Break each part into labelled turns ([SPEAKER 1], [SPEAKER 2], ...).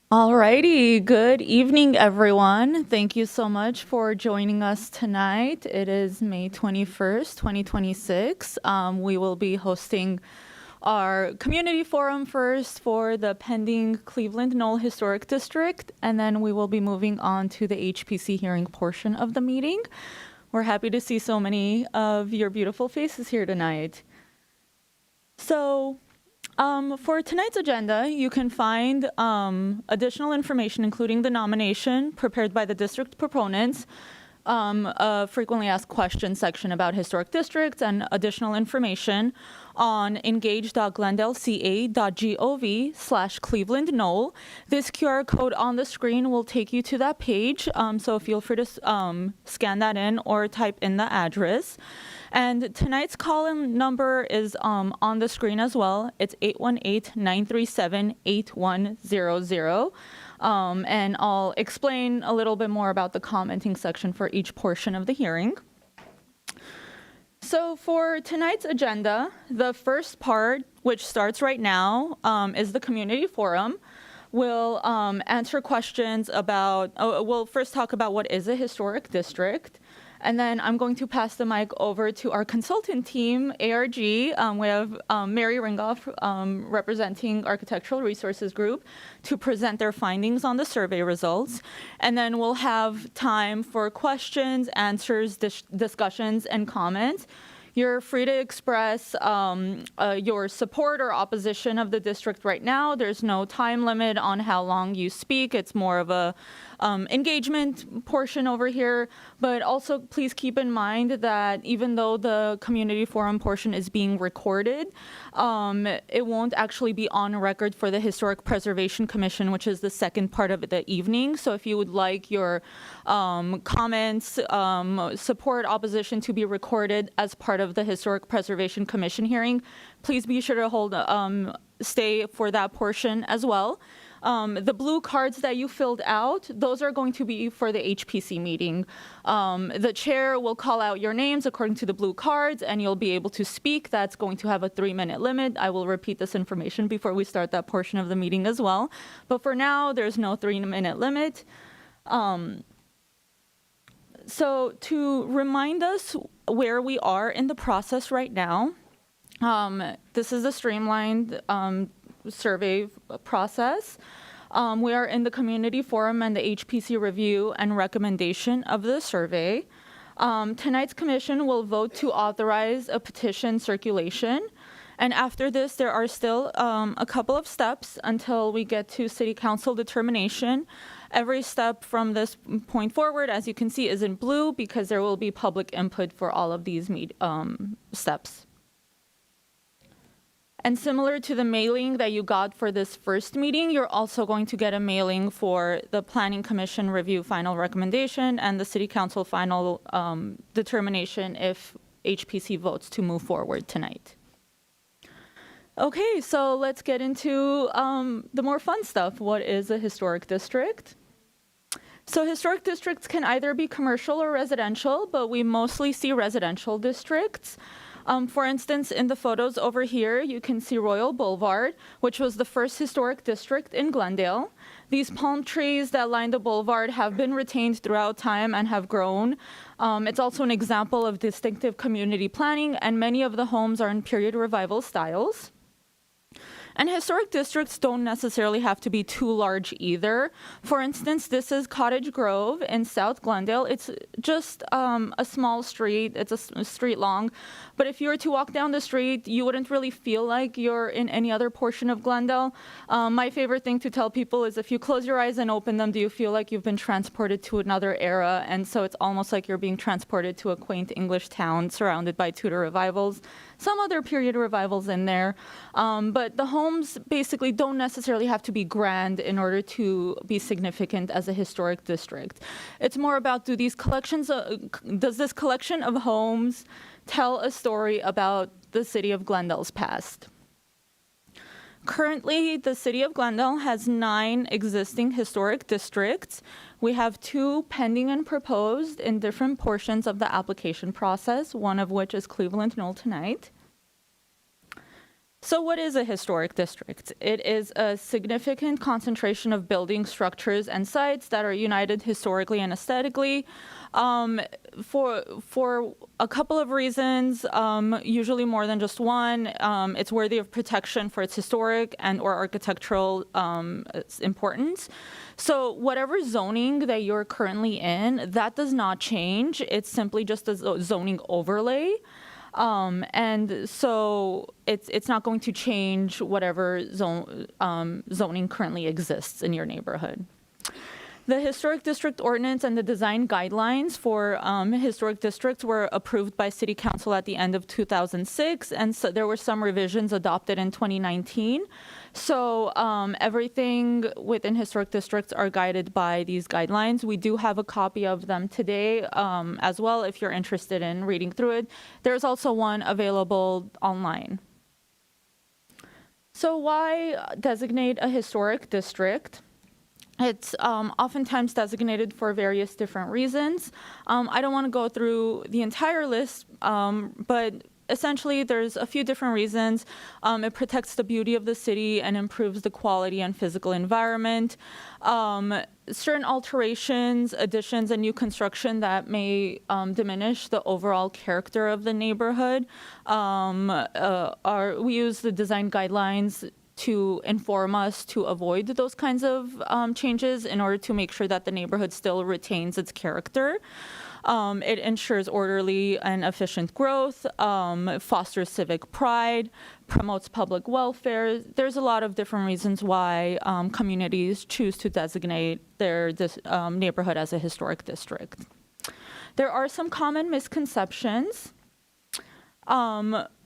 [SPEAKER 1] Alrighty, good evening, everyone. Thank you so much for joining us tonight. It is May 21st, 2026. We will be hosting our community forum first for the pending Cleveland Knoll Historic District, and then we will be moving on to the HPC hearing portion of the meeting. We're happy to see so many of your beautiful faces here tonight. So, for tonight's agenda, you can find additional information, including the nomination prepared by the district proponents, a frequently asked questions section about historic districts, and additional information on engage.glendaleca.gov/Cleveland Knoll. This QR code on the screen will take you to that page, so feel free to scan that in or type in the address. And tonight's call-in number is on the screen as well. It's 818-937-8100. and I'll explain a little bit more about the commenting section for each portion of the hearing. So for tonight's agenda, the first part, which starts right now, is the community forum. We'll answer questions about, we'll first talk about what is a historic district. And then I'm going to pass the mic over to our consultant team, ARG. We have Mary Ringoff representing Architectural Resources Group to present their findings on the survey results. And then we'll have time for questions, answers, discussions, and comments. You're free to express your support or opposition of the district right now. There's no time limit on how long you speak. It's more of a engagement portion over here. But also, please keep in mind that even though the community forum portion is being recorded, it won't actually be on record for the Historic Preservation Commission, which is the second part of the evening. So if you would like your comments, support, opposition to be recorded as part of the Historic Preservation Commission hearing, please be sure to stay for that portion as well. The blue cards that you filled out, those are going to be for the HPC meeting. The chair will call out your names according to the blue cards, and you'll be able to speak. That's going to have a 3-minute limit. I will repeat this information before we start that portion of the meeting as well. But for now, there's no 3-minute limit. So to remind us where we are in the process right now, this is a streamlined survey process. We are in the community forum and the HPC review and recommendation of the survey. Tonight's commission will vote to authorize a petition circulation. And after this, there are still a couple of steps until we get to city council determination. Every step from this point forward, as you can see, is in blue because there will be public input for all of these steps. And similar to the mailing that you got for this first meeting, you're also going to get a mailing for the Planning Commission review final recommendation and the City Council final determination if HPC votes to move forward tonight. Okay, so let's get into the more fun stuff. What is a historic district? So historic districts can either be commercial or residential, but we mostly see residential districts. For instance, in the photos over here, you can see Royal Boulevard, which was the first historic district in Glendale. These palm trees that line the boulevard have been retained throughout time and have grown. It's also an example of distinctive community planning, and many of the homes are in period revival styles. And historic districts don't necessarily have to be too large either. For instance, this is Cottage Grove in South Glendale. It's just a small street. It's a street long. But if you were to walk down the street, you wouldn't really feel like you're in any other portion of Glendale. My favorite thing to tell people is if you close your eyes and open them, do you feel like you've been transported to another era? And so it's almost like you're being transported to a quaint English town surrounded by Tudor revivals. Some other period revivals in there. But the homes basically don't necessarily have to be grand in order to be significant as a historic district. It's more about does this collection of homes tell a story about the city of Glendale's past? Currently, the city of Glendale has 9 existing historic districts. We have 2 pending and proposed in different portions of the application process, one of which is Cleveland Knoll tonight. So what is a historic district? It is a significant concentration of buildings, structures, and sites that are united historically and aesthetically for a couple of reasons, usually more than just one. It's worthy of protection for its historic and or architectural importance. So whatever zoning that you're currently in, that does not change. It's simply just a zoning overlay. And so it's not going to change whatever zoning currently exists in your neighborhood. The Historic District Ordinance and the design guidelines for historic districts were approved by City Council at the end of 2006, and so there were some revisions adopted in 2019. So everything within historic districts are guided by these guidelines. We do have a copy of them today as well if you're interested in reading through it. There's also one available online. So why designate a historic district? It's oftentimes designated for various different reasons. I don't want to go through the entire list, but essentially there's a few different reasons. It protects the beauty of the city and improves the quality and physical environment. Certain alterations, additions, and new construction that may diminish the overall character of the neighborhood we use the design guidelines to inform us to avoid those kinds of changes in order to make sure that the neighborhood still retains its character. It ensures orderly and efficient growth, fosters civic pride, promotes public welfare. There's a lot of different reasons why communities choose to designate their neighborhood as a historic district. There are some common misconceptions.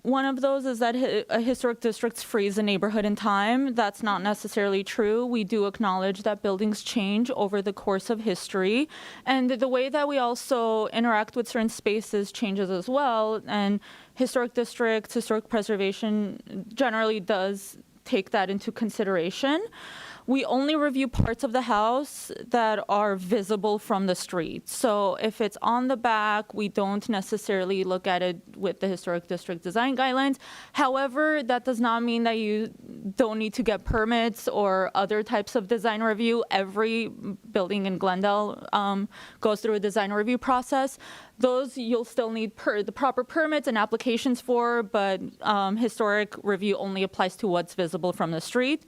[SPEAKER 1] One of those is that historic districts freeze a neighborhood in time. That's not necessarily true. We do acknowledge that buildings change over the course of history, and the way that we also interact with certain spaces changes as well. And historic districts, historic preservation generally does take that into consideration. We only review parts of the house that are visible from the street. So if it's on the back, we don't necessarily look at it with the historic district design guidelines. However, that does not mean that you don't need to get permits or other types of design review. Every building in Glendale goes through a design review process. Those you'll still need the proper permits and applications for, but historic review only applies to what's visible from the street.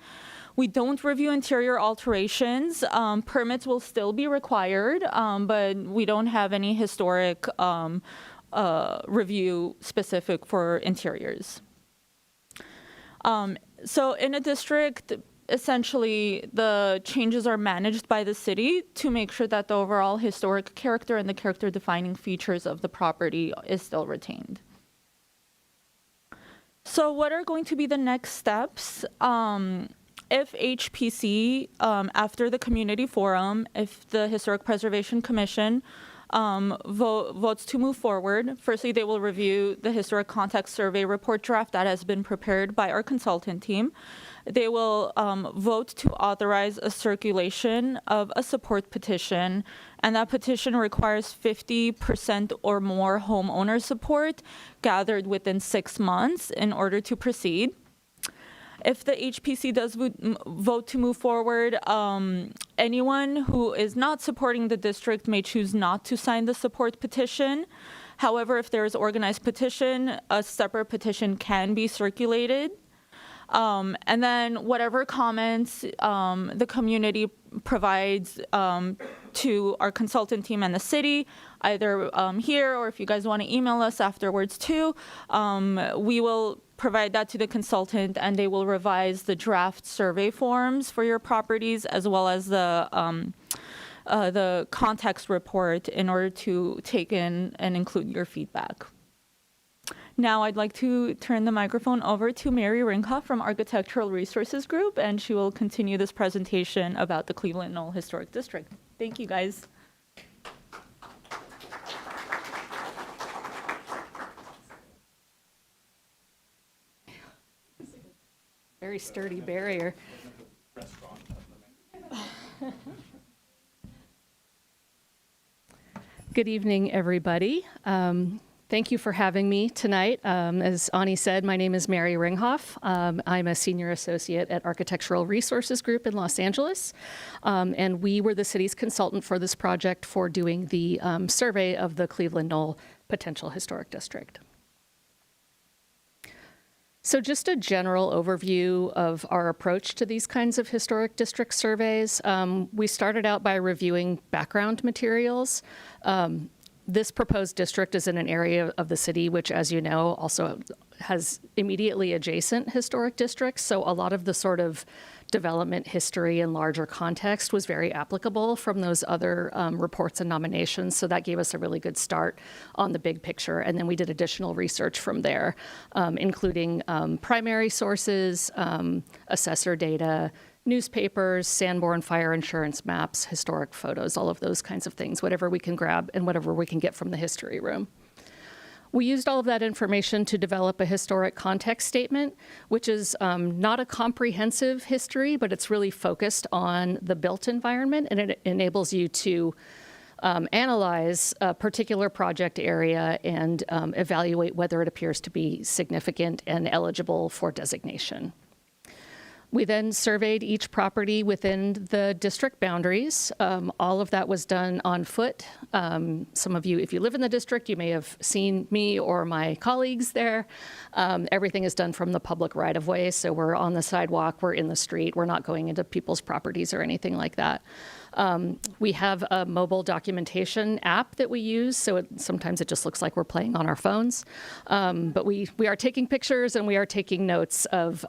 [SPEAKER 1] We don't review interior alterations. Permits will still be required, but we don't have any historic review specific for interiors. So in a district, essentially the changes are managed by the city to make sure that the overall historic character and the character defining features of the property is still retained. So what are going to be the next steps? If HPC, after the community forum, if the Historic Preservation Commission votes to move forward, firstly, they will review the historic context survey report draft that has been prepared by our consultant team. They will vote to authorize a circulation of a support petition, and that petition requires 50% or more homeowner support gathered within 6 months in order to proceed. If the HPC does vote to move forward, anyone who is not supporting the district may choose not to sign the support petition. However, if there is organized petition, a separate petition can be circulated. And then whatever comments the community provides to our consultant team and the city, either here or if you guys want to email us afterwards too, we will provide that to the consultant and they will revise the draft survey forms for your properties as well as the context report in order to take in and include your feedback. Now I'd like to turn the microphone over to Mary Ringhoff from Architectural Resources Group, and she will continue this presentation about the Cleveland Knoll Historic District. Thank you, guys. Very sturdy barrier.
[SPEAKER 2] Good evening, everybody. Thank you for having me tonight. As Ani said, my name is Mary Ringhoff. I'm a senior associate at Architectural Resources Group in Los Angeles. And we were the city's consultant for this project for doing the survey of the Cleveland Knoll Potential Historic District. So just a general overview of our approach to these kinds of historic district surveys. We started out by reviewing background materials. This proposed district is in an area of the city which, as you know, also has immediately adjacent historic districts. So a lot of the sort of development history and larger context was very applicable from those other reports and nominations. So that gave us a really good start on the big picture. And then we did additional research from there, including primary sources, assessor data, newspapers, Sanborn fire insurance maps, historic photos, all of those kinds of things, whatever we can grab and whatever we can get from the history room. We used all of that information to develop a historic context statement, which is not a comprehensive history, but it's really focused on the built environment, and it enables you to analyze a particular project area and evaluate whether it appears to be significant and eligible for designation. We then surveyed each property within the district boundaries. All of that was done on foot. Some of you, if you live in the district, you may have seen me or my colleagues there. Everything is done from the public right-of-way, so we're on the sidewalk, we're in the street, we're not going into people's properties or anything like that. We have a mobile documentation app that we use, so sometimes it just looks like we're playing on our phones. But we are taking pictures and we are taking notes of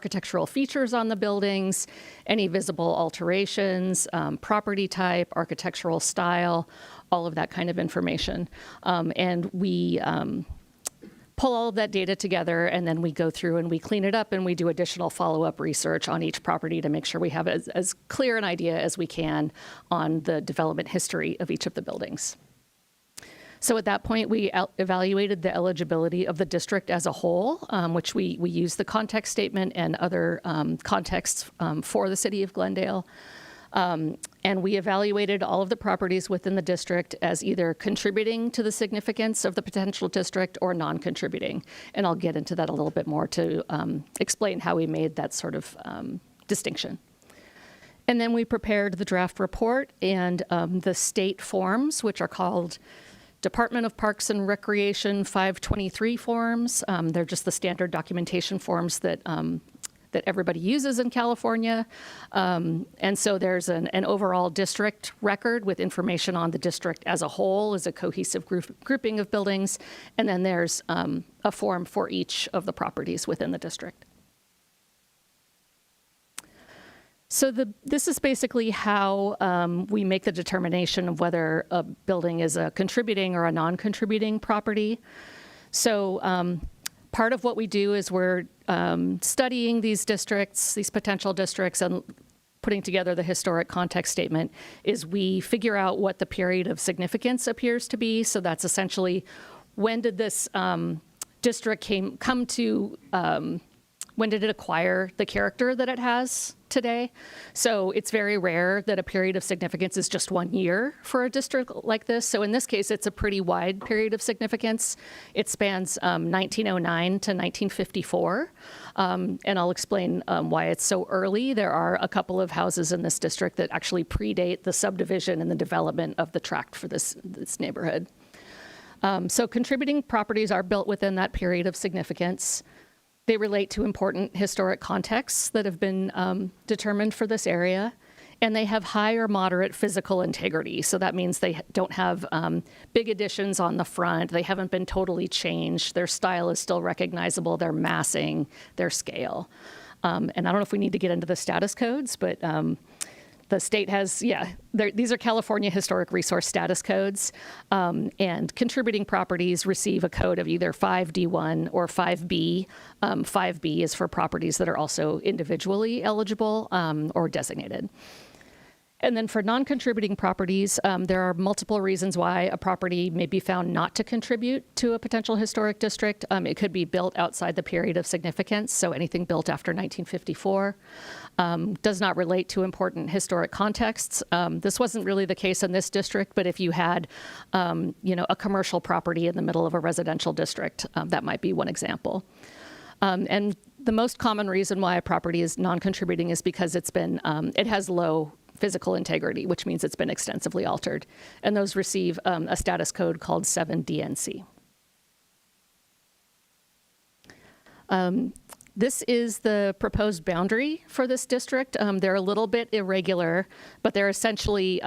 [SPEAKER 2] architectural features on the buildings, any visible alterations, property type, architectural style, all of that kind of information. And we pull all of that data together, and then we go through and we clean it up and we do additional follow-up research on each property to make sure we have as clear an idea as we can on the development history of each of the buildings. So at that point, we evaluated the eligibility of the district as a whole, which we use the context statement and other contexts for the city of Glendale. And we evaluated all of the properties within the district as either contributing to the significance of the potential district or non-contributing. And I'll get into that a little bit more to explain how we made that sort of distinction. And then we prepared the draft report and the state forms, which are called Department of Parks and Recreation 523 forms. They're just the standard documentation forms that everybody uses in California. And so there's an overall district record with information on the district as a whole as a cohesive grouping of buildings. And then there's a form for each of the properties within the district. So this is basically how we make the determination of whether a building is a contributing or a non-contributing property. So part of what we do is we're studying these districts, these potential districts, and putting together the historic context statement is we figure out what the period of significance appears to be. So that's essentially when did this district come to, when did it acquire the character that it has today? So it's very rare that a period of significance is just 1 year for a district like this. So in this case, it's a pretty wide period of significance. It spans 1909 to 1954. And I'll explain why it's so early. There are a couple of houses in this district that actually predate the subdivision and the development of the tract for this neighborhood. So contributing properties are built within that period of significance. They relate to important historic contexts that have been determined for this area, and they have high or moderate physical integrity. So that means they don't have big additions on the front. They haven't been totally changed. Their style is still recognizable. Their massing, their scale. And I don't know if we need to get into the status codes, but the state has, these are California Historic Resource Status Codes, and contributing properties receive a code of either 5D1 or 5B. 5B is for properties that are also individually eligible or designated. And then for non-contributing properties, there are multiple reasons why a property may be found not to contribute to a potential historic district. It could be built outside the period of significance, so anything built after 1954. Does not relate to important historic contexts. This wasn't really the case in this district, but if you had, a commercial property in the middle of a residential district, that might be one example. And the most common reason why a property is non-contributing is because it has low physical integrity, which means it's been extensively altered. And those receive a status code called 7DNC. This is the proposed boundary for this district. They're a little bit irregular, but they're essentially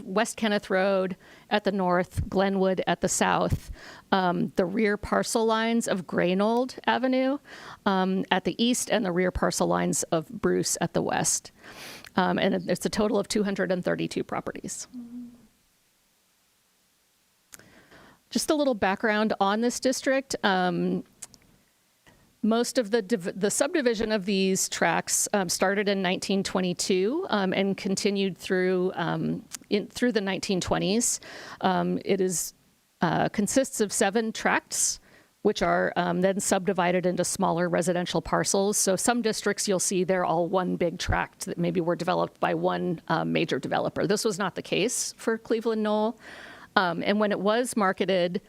[SPEAKER 2] West Kenneth Road at the north, Glenwood at the south, the rear parcel lines of Graynold Avenue at the east, and the rear parcel lines of Bruce at the west. And it's a total of 232 properties. Just a little background on this district. Most of the subdivision of these tracts started in 1922 and continued through the 1920s. It is consists of 7 tracts, which are then subdivided into smaller residential parcels. So some districts you'll see they're all one big tract that maybe were developed by one major developer. This was not the case for Cleveland Knoll. And when it was marketed,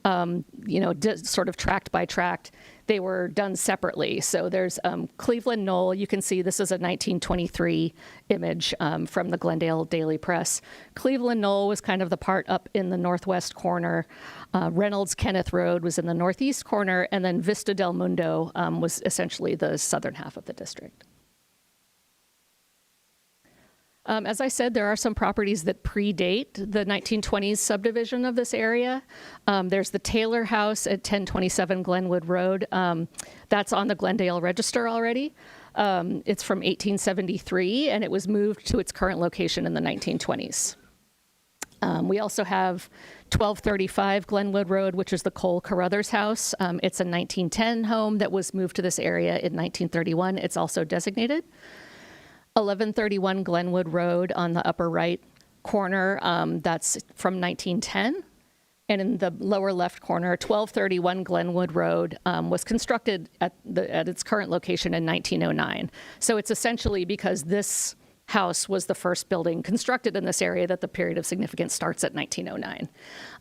[SPEAKER 2] sort of tract by tract, they were done separately. So there's Cleveland Knoll. You can see this is a 1923 image from the Glendale Daily Press. Cleveland Knoll was kind of the part up in the northwest corner. Reynolds Kenneth Road was in the northeast corner, and then Vista del Mundo was essentially the southern half of the district. As I said, there are some properties that predate the 1920s subdivision of this area. There's the Taylor House at 1027 Glenwood Road. That's on the Glendale Register already. It's from 1873, and it was moved to its current location in the 1920s. We also have 1235 Glenwood Road, which is the Cole Carruthers house. It's a 1910 home that was moved to this area in 1931. It's also designated. 1131 Glenwood Road on the upper right corner, that's from 1910. And in the lower left corner, 1231 Glenwood Road was constructed at its current location in 1909. So it's essentially because this house was the first building constructed in this area that the period of significance starts at 1909.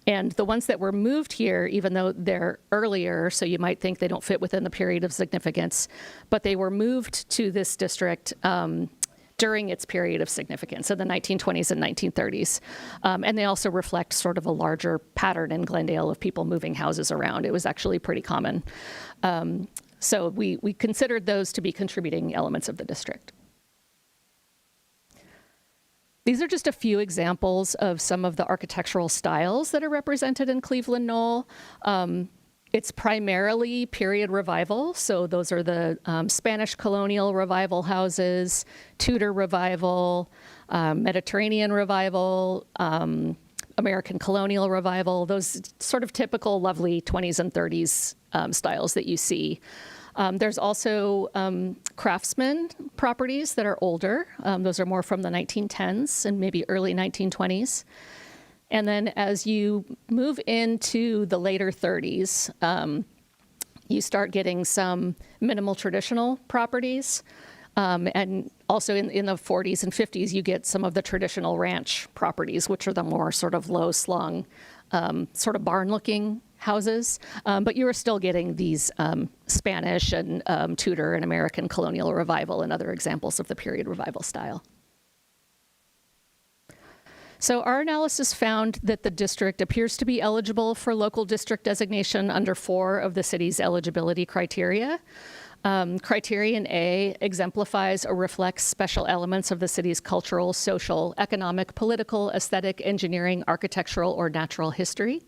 [SPEAKER 2] And the ones that were moved here, even though they're earlier, so you might think they don't fit within the period of significance, but they were moved to this district during its period of significance, in the 1920s and 1930s. And they also reflect sort of a larger pattern in Glendale of people moving houses around. It was actually pretty common. So we considered those to be contributing elements of the district. These are just a few examples of some of the architectural styles that are represented in Cleveland Knoll. It's primarily period revival, so those are the Spanish colonial revival houses, Tudor revival, Mediterranean revival, American colonial revival, those sort of typical lovely 20s and 30s styles that you see. There's also craftsman properties that are older. Those are more from the 1910s and maybe early 1920s. And then as you move into the later 30s, you start getting some minimal traditional properties. And also in the 40s and 50s, you get some of the traditional ranch properties, which are the more sort of low-slung, sort of barn-looking houses. But you are still getting these Spanish and Tudor and American colonial revival and other examples of the period revival style. So our analysis found that the district appears to be eligible for local district designation under 4 of the city's eligibility criteria. Criterion A exemplifies or reflects special elements of the city's cultural, social, economic, political, aesthetic, engineering, architectural, or natural history.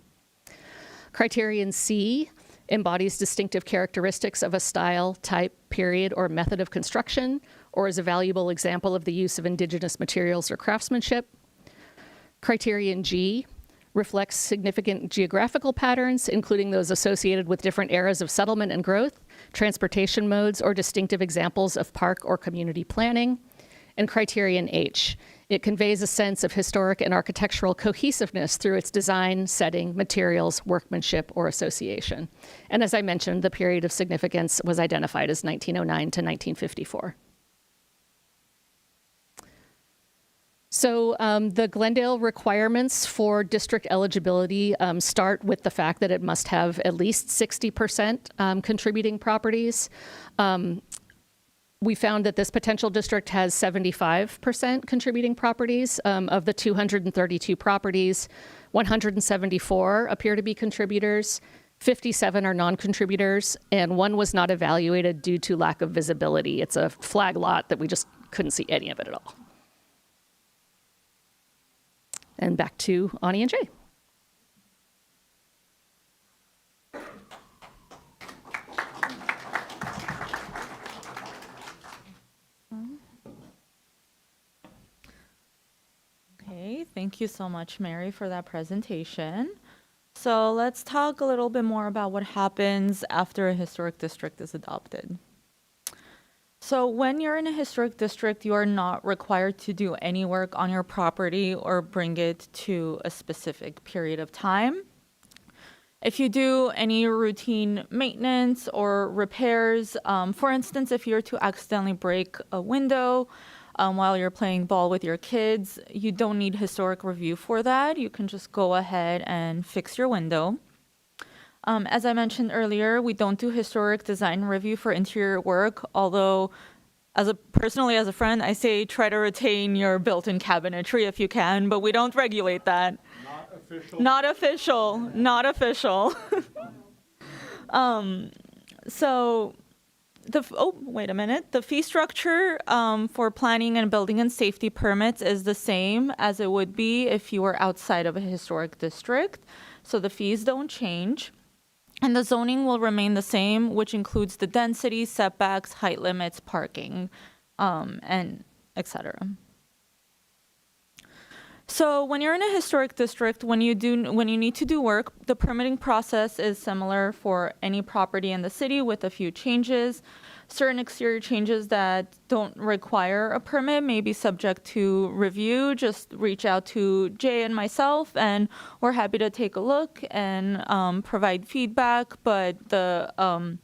[SPEAKER 2] Criterion C embodies distinctive characteristics of a style, type, period, or method of construction, or is a valuable example of the use of indigenous materials or craftsmanship. Criterion G reflects significant geographical patterns, including those associated with different eras of settlement and growth, transportation modes, or distinctive examples of park or community planning. And Criterion H, it conveys a sense of historic and architectural cohesiveness through its design, setting, materials, workmanship, or association. And as I mentioned, the period of significance was identified as 1909 to 1954. So the Glendale requirements for district eligibility start with the fact that it must have at least 60% contributing properties. We found that this potential district has 75% contributing properties. Of the 232 properties, 174 appear to be contributors, 57 are non-contributors, and 1 was not evaluated due to lack of visibility. It's a flag lot that we just couldn't see any of it at all. And back to Ani and Jay.
[SPEAKER 1] Okay, thank you so much, Mary, for that presentation. So let's talk a little bit more about what happens after a historic district is adopted. So when you're in a historic district, you are not required to do any work on your property or bring it to a specific period of time. If you do any routine maintenance or repairs, for instance, if you're to accidentally break a window while you're playing ball with your kids, you don't need historic review for that. You can just go ahead and fix your window. As I mentioned earlier, we don't do historic design review for interior work, although personally as a friend, I say try to retain your built-in cabinetry if you can, but we don't regulate that.
[SPEAKER 3] Not official.
[SPEAKER 1] Not official. Not official. So wait a minute. The fee structure for planning and building and safety permits is the same as it would be if you were outside of a historic district. So the fees don't change. And the zoning will remain the same, which includes the density, setbacks, height limits, parking, and etc. So when you're in a historic district, when you need to do work, the permitting process is similar for any property in the city with a few changes. Certain exterior changes that don't require a permit may be subject to review. Just reach out to Jay and myself, and we're happy to take a look and provide feedback. But so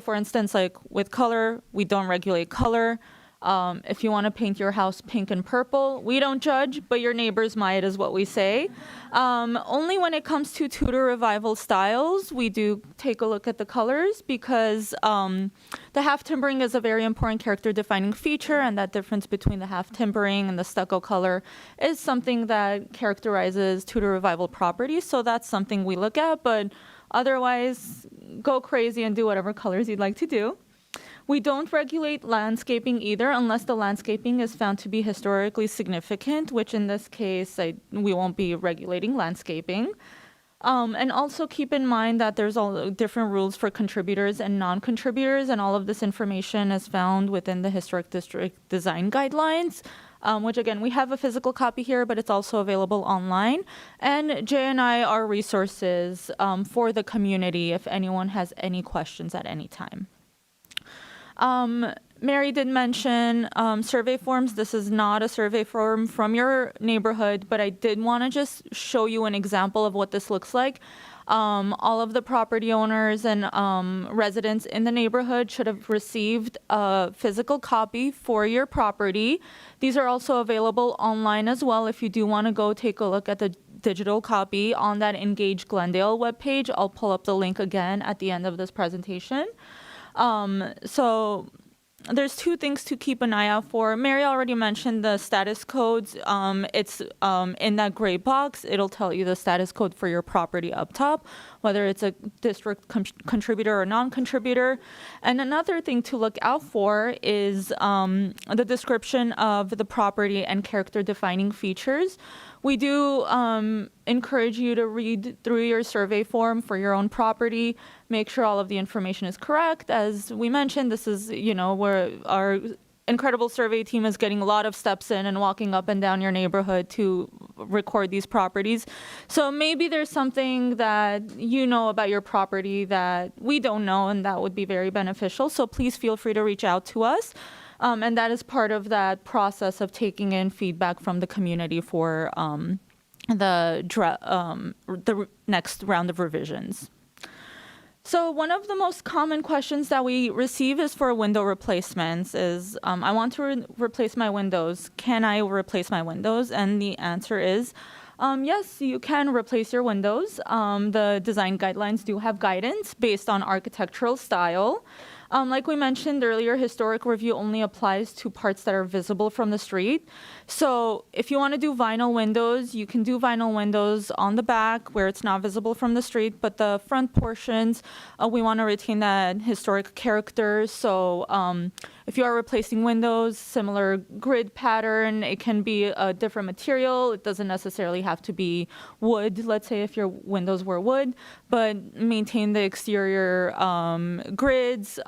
[SPEAKER 1] for instance, like with color, we don't regulate color. If you want to paint your house pink and purple, we don't judge, but your neighbors might, is what we say. Only when it comes to Tudor Revival styles, we do take a look at the colors, because the half timbering is a very important character defining feature, and that difference between the half timbering and the stucco color is something that characterizes Tudor Revival properties. So that's something we look at, but otherwise, go crazy and do whatever colors you'd like to do. We don't regulate landscaping either, unless the landscaping is found to be historically significant, which in this case, we won't be regulating landscaping. And also keep in mind that there's all different rules for contributors and non-contributors, and all of this information is found within the Historic District Design Guidelines, which again, we have a physical copy here, but it's also available online. And Jay and I are resources for the community if anyone has any questions at any time. Mary did mention survey forms. This is not a survey form from your neighborhood, but I did want to just show you an example of what this looks like. All of the property owners and residents in the neighborhood should have received a physical copy for your property. These are also available online as well if you do want to go take a look at the digital copy on that Engage Glendale webpage. I'll pull up the link again at the end of this presentation. So there's two things to keep an eye out for. Mary already mentioned the status codes. It's in that gray box. It'll tell you the status code for your property up top, whether it's a district contributor or non-contributor. And another thing to look out for is the description of the property and character defining features. We do encourage you to read through your survey form for your own property. Make sure all of the information is correct. As we mentioned, this is, where our incredible survey team is getting a lot of steps in and walking up and down your neighborhood to record these properties. So maybe there's something that you know about your property that we don't know, and that would be very beneficial. So please feel free to reach out to us. And that is part of that process of taking in feedback from the community for the next round of revisions. So one of the most common questions that we receive is for window replacements is, I want to replace my windows. Can I replace my windows? And the answer is, yes, you can replace your windows. The design guidelines do have guidance based on architectural style. Like we mentioned earlier, historic review only applies to parts that are visible from the street. So if you want to do vinyl windows, you can do vinyl windows on the back where it's not visible from the street, but the front portions, we want to retain that historic character. So if you are replacing windows, similar grid pattern, it can be a different material. It doesn't necessarily have to be wood, let's say if your windows were wood, but maintain the exterior grids,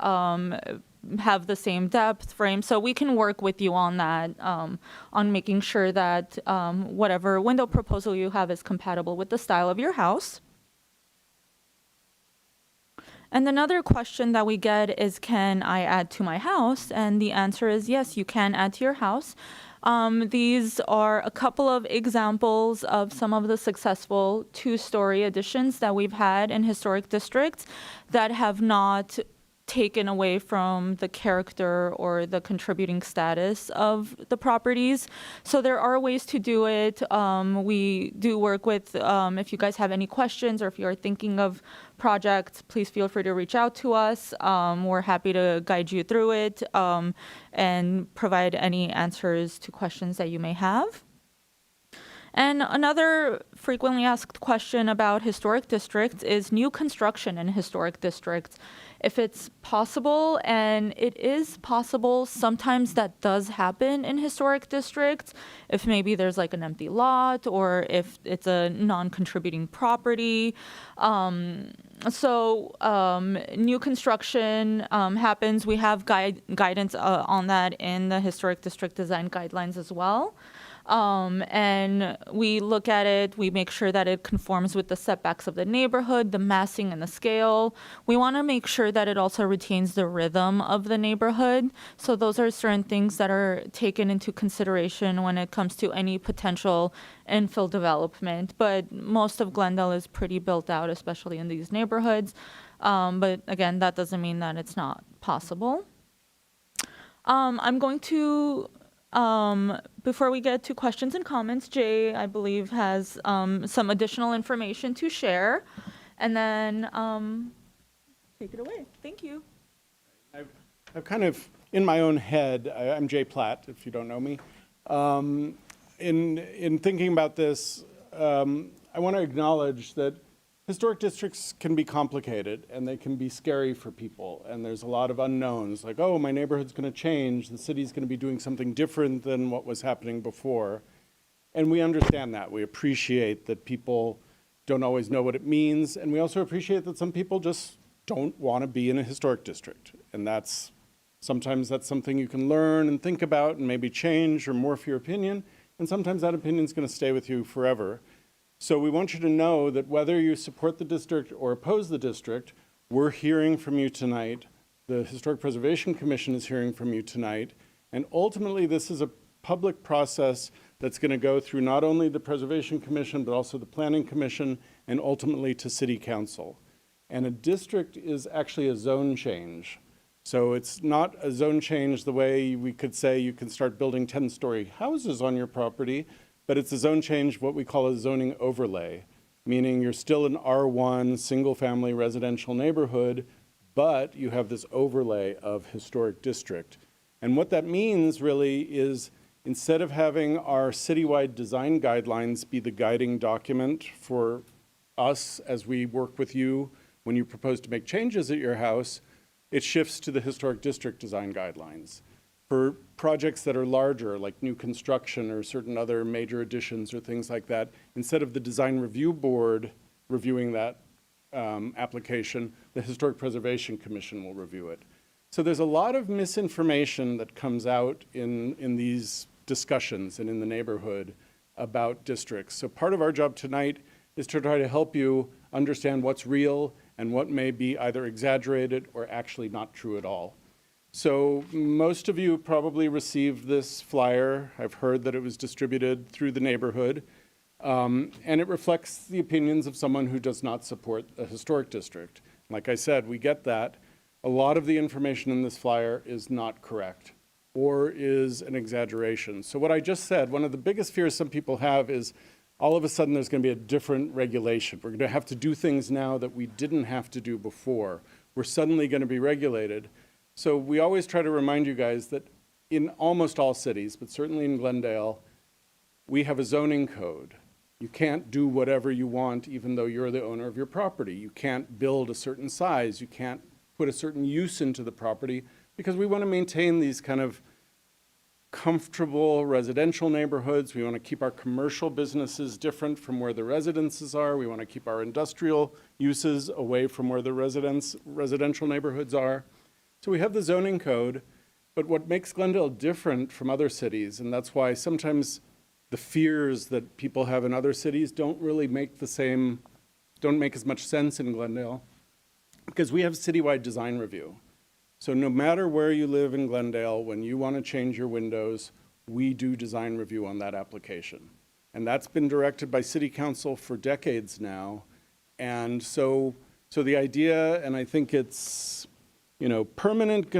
[SPEAKER 1] have the same depth frame. So we can work with you on that, on making sure that whatever window proposal you have is compatible with the style of your house. And another question that we get is, can I add to my house? And the answer is yes, you can add to your house. These are a couple of examples of some of the successful two-story additions that we've had in historic districts that have not taken away from the character or the contributing status of the properties. So there are ways to do it. We do work with, if you guys have any questions or if you are thinking of projects, please feel free to reach out to us. We're happy to guide you through it and provide any answers to questions that you may have. And another frequently asked question about historic districts is new construction in historic districts. If it's possible, and it is possible, sometimes that does happen in historic districts. If maybe there's like an empty lot or if it's a non-contributing property. New construction happens. We have guidance on that in the historic district design guidelines as well. And we look at it, we make sure that it conforms with the setbacks of the neighborhood, the massing and the scale. We want to make sure that it also retains the rhythm of the neighborhood. So those are certain things that are taken into consideration when it comes to any potential infill development. But most of Glendale is pretty built out, especially in these neighborhoods. But again, that doesn't mean that it's not possible. I'm going to before we get to questions and comments, Jay, I believe, has some additional information to share. And then take it away. Thank you.
[SPEAKER 3] I've kind of, in my own head, I'm Jay Platt, if you don't know me. In thinking about this, I want to acknowledge that historic districts can be complicated and they can be scary for people. And there's a lot of unknowns, like, oh, my neighborhood's going to change. The city's going to be doing something different than what was happening before. And we understand that. We appreciate that people don't always know what it means. And we also appreciate that some people just don't want to be in a historic district. And sometimes that's something you can learn and think about and maybe change or morph your opinion. And sometimes that opinion is going to stay with you forever. So we want you to know that whether you support the district or oppose the district, we're hearing from you tonight. The Historic Preservation Commission is hearing from you tonight. And ultimately, this is a public process that's going to go through not only the Preservation Commission, but also the Planning Commission, and ultimately to City Council. And a district is actually a zone change. So it's not a zone change the way we could say you can start building 10-story houses on your property, but it's a zone change, what we call a zoning overlay, meaning you're still an R1 single-family residential neighborhood, but you have this overlay of historic district. And what that means really is instead of having our citywide design guidelines be the guiding document for us as we work with you when you propose to make changes at your house, it shifts to the historic district design guidelines. For projects that are larger, like new construction or certain other major additions or things like that, instead of the design review board reviewing that application, the Historic Preservation Commission will review it. So there's a lot of misinformation that comes out in these discussions and in the neighborhood about districts. So part of our job tonight is to try to help you understand what's real and what may be either exaggerated or actually not true at all. So most of you probably received this flyer. I've heard that it was distributed through the neighborhood. And it reflects the opinions of someone who does not support a historic district. Like I said, we get that. A lot of the information in this flyer is not correct or is an exaggeration. So what I just said, one of the biggest fears some people have is all of a sudden there's going to be a different regulation. We're going to have to do things now that we didn't have to do before. We're suddenly going to be regulated. So we always try to remind you guys that in almost all cities, but certainly in Glendale, we have a zoning code. You can't do whatever you want even though you're the owner of your property. You can't build a certain size. You can't put a certain use into the property because we want to maintain these kind of comfortable residential neighborhoods. We want to keep our commercial businesses different from where the residences are. We want to keep our industrial uses away from where the residential neighborhoods are. So we have the zoning code, but what makes Glendale different from other cities, and that's why sometimes the fears that people have in other cities don't make as much sense in Glendale, because we have citywide design review. So no matter where you live in Glendale, when you want to change your windows we do design review on that application. And that's been directed by City Council for decades now. And so the idea, and I think it's, permanent,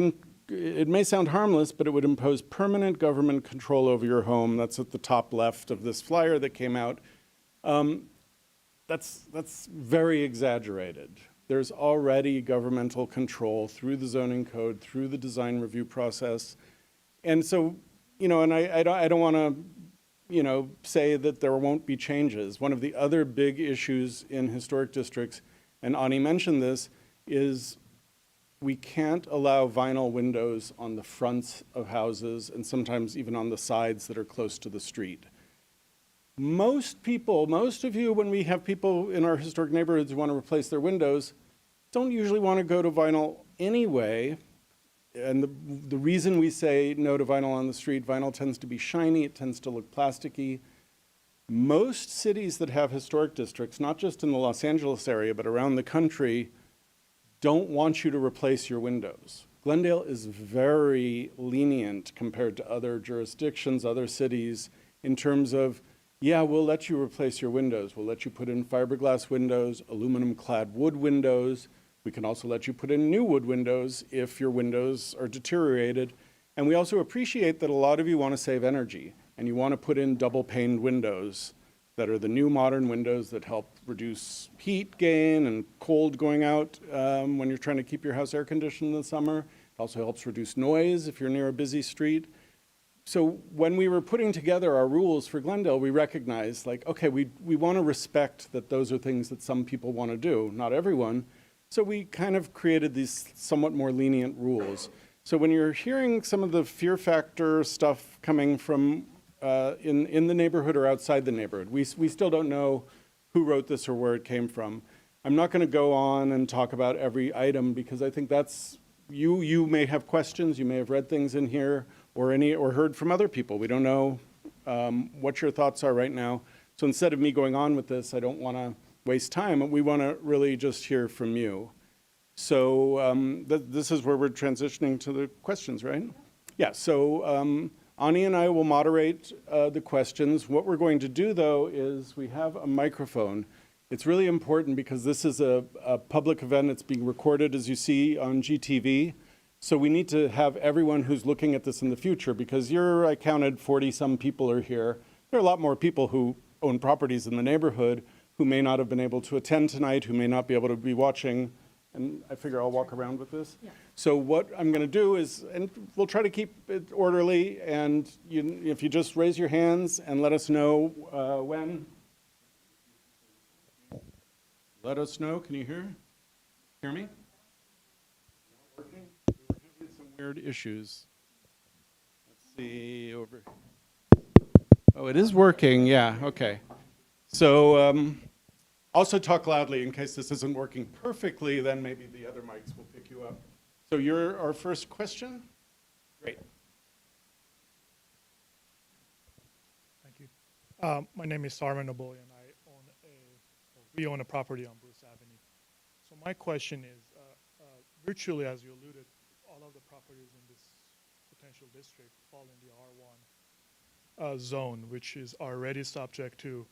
[SPEAKER 3] it may sound harmless, but it would impose permanent government control over your home. That's at the top left of this flyer that came out. That's very exaggerated. There's already governmental control through the zoning code, through the design review process. And so, and I don't want to, say that there won't be changes. One of the other big issues in historic districts, and Ani mentioned this, is we can't allow vinyl windows on the fronts of houses and sometimes even on the sides that are close to the street. Most of you, when we have people in our historic neighborhoods who want to replace their windows, don't usually want to go to vinyl anyway. And the reason we say no to vinyl on the street, vinyl tends to be shiny, it tends to look plasticky. Most cities that have historic districts, not just in the Los Angeles area, but around the country, don't want you to replace your windows. Glendale is very lenient compared to other jurisdictions, other cities, in terms of, yeah, we'll let you replace your windows. We'll let you put in fiberglass windows, aluminum-clad wood windows. We can also let you put in new wood windows if your windows are deteriorated. And we also appreciate that a lot of you want to save energy, and you want to put in double-paned windows that are the new modern windows that help reduce heat gain and cold going out when you're trying to keep your house air conditioned in the summer. It also helps reduce noise if you're near a busy street. So when we were putting together our rules for Glendale, we recognized, okay, we want to respect that those are things that some people want to do, not everyone. So we kind of created these somewhat more lenient rules. So when you're hearing some of the fear factor stuff coming from in the neighborhood or outside the neighborhood, we still don't know who wrote this or where it came from. I'm not going to go on and talk about every item because I think that's, you may have questions, you may have read things in here or heard from other people. We don't know what your thoughts are right now. So instead of me going on with this, I don't want to waste time. We want to really just hear from you. So this is where we're transitioning to the questions, right? Yeah, so Ani and I will moderate the questions. What we're going to do, though, is we have a microphone. It's really important because this is a public event. It's being recorded, as you see, on GTV. So we need to have everyone who's looking at this in the future, because I counted 40-some people are here. There are a lot more people who own properties in the neighborhood who may not have been able to attend tonight, who may not be able to be watching. And I figure I'll walk around with this. Yeah. So what I'm going to do is, and we'll try to keep it orderly, and if you just raise your hands and let us know when. Let us know. Can you hear me? Working? We're having some weird issues. Let's see over. Oh, it is working. Yeah. Okay. So also talk loudly in case this isn't working perfectly. Then maybe the other mics will pick you up. So you're our first question. Great.
[SPEAKER 4] Thank you. My name is Sarman Nabolian. We own a property on Bruce Avenue. So my question is, virtually, as you alluded, all of the properties in this potential district fall in the R1 zone, which is already subject to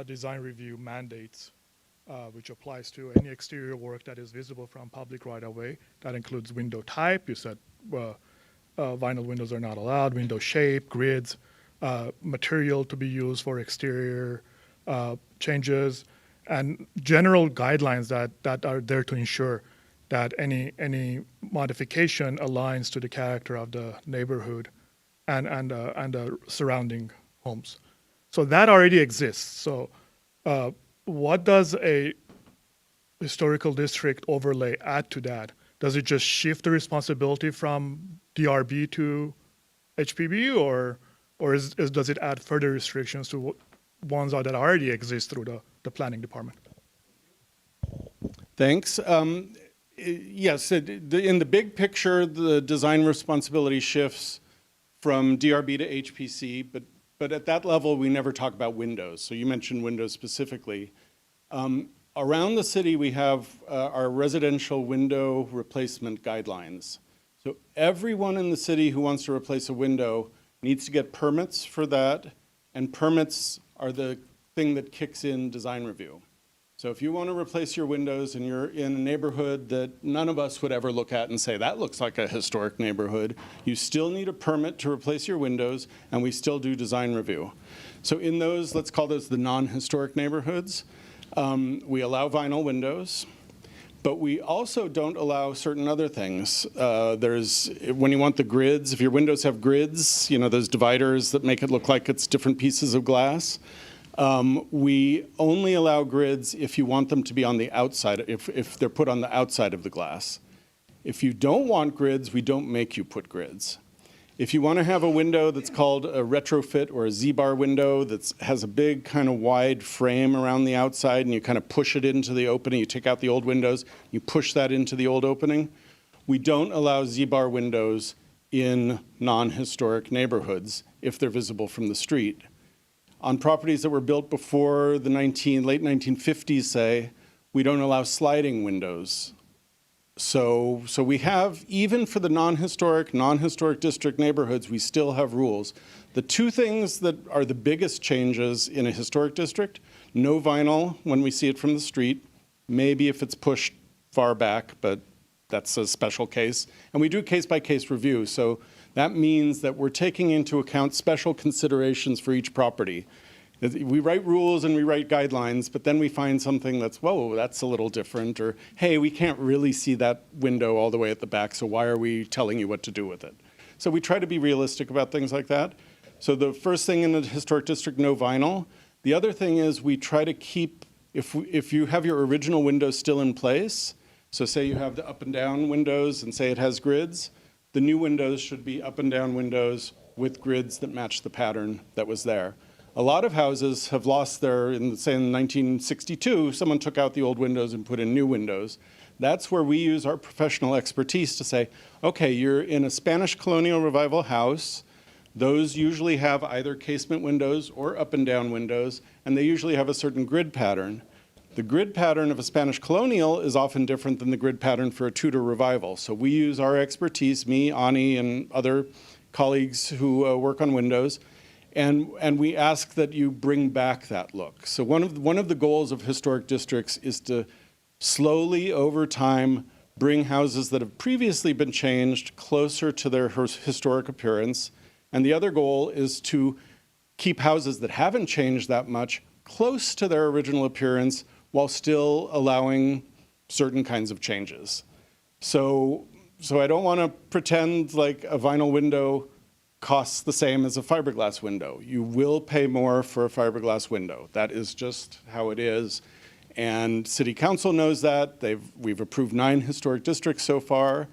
[SPEAKER 4] design review mandates, which applies to any exterior work that is visible from public right-of-way. That includes window type. You said vinyl windows are not allowed, window shape, grids, material to be used for exterior changes, and general guidelines that are there to ensure that any modification aligns to the character of the neighborhood and the surrounding homes. So that already exists. So what does a historical district overlay add to that? Does it just shift the responsibility from DRB to HPB, or does it add further restrictions to ones that already exist through the planning department?
[SPEAKER 3] Thanks. Yes, in the big picture, the design responsibility shifts from DRB to HPC, but at that level, we never talk about windows. So you mentioned windows specifically. Around the city, we have our residential window replacement guidelines. So everyone in the city who wants to replace a window needs to get permits for that, and permits are the thing that kicks in design review. So if you want to replace your windows and you're in a neighborhood that none of us would ever look at and say, that looks like a historic neighborhood, you still need a permit to replace your windows, and we still do design review. So in those, let's call those the non-historic neighborhoods, we allow vinyl windows, but we also don't allow certain other things. When you want the grids, if your windows have grids, those dividers that make it look like it's different pieces of glass, we only allow grids if you want them to be on the outside, if they're put on the outside of the glass. If you don't want grids, we don't make you put grids. If you want to have a window that's called a retrofit or a Z-bar window that has a big kind of wide frame around the outside and you kind of push it into the opening, you take out the old windows, you push that into the old opening, we don't allow Z-bar windows in non-historic neighborhoods if they're visible from the street. On properties that were built before the late 1950s, say, we don't allow sliding windows. So we have, even for the non-historic district neighborhoods, we still have rules. The two things that are the biggest changes in a historic district, no vinyl when we see it from the street, maybe if it's pushed far back, but that's a special case. And we do case-by-case review, so that means that we're taking into account special considerations for each property. We write rules and we write guidelines, but then we find something that's, whoa, that's a little different, or, hey, we can't really see that window all the way at the back, so why are we telling you what to do with it? So we try to be realistic about things like that. So the first thing in the historic district, no vinyl. The other thing is we try to keep, if you have your original window still in place, so say you have the up and down windows and say it has grids, the new windows should be up and down windows with grids that match the pattern that was there. A lot of houses have lost their, say in 1962, someone took out the old windows and put in new windows. That's where we use our professional expertise to say, okay, you're in a Spanish colonial revival house. Those usually have either casement windows or up and down windows, and they usually have a certain grid pattern. The grid pattern of a Spanish colonial is often different than the grid pattern for a Tudor revival. So we use our expertise, me, Ani, and other colleagues who work on windows, and we ask that you bring back that look. So one of the goals of historic districts is to slowly, over time, bring houses that have previously been changed closer to their historic appearance. And the other goal is to keep houses that haven't changed that much close to their original appearance while still allowing certain kinds of changes. So I don't want to pretend like a vinyl window costs the same as a fiberglass window. You will pay more for a fiberglass window. That is just how it is. And City Council knows that. We've approved 9 historic districts so far.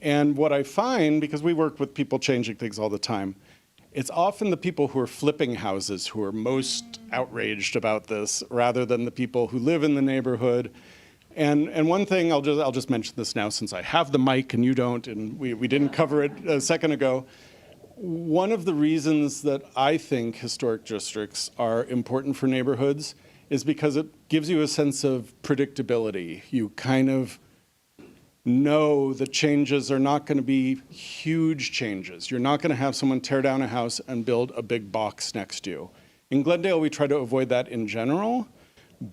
[SPEAKER 3] And what I find, because we work with people changing things all the time, it's often the people who are flipping houses who are most outraged about this, rather than the people who live in the neighborhood. And one thing, I'll just mention this now since I have the mic and you don't, and we didn't cover it a second ago. One of the reasons that I think historic districts are important for neighborhoods is because it gives you a sense of predictability. You kind of know that changes are not going to be huge changes. You're not going to have someone tear down a house and build a big box next to you. In Glendale, we try to avoid that in general,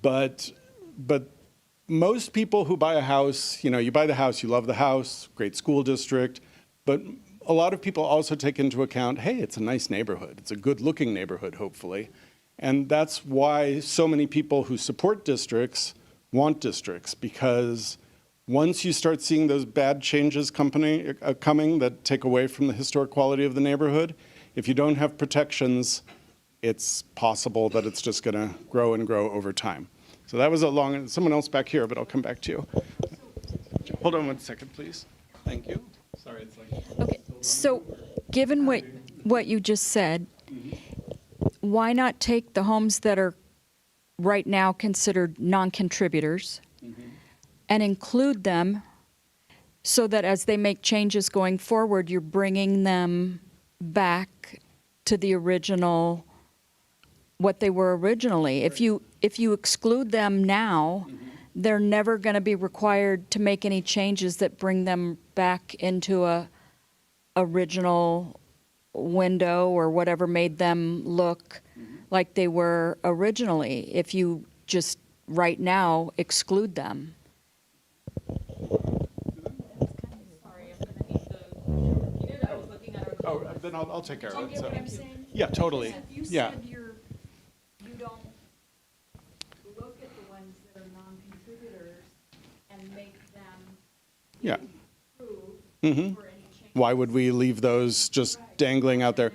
[SPEAKER 3] but most people who buy a house, you buy the house, you love the house, great school district, but a lot of people also take into account, hey, it's a nice neighborhood. It's a good-looking neighborhood, hopefully. And that's why so many people who support districts want districts, because once you start seeing those bad changes coming that take away from the historic quality of the neighborhood, if you don't have protections, it's possible that it's just going to grow and grow over time. So that was someone else back here, but I'll come back to you. Hold on one second, please. Thank you. Sorry, it's like...
[SPEAKER 5] Okay, so given what you just said, why not take the homes that are right now considered non-contributors and include them so that as they make changes going forward, you're bringing them back to the original, what they were originally? If you exclude them now, they're never going to be required to make any changes that bring them back into a original window or whatever made them look like they were originally, if you just right now exclude them?
[SPEAKER 1] Sorry, I'm gonna need to repeat it. I was looking at our
[SPEAKER 3] Oh,
[SPEAKER 1] code.
[SPEAKER 3] then I'll take care of it. So.
[SPEAKER 5] saying?
[SPEAKER 3] Yeah, totally.
[SPEAKER 5] If you
[SPEAKER 3] Yeah.
[SPEAKER 5] said you don't look at the ones that are non-contributors and make them
[SPEAKER 3] Yeah.
[SPEAKER 5] prove for any change.
[SPEAKER 3] Why would we leave those just dangling out there?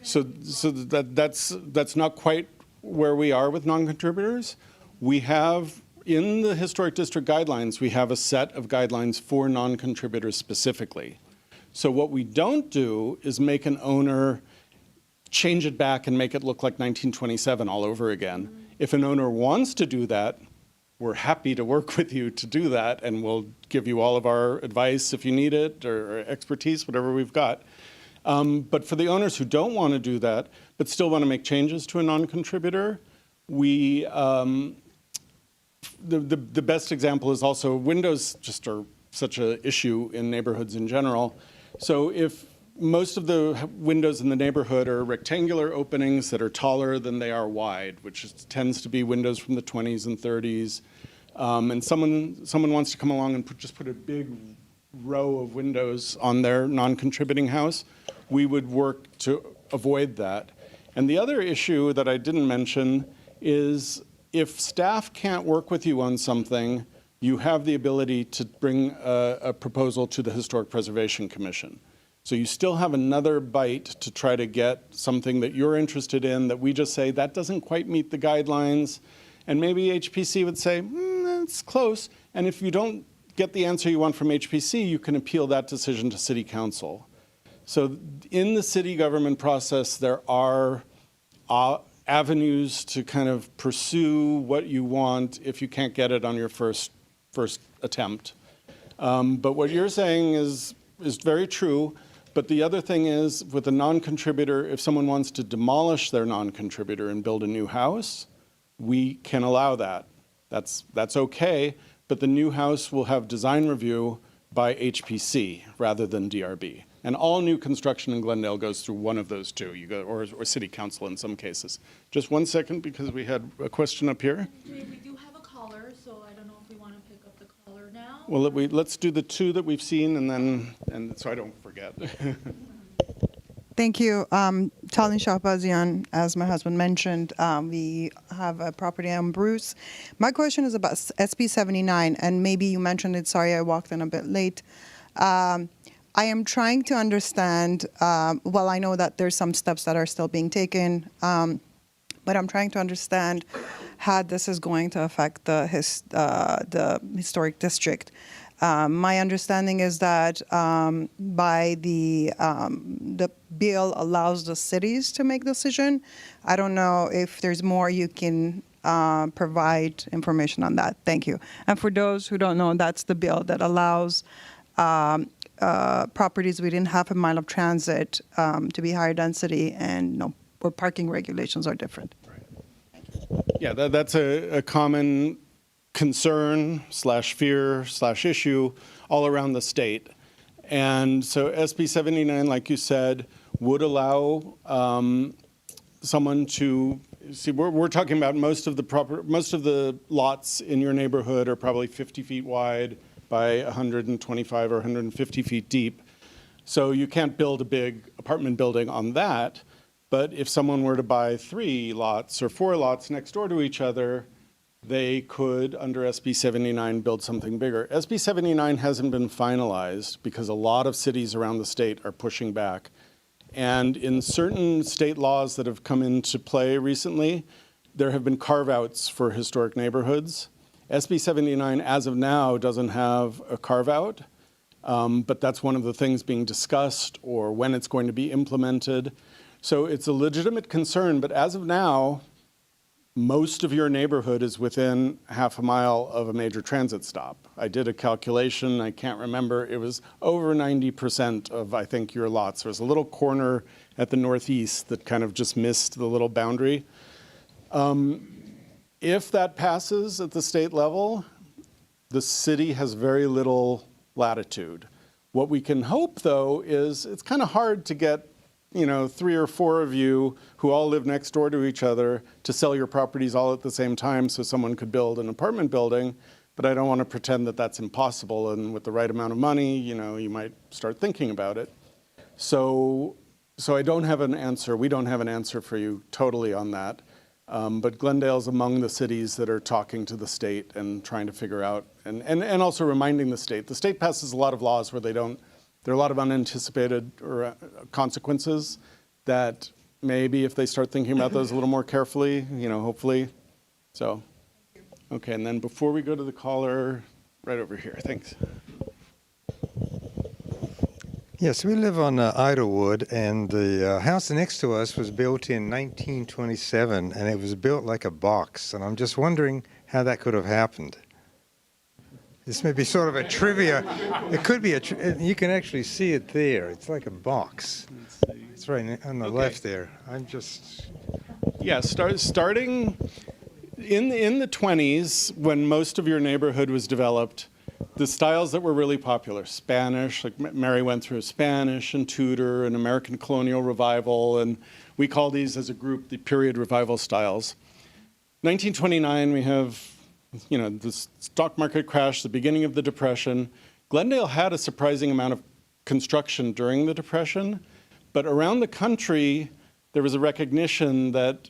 [SPEAKER 3] So that's not quite where we are with non-contributors. We have, in the Historic District Guidelines, we have a set of guidelines for non-contributors specifically. So what we don't do is make an owner change it back and make it look like 1927 all over again. If an owner wants to do that, we're happy to work with you to do that, and we'll give you all of our advice if you need it, or expertise, whatever we've got. But for the owners who don't want to do that, but still want to make changes to a non-contributor, we, the best example is also windows just are such an issue in neighborhoods in general. So if most of the windows in the neighborhood are rectangular openings that are taller than they are wide, which tends to be windows from the 20s and 30s, and someone wants to come along and just put a big row of windows on their non-contributing house, we would work to avoid that. And the other issue that I didn't mention is if staff can't work with you on something, you have the ability to bring a proposal to the Historic Preservation Commission. So you still have another bite to try to get something that you're interested in that we just say, that doesn't quite meet the guidelines. And maybe HPC would say, it's close. And if you don't get the answer you want from HPC, you can appeal that decision to City Council. So in the city government process, there are avenues to kind of pursue what you want if you can't get it on your first attempt. But what you're saying is very true. But the other thing is, with a non-contributor, if someone wants to demolish their non-contributor and build a new house, we can allow that. That's okay, but the new house will have design review by HPC rather than DRB. And all new construction in Glendale goes through one of those two, or City Council in some cases. Just 1 second, because we had a question up here.
[SPEAKER 1] We do have a caller, so I don't know if we want to pick up the caller now.
[SPEAKER 3] Well, let's do the two that we've seen, and so I don't forget.
[SPEAKER 6] Thank you. Talin Shahbazian, as my husband mentioned, we have a property on Bruce. My question is about SB 79, and maybe you mentioned it. Sorry, I walked in a bit late. I am trying to understand, well, I know that there's some steps that are still being taken, but I'm trying to understand how this is going to affect the historic district. My understanding is that by the bill allows the cities to make decision. I don't know if there's more you can provide information on that. Thank you. And for those who don't know, that's the bill that allows properties within half a mile of transit to be higher density, and where parking regulations are different.
[SPEAKER 3] Yeah, that's a common concern / fear / issue all around the state. And so SB 79, like you said, would allow someone to see. We're talking about most of the lots in your neighborhood are probably 50 feet wide by 125 or 150 feet deep. So you can't build a big apartment building on that. But if someone were to buy 3 lots or 4 lots next door to each other, they could, under SB 79, build something bigger. SB 79 hasn't been finalized because a lot of cities around the state are pushing back. And in certain state laws that have come into play recently, there have been carve-outs for historic neighborhoods. SB 79, as of now, doesn't have a carve-out, but that's one of the things being discussed or when it's going to be implemented. So it's a legitimate concern, but as of now, most of your neighborhood is within half a mile of a major transit stop. I did a calculation, I can't remember, it was over 90% of, I think, your lots. There's a little corner at the northeast that kind of just missed the little boundary. If that passes at the state level, the city has very little latitude. What we can hope, though, is it's kind of hard to get 3 or 4 of you who all live next door to each other to sell your properties all at the same time so someone could build an apartment building. But I don't want to pretend that that's impossible. And with the right amount of money, you might start thinking about it. So I don't have an answer. We don't have an answer for you totally on that. But Glendale's among the cities that are talking to the state and trying to figure out, and also reminding the state. The state passes a lot of laws where there are a lot of unanticipated consequences that maybe if they start thinking about those a little more carefully, hopefully. So, okay, and then before we go to the caller, right over here, thanks.
[SPEAKER 7] Yes, we live on Idlewood, and the house next to us was built in 1927, and it was built like a box. And I'm just wondering how that could have happened. This may be sort of a trivia. It could be you can actually see it there. It's like a box. It's right on the left there. I'm just.
[SPEAKER 3] Yeah, starting in the 20s, when most of your neighborhood was developed, the styles that were really popular, Spanish, like Mary went through Spanish and Tudor and American Colonial Revival, and we call these as a group the period revival styles. 1929, we have, the stock market crash, the beginning of the Depression. Glendale had a surprising amount of construction during the Depression, but around the country, there was a recognition that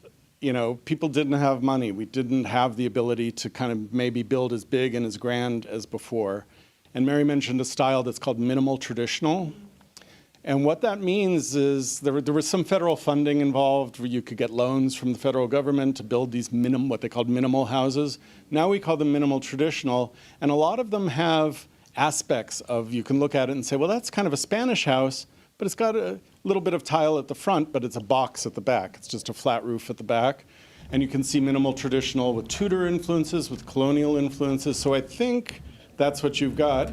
[SPEAKER 3] people didn't have money. We didn't have the ability to kind of maybe build as big and as grand as before. And Mary mentioned a style that's called minimal traditional. And what that means is there was some federal funding involved where you could get loans from the federal government to build these what they called minimal houses. Now we call them minimal traditional. And a lot of them have aspects of, you can look at it and say, well, that's kind of a Spanish house, but it's got a little bit of tile at the front, but it's a box at the back. It's just a flat roof at the back. And you can see minimal traditional with Tudor influences, with colonial influences. So I think that's what you've got.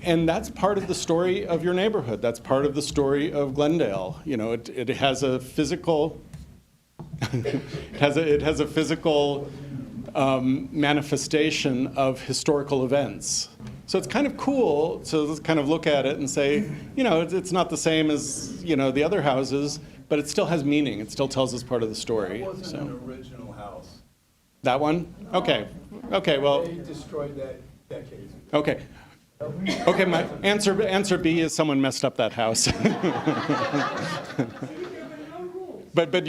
[SPEAKER 3] And that's part of the story of your neighborhood. That's part of the story of Glendale. It has a physical, it has a physical manifestation of historical events. So it's kind of cool to kind of look at it and say, it's not the same as, the other houses, but it still has meaning. It still tells us part of the story.
[SPEAKER 8] That wasn't an original house.
[SPEAKER 3] That one? Okay. Okay, well.
[SPEAKER 8] They destroyed that decades ago.
[SPEAKER 3] Okay. Okay, my answer B is someone messed up that house. But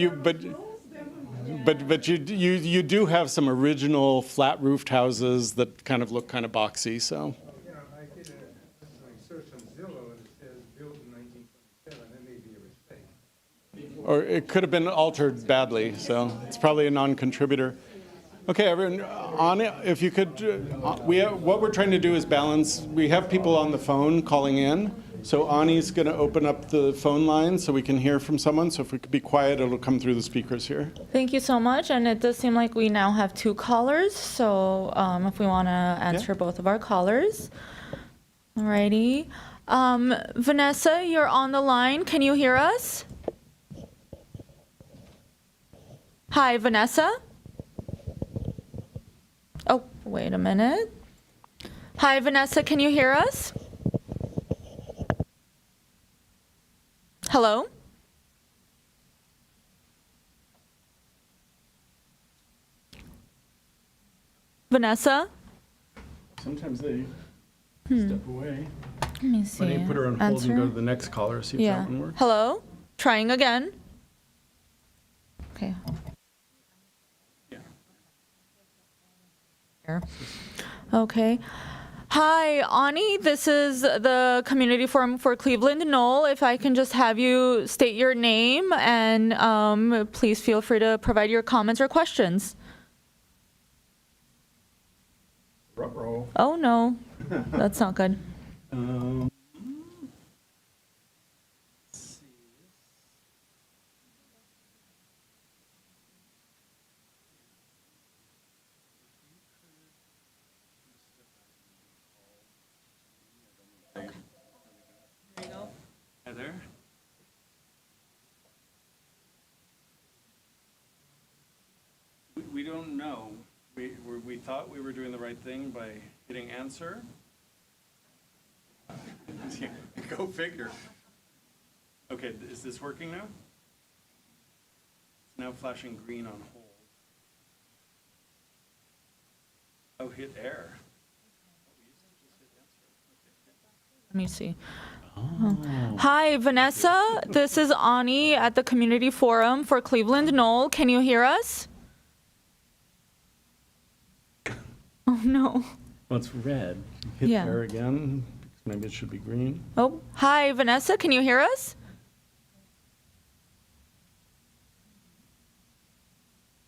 [SPEAKER 3] you do have some original flat-roofed houses that kind of look kind of boxy, so.
[SPEAKER 7] I did a search on Zillow, and it says built in 1927. That may be a mistake.
[SPEAKER 3] Or it could have been altered badly, so it's probably a non-contributor. Okay, everyone, Ani, if you could, what we're trying to do is balance. We have people on the phone calling in, so Ani's going to open up the phone line so we can hear from someone. So if we could be quiet, it'll come through the speakers here.
[SPEAKER 1] Thank you so much. And it does seem like we now have 2 callers. So if we want to answer both of our callers. Alrighty. Vanessa, you're on the line. Can you hear us? Hi, Vanessa. Oh, wait a minute. Hi, Vanessa, can you hear us? Hello? Vanessa?
[SPEAKER 3] Sometimes they step away.
[SPEAKER 1] Let me see.
[SPEAKER 3] Why don't you put her on hold and go to the next caller, see if that one works?
[SPEAKER 1] Hello? Trying again. Okay. Okay. Hi, Ani. This is the Community Forum for Cleveland Knoll. If I can just have you state your name and please feel free to provide your comments or questions.
[SPEAKER 3] Ruh-roh.
[SPEAKER 1] Oh, no. That's not good.
[SPEAKER 3] Heather? We don't know. We thought we were doing the right thing by hitting answer. Go figure. Okay, is this working now? It's now flashing green on hold. Oh, hit air.
[SPEAKER 1] Let me see. Hi, Vanessa. This is Ani at the Community Forum for Cleveland Knoll. Can you hear us? Oh, no.
[SPEAKER 3] Well, it's red. Hit
[SPEAKER 1] Yeah.
[SPEAKER 3] air again. Maybe it should be green.
[SPEAKER 1] Oh, hi, Vanessa. Can you hear us?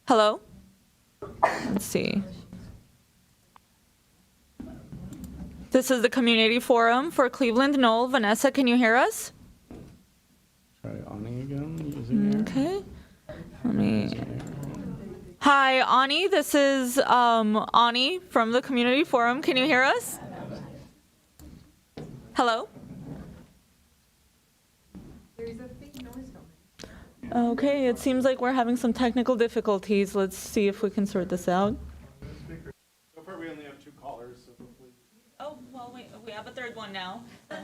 [SPEAKER 1] Hello? Let's see. This is the Community Forum for Cleveland Knoll. Vanessa, can you hear us?
[SPEAKER 3] Try Ani again using air.
[SPEAKER 1] Okay. Let me. Hi, Ani. This is Ani from the Community Forum. Can you hear us? Hello? Okay, it seems like we're having some technical difficulties. Let's see if we can sort this out.
[SPEAKER 3] So far, we only have 2 callers, so hopefully.
[SPEAKER 1] Oh, well, wait, we have a third one now. The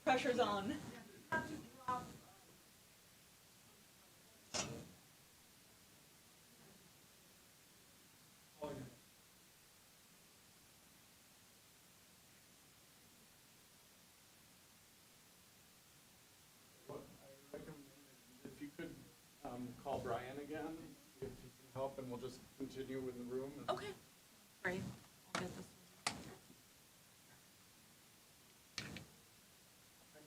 [SPEAKER 1] pressure's on.
[SPEAKER 3] If you could call Brian again, see if he can help, and we'll just continue in the room.
[SPEAKER 1] Okay, great. I'll get this.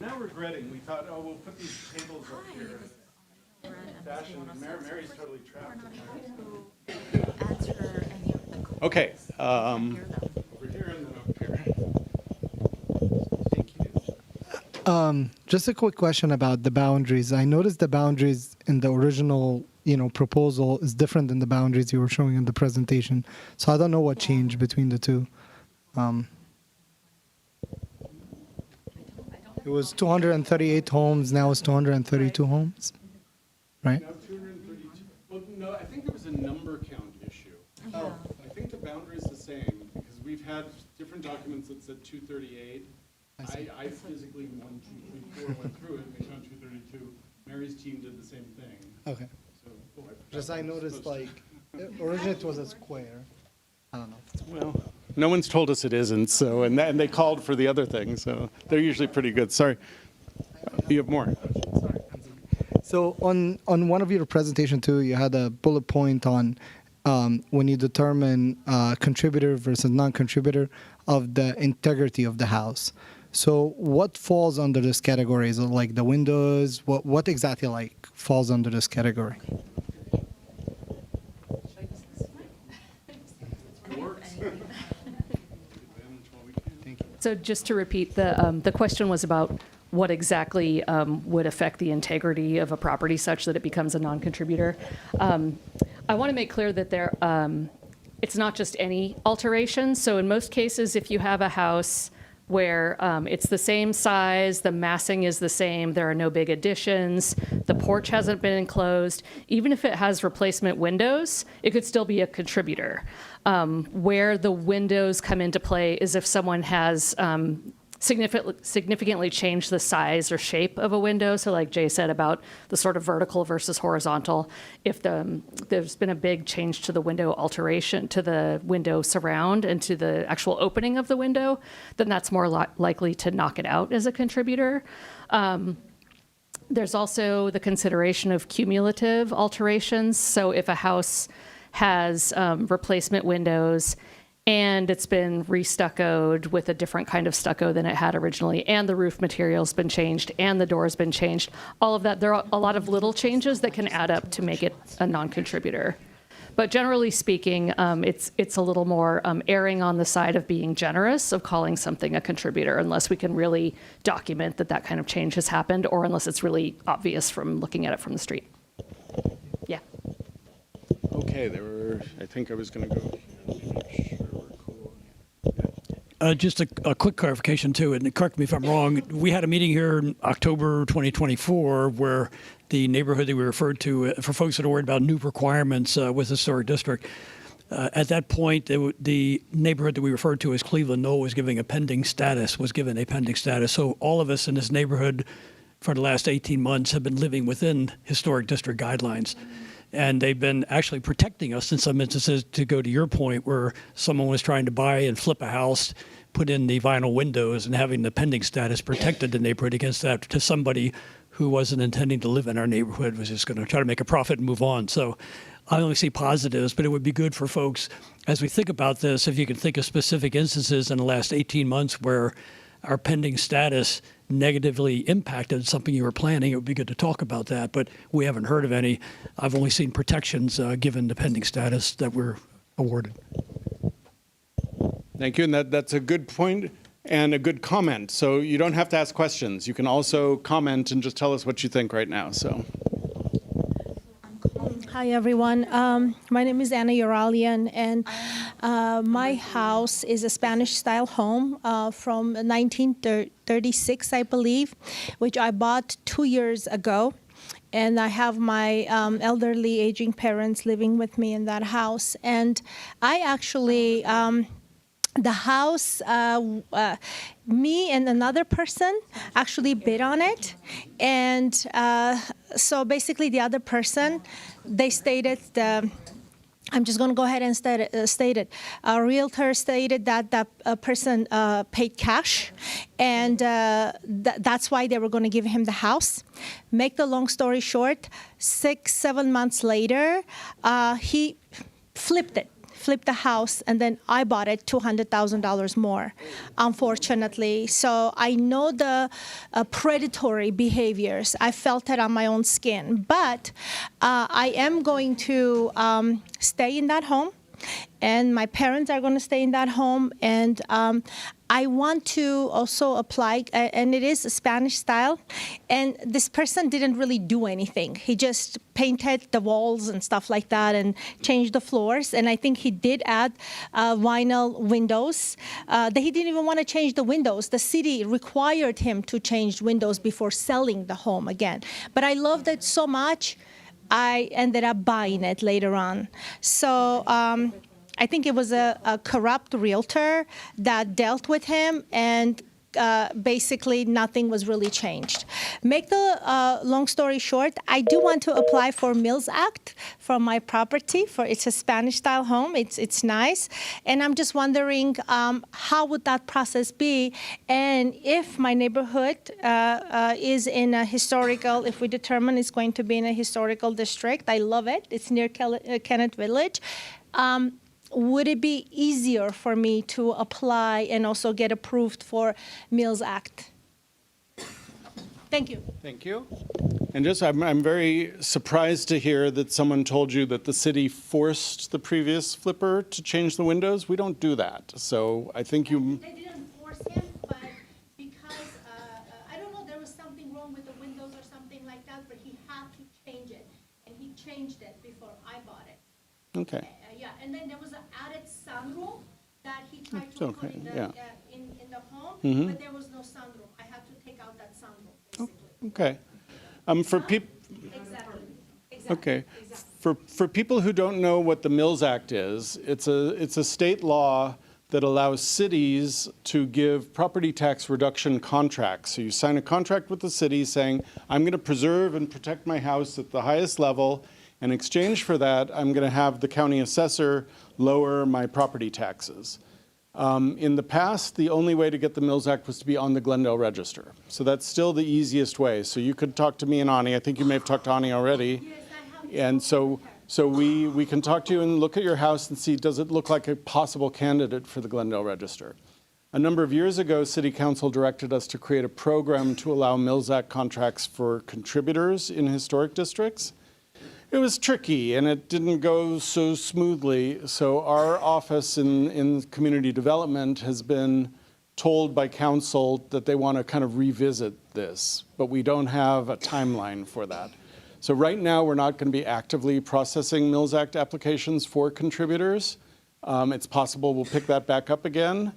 [SPEAKER 3] I'm now regretting, we thought, oh, we'll put these tables up here. Fashion, Mary's totally trapped. Okay, over here and then up here. Thank you.
[SPEAKER 9] Just a quick question about the boundaries. I noticed the boundaries in the original, proposal is different than the boundaries you were showing in the presentation. So I don't know what changed between the two. It was 238 homes. Now it's 232 homes, right?
[SPEAKER 3] Now 232, well, no, I think there was a number count issue. Oh. I think the boundary's the same, because we've had different documents that said 238. I physically 1, 2, 3, 4 went through it, and we found 232. Mary's team did the same thing.
[SPEAKER 9] Okay.
[SPEAKER 3] So, oh, forgot
[SPEAKER 9] Just I
[SPEAKER 3] what was
[SPEAKER 9] noticed
[SPEAKER 3] supposed
[SPEAKER 9] originally it was a square. I don't know.
[SPEAKER 3] Well, no one's told us it isn't, so, and they called for the other thing, so they're usually pretty good. Sorry. You have more.
[SPEAKER 9] So on one of your presentation too, you had a bullet point on when you determine contributor versus non-contributor of the integrity of the house. So what falls under this category? Is it like the windows? What exactly falls under this category?
[SPEAKER 2] So just to repeat, the question was about what exactly would affect the integrity of a property such that it becomes a non-contributor. I want to make clear that it's not just any alteration. So in most cases, if you have a house where it's the same size, the massing is the same, there are no big additions, the porch hasn't been enclosed, even if it has replacement windows, it could still be a contributor. Where the windows come into play is if someone has significantly changed the size or shape of a window. So like Jay said about the sort of vertical versus horizontal, if there's been a big change to the window alteration, to the window surround and to the actual opening of the window, then that's more likely to knock it out as a contributor. There's also the consideration of cumulative alterations. So if a house has replacement windows and it's been re-stuccoed with a different kind of stucco than it had originally, and the roof material's been changed, and the door's been changed, all of that, there are a lot of little changes that can add up to make it a non-contributor. But generally speaking, it's a little more erring on the side of being generous, of calling something a contributor, unless we can really document that that kind of change has happened, or unless it's really obvious from looking at it from the street. Yeah.
[SPEAKER 3] Okay, I think I was going to go.
[SPEAKER 10] Just a quick clarification too, and correct me if I'm wrong. We had a meeting here in October 2024 where the neighborhood that we referred to, for folks that are worried about new requirements with the historic district, at that point, the neighborhood that we referred to as Cleveland Knoll was given a pending status. So all of us in this neighborhood for the last 18 months have been living within historic district guidelines. And they've been actually protecting us in some instances, to go to your point, where someone was trying to buy and flip a house, put in the vinyl windows, and having the pending status protected the neighborhood against that, to somebody who wasn't intending to live in our neighborhood, was just going to try to make a profit and move on. So I only see positives, but it would be good for folks, as we think about this, if you can think of specific instances in the last 18 months where our pending status negatively impacted something you were planning, it would be good to talk about that, but we haven't heard of any. I've only seen protections given the pending status that were awarded.
[SPEAKER 3] Thank you, and that's a good point and a good comment. So you don't have to ask questions. You can also comment and just tell us what you think right now. So.
[SPEAKER 11] Hi, everyone. My name is Anna Uralian, and my house is a Spanish-style home from 1936, I believe, which I bought 2 years ago. And I have my elderly, aging parents living with me in that house. And I actually... the house, me and another person actually bid on it. And so basically the other person, they stated, I'm just going to go ahead and state it. A realtor stated that that person paid cash, and that's why they were going to give him the house. Make the long story short, 6-7 months later, he flipped the house, and then I bought it $200,000 more, unfortunately. So I know the predatory behaviors. I felt it on my own skin. But I am going to stay in that home, and my parents are going to stay in that home. And I want to also apply, and it is a Spanish style, and this person didn't really do anything. He just painted the walls and stuff like that and changed the floors, and I think he did add vinyl windows. He didn't even want to change the windows. The city required him to change windows before selling the home again. But I loved it so much, I ended up buying it later on. So I think it was a corrupt realtor that dealt with him, and basically nothing was really changed. Make the long story short, I do want to apply for Mills Act for my property. It's a Spanish-style home. It's nice, and I'm just wondering how would that process be, and if my neighborhood is in a historical. If we determine it's going to be in a historical district, I love it. It's near Kennett Village. Would it be easier for me to apply and also get approved for Mills Act? Thank you.
[SPEAKER 3] Thank you. And just, I'm very surprised to hear that someone told you that the city forced the previous flipper to change the windows. We don't do that. So I think you...
[SPEAKER 11] They didn't force him, but because, I don't know, there was something wrong with the windows or something like that, but he had to change it. And he changed it before I bought it.
[SPEAKER 3] Okay.
[SPEAKER 11] Yeah, and then there was an added sunroom that he tried to put in the, in the home, but there was no sunroom. I had to take out that sunroom, basically.
[SPEAKER 3] Okay. For people...
[SPEAKER 11] Exactly.
[SPEAKER 3] Okay.
[SPEAKER 11] Exactly.
[SPEAKER 3] For people who don't know what the Mills Act is, it's a state law that allows cities to give property tax reduction contracts. So you sign a contract with the city saying, I'm going to preserve and protect my house at the highest level. In exchange for that, I'm going to have the county assessor lower my property taxes. In the past, the only way to get the Mills Act was to be on the Glendale Register. So that's still the easiest way. So you could talk to me and Ani. I think you may have talked to Ani already.
[SPEAKER 11] Yes, I have.
[SPEAKER 3] And so we can talk to you and look at your house and see, does it look like a possible candidate for the Glendale Register? A number of years ago, City Council directed us to create a program to allow Mills Act contracts for contributors in historic districts. It was tricky, and it didn't go so smoothly. So our office in community development has been told by council that they want to kind of revisit this, but we don't have a timeline for that. So right now, we're not going to be actively processing Mills Act applications for contributors. It's possible we'll pick that back up again,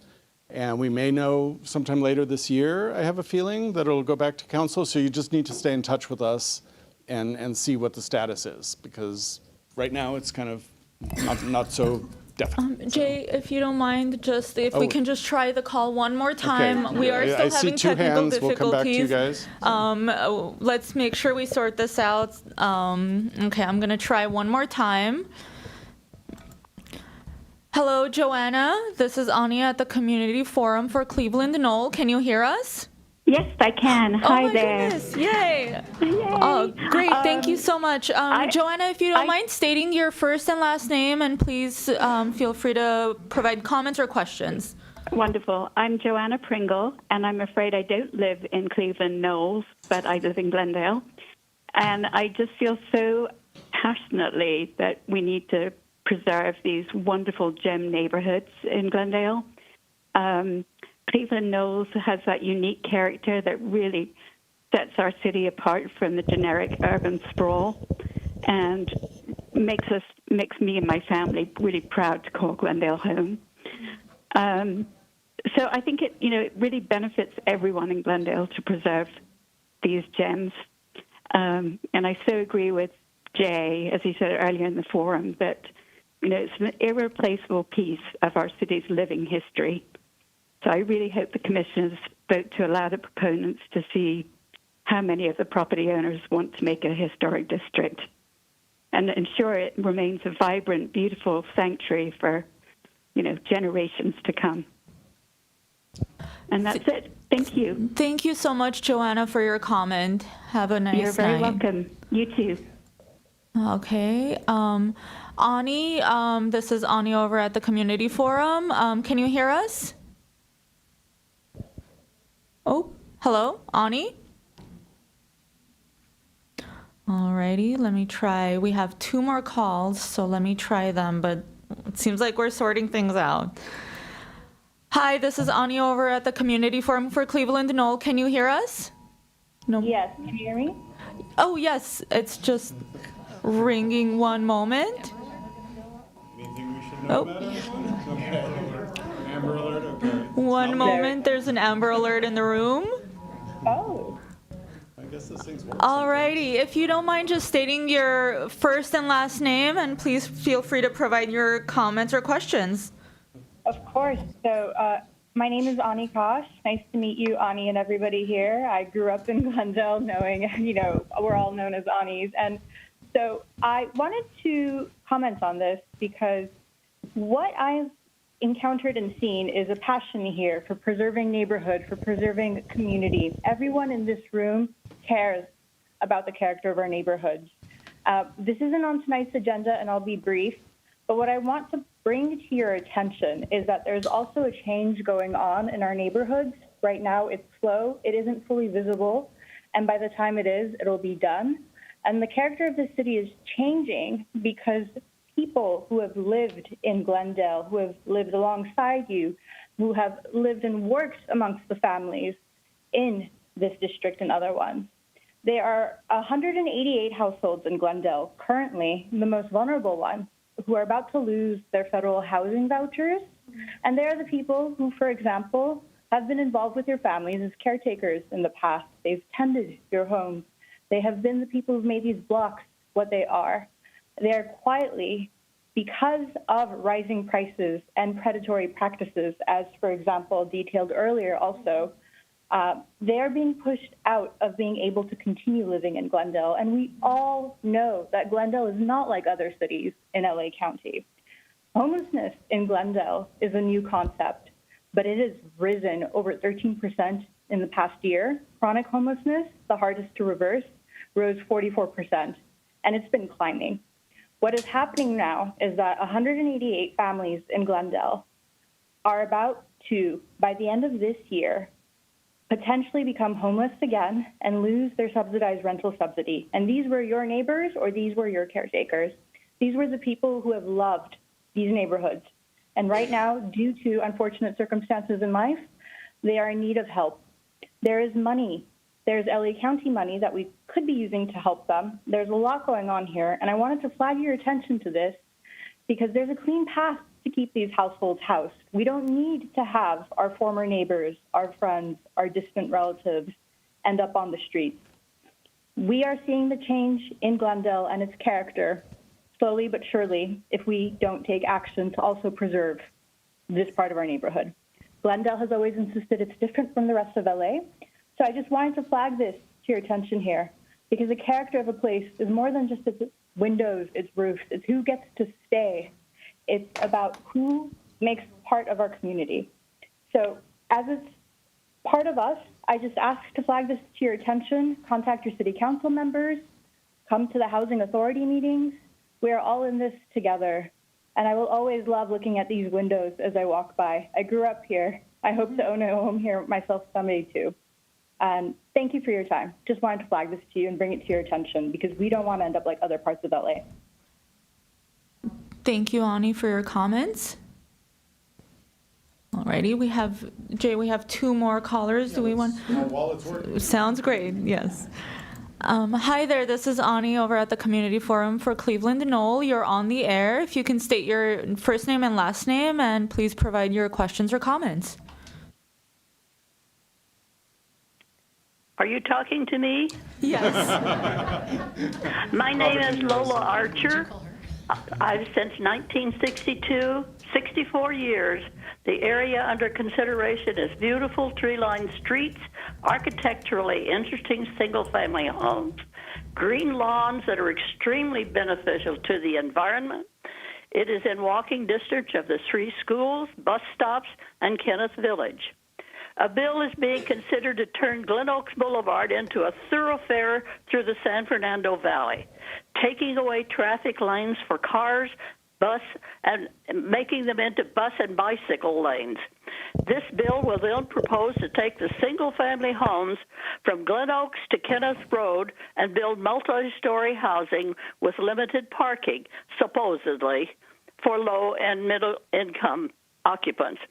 [SPEAKER 3] and we may know sometime later this year, I have a feeling, that it'll go back to council. So you just need to stay in touch with us and see what the status is, because right now it's kind of not so Definitely.
[SPEAKER 1] Jay, if you don't mind, just if we
[SPEAKER 3] Oh.
[SPEAKER 1] can just try the call one more time. We are
[SPEAKER 3] I
[SPEAKER 1] still
[SPEAKER 3] see
[SPEAKER 1] having
[SPEAKER 3] two
[SPEAKER 1] technical
[SPEAKER 3] hands. We'll come back to you
[SPEAKER 1] difficulties.
[SPEAKER 3] guys.
[SPEAKER 1] Let's make sure we sort this out. Okay, I'm gonna try one more time. Hello, Joanna. This is Anya at the Community Forum for Cleveland Knoll. Can you hear us?
[SPEAKER 12] Yes, I can.
[SPEAKER 1] Oh
[SPEAKER 12] Hi
[SPEAKER 1] my
[SPEAKER 12] there.
[SPEAKER 1] goodness! Yay!
[SPEAKER 12] Yay.
[SPEAKER 1] Oh, great! Thank you so much, Joanna. If you don't mind stating your first and last name, and please feel free to provide comments or questions.
[SPEAKER 12] Wonderful. I'm Joanna Pringle, and I'm afraid I don't live in Cleveland Knolls, but I live in Glendale. And I just feel so passionately that we need to preserve these wonderful gem neighborhoods in Glendale. Cleveland Knolls has that unique character that really sets our city apart from the generic urban sprawl and makes me and my family really proud to call Glendale home. So I think it really benefits everyone in Glendale to preserve these gems. And I so agree with Jay, as he said earlier in the forum, that it's an irreplaceable piece of our city's living history. So I really hope the commissioners vote to allow the proponents to see how many of the property owners want to make it a historic district and ensure it remains a vibrant, beautiful sanctuary for, generations to come. And that's it. Thank you.
[SPEAKER 1] Thank you so much, Joanna, for your comment. Have a nice night.
[SPEAKER 12] You're very welcome. You too.
[SPEAKER 1] Okay. Ani, this is Ani over at the Community Forum. Can you hear us? Oh, hello, Ani? Alrighty, let me try. We have 2 more calls, so let me try them, but it seems like we're sorting things out. Hi, this is Ani over at the Community Forum for Cleveland Knoll. Can you hear us? No.
[SPEAKER 13] Yes, can you hear me?
[SPEAKER 1] Oh, yes, it's just ringing. One moment. Oh.
[SPEAKER 3] Amber alert, okay.
[SPEAKER 1] One moment, there's an Amber Alert in the room.
[SPEAKER 13] Oh.
[SPEAKER 3] I guess this thing's working.
[SPEAKER 1] Alrighty, if you don't mind just stating your first and last name, and please feel free to provide your comments or questions.
[SPEAKER 13] Of course. So my name is Ani Kosh. Nice to meet you, Ani, and everybody here. I grew up in Glendale knowing, we're all known as Anis. And so I wanted to comment on this because what I've encountered and seen is a passion here for preserving neighborhood, for preserving community. Everyone in this room cares about the character of our neighborhoods. This isn't on tonight's agenda, and I'll be brief, but what I want to bring to your attention is that there's also a change going on in our neighborhoods. Right now, it's slow. It isn't fully visible, and by the time it is, it'll be done. And the character of the city is changing because people who have lived in Glendale, who have lived alongside you, who have lived and worked amongst the families in this district and other ones. There are 188 households in Glendale, currently the most vulnerable ones, who are about to lose their federal housing vouchers. And they are the people who, for example, have been involved with your families as caretakers in the past. They've tended your homes. They have been the people who've made these blocks what they are. They are quietly, because of rising prices and predatory practices, as, for example, detailed earlier also, they are being pushed out of being able to continue living in Glendale. And we all know that Glendale is not like other cities in LA County. Homelessness in Glendale is a new concept, but it has risen over 13% in the past year. Chronic homelessness, the hardest to reverse, rose 44%, and it's been climbing. What is happening now is that 188 families in Glendale are about to, by the end of this year, potentially become homeless again and lose their subsidized rental subsidy. And these were your neighbors, or these were your caretakers. These were the people who have loved these neighborhoods. And right now, due to unfortunate circumstances in life, they are in need of help. There is money. There's LA County money that we could be using to help them. There's a lot going on here, and I wanted to flag your attention to this because there's a clean path to keep these households housed. We don't need to have our former neighbors, our friends, our distant relatives end up on the streets. We are seeing the change in Glendale and its character, slowly but surely if we don't take action to also preserve this part of our neighborhood. Glendale has always insisted it's different from the rest of LA. So I just wanted to flag this to your attention here, because the character of a place is more than just its windows, its roofs, it's who gets to stay. It's about who makes part of our community. So as it's part of us, I just ask to flag this to your attention. Contact your city council members, come to the housing authority meetings. We are all in this together. And I will always love looking at these windows as I walk by. I grew up here. I hope to own a home here myself someday too. And thank you for your time. Just wanted to flag this to you and bring it to your attention, because we don't want to end up like other parts of LA.
[SPEAKER 1] Thank you, Ani, for your comments. Alrighty, we have, Jay, we have two more callers. Do we want?
[SPEAKER 8] While it's working.
[SPEAKER 1] Sounds great, yes. Hi there, this is Ani over at the Community Forum for Cleveland Knoll. You're on the air. If you can state your first name and last name, and please provide your questions or comments.
[SPEAKER 14] Are you talking to me?
[SPEAKER 1] Yes.
[SPEAKER 14] My name is Lola Archer. I've since 1962, 64 years. The area under consideration is beautiful tree-lined streets, architecturally interesting single-family homes, green lawns that are extremely beneficial to the environment. It is in walking distance of the 3 schools, bus stops, and Kenneth Village. A bill is being considered to turn Glen Oaks Boulevard into a thoroughfare through the San Fernando Valley, taking away traffic lanes for cars, bus, and making them into bus and bicycle lanes. This bill will then propose to take the single-family homes from Glen Oaks to Kenneth Road and build multi-story housing with limited parking, supposedly, for low and middle-income occupants.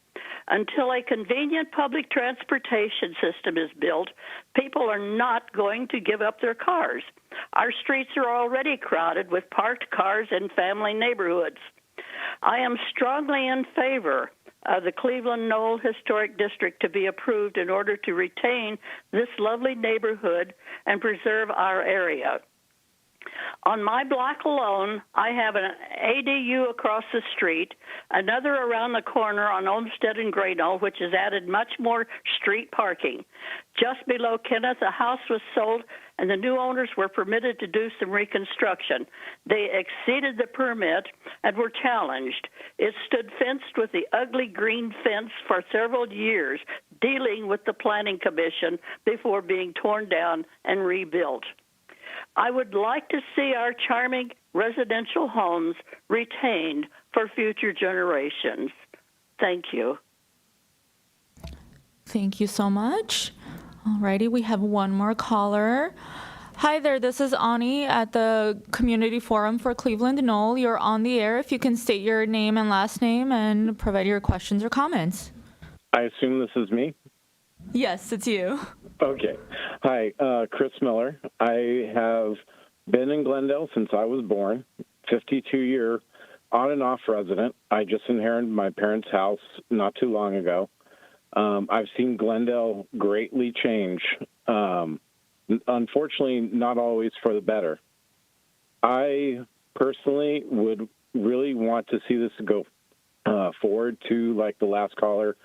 [SPEAKER 14] Until a convenient public transportation system is built, people are not going to give up their cars. Our streets are already crowded with parked cars in family neighborhoods. I am strongly in favor of the Cleveland Knoll Historic District to be approved in order to retain this lovely neighborhood and preserve our area. On my block alone, I have an ADU across the street, another around the corner on Olmsted and Gray Knoll, which has added much more street parking. Just below Kenneth, a house was sold, and the new owners were permitted to do some reconstruction. They exceeded the permit and were challenged. It stood fenced with the ugly green fence for several years, dealing with the Planning Commission before being torn down and rebuilt. I would like to see our charming residential homes retained for future generations. Thank you.
[SPEAKER 1] Thank you so much. Alrighty, we have one more caller. Hi there, this is Ani at the Community Forum for Cleveland Knoll. You're on the air. If you can state your name and last name and provide your questions or comments.
[SPEAKER 15] I assume this is me?
[SPEAKER 1] Yes, it's you.
[SPEAKER 15] Okay. Hi, Chris Miller. I have been in Glendale since I was born, 52-year on and off resident. I just inherited my parents' house not too long ago. I've seen Glendale greatly change. Unfortunately, not always for the better. I personally would really want to see this go forward to, like the last caller,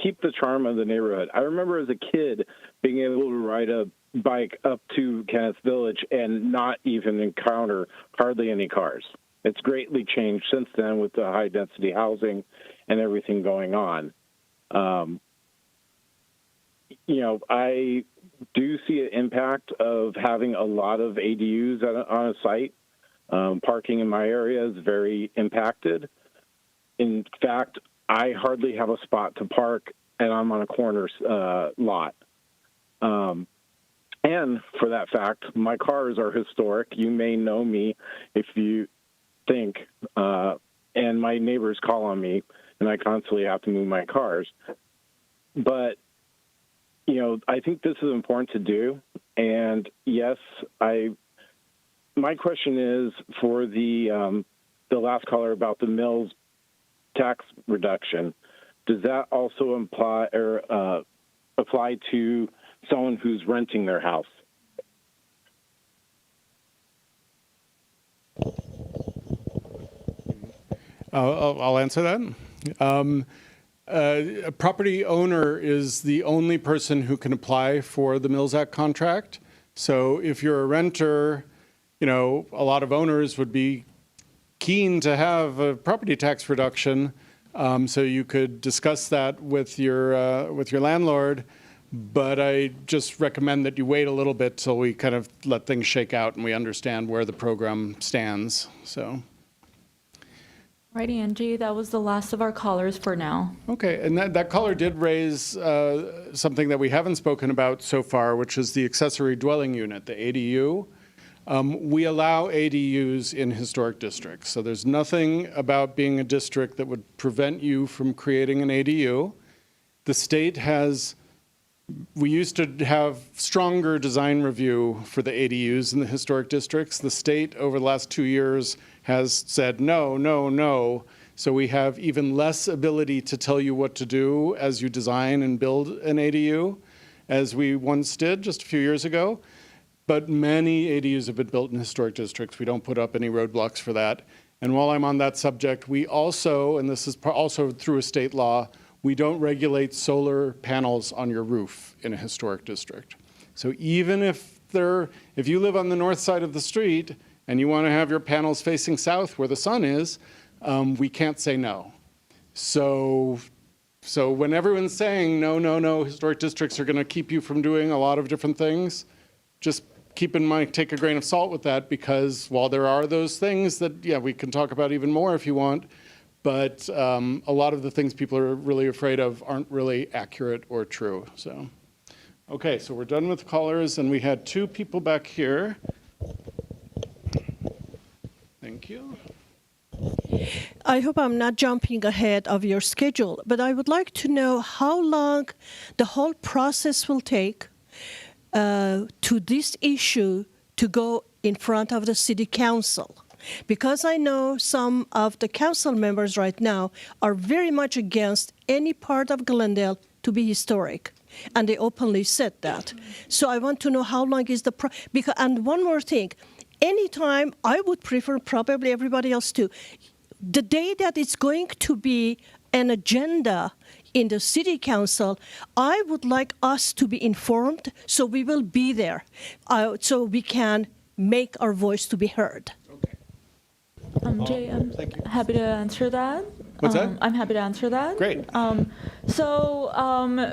[SPEAKER 15] keep the charm of the neighborhood. I remember as a kid being able to ride a bike up to Kenneth Village and not even encounter hardly any cars. It's greatly changed since then with the high-density housing and everything going on. I do see an impact of having a lot of ADUs on a site. Parking in my area is very impacted. In fact, I hardly have a spot to park, and I'm on a corner lot. And for that fact, my cars are historic. You may know me if you think, and my neighbors call on me, and I constantly have to move my cars. But, I think this is important to do. And yes, my question is for the last caller about the mills tax reduction. Does that also apply to someone who's renting their house?
[SPEAKER 3] I'll answer that. A property owner is the only person who can apply for the Mills Act contract. So if you're a renter, a lot of owners would be keen to have a property tax reduction. So you could discuss that with your landlord. But I just recommend that you wait a little bit till we kind of let things shake out and we understand where the program stands. So.
[SPEAKER 1] Right, Angie, that was the last of our callers for now.
[SPEAKER 3] Okay, and that caller did raise something that we haven't spoken about so far, which is the accessory dwelling unit, the ADU. We allow ADUs in historic districts, so there's nothing about being a district that would prevent you from creating an ADU. The state we used to have stronger design review for the ADUs in the historic districts. The state, over the last 2 years, has said no, no, no. So we have even less ability to tell you what to do as you design and build an ADU, as we once did just a few years ago. But many ADUs have been built in historic districts. We don't put up any roadblocks for that. And while I'm on that subject, we also, and this is also through a state law, we don't regulate solar panels on your roof in a historic district. So even if you live on the north side of the street and you want to have your panels facing south where the sun is, we can't say no. So when everyone's saying no, no, no, historic districts are going to keep you from doing a lot of different things, just keep in mind, take a grain of salt with that, because while there are those things that, we can talk about even more if you want, but a lot of the things people are really afraid of aren't really accurate or true. So, okay, so we're done with callers, and we had 2 people back here. Thank you.
[SPEAKER 16] I hope I'm not jumping ahead of your schedule, but I would like to know how long the whole process will take to this issue to go in front of the city council. Because I know some of the council members right now are very much against any part of Glendale to be historic, and they openly said that. So I want to know how long is and one more thing, anytime I would prefer, probably everybody else too, the day that it's going to be an agenda in the city council, I would like us to be informed, so we will be there, so we can make our voice to be heard.
[SPEAKER 1] Jay, I'm happy to answer that.
[SPEAKER 3] What's that?
[SPEAKER 1] I'm happy to answer that.
[SPEAKER 3] Great.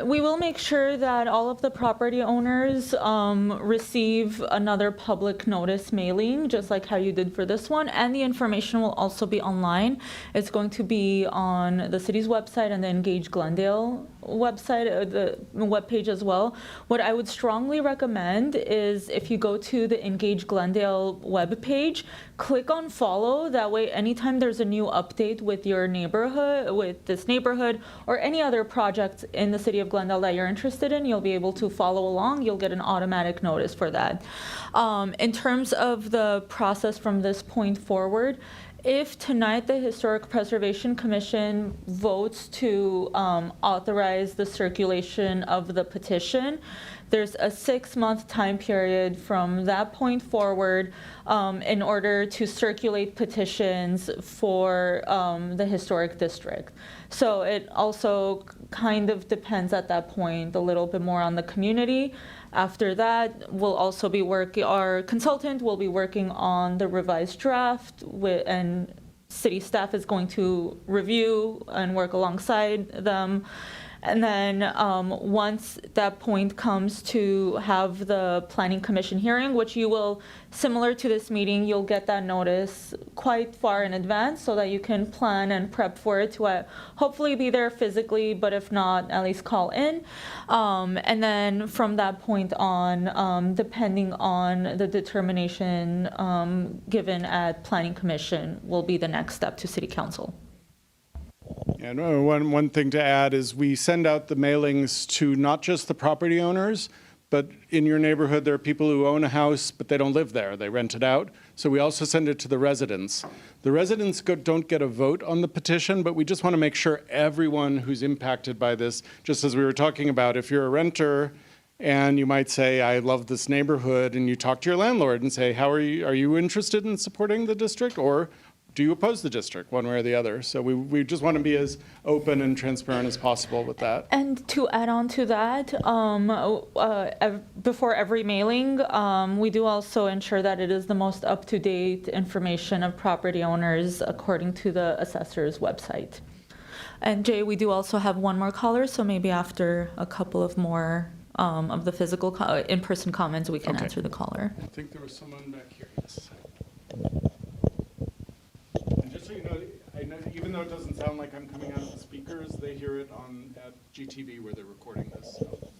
[SPEAKER 1] We will make sure that all of the property owners receive another public notice mailing, just like how you did for this one, and the information will also be online. It's going to be on the city's website and the Engage Glendale website, the webpage as well. What I would strongly recommend is if you go to the Engage Glendale webpage, click on follow. That way, anytime there's a new update with your neighborhood, with this neighborhood, or any other project in the city of Glendale that you're interested in, you'll be able to follow along. You'll get an automatic notice for that. In terms of the process from this point forward, if tonight the Historic Preservation Commission votes to authorize the circulation of the petition, there's a 6-month time period from that point forward in order to circulate petitions for the historic district. So it also kind of depends at that point a little bit more on the community. After that, our consultant will be working on the revised draft, and city staff is going to review and work alongside them. And then once that point comes to have the Planning Commission hearing, which you will, similar to this meeting, you'll get that notice quite far in advance so that you can plan and prep for it to hopefully be there physically, but if not, at least call in. And then from that point on, depending on the determination given at Planning Commission, will be the next step to City Council.
[SPEAKER 3] And one thing to add is we send out the mailings to not just the property owners, but in your neighborhood there are people who own a house, but they don't live there. They rent it out. So we also send it to the residents. The residents don't get a vote on the petition, but we just want to make sure everyone who's impacted by this, just as we were talking about, if you're a renter and you might say, I love this neighborhood, and you talk to your landlord and say, are you interested in supporting the district? Or do you oppose the district one way or the other? So we just want to be as open and transparent as possible with that.
[SPEAKER 1] And to add on to that, before every mailing, we do also ensure that it is the most up-to-date information of property owners according to the assessor's website. And Jay, we do also have one more caller, so maybe after a couple of more of the physical in-person comments, we can answer the caller.
[SPEAKER 3] I think there was someone back here. Yes. And just so you know, I know, even though it doesn't sound like I'm coming out of the speakers, they hear it at GTV where they're recording this. So.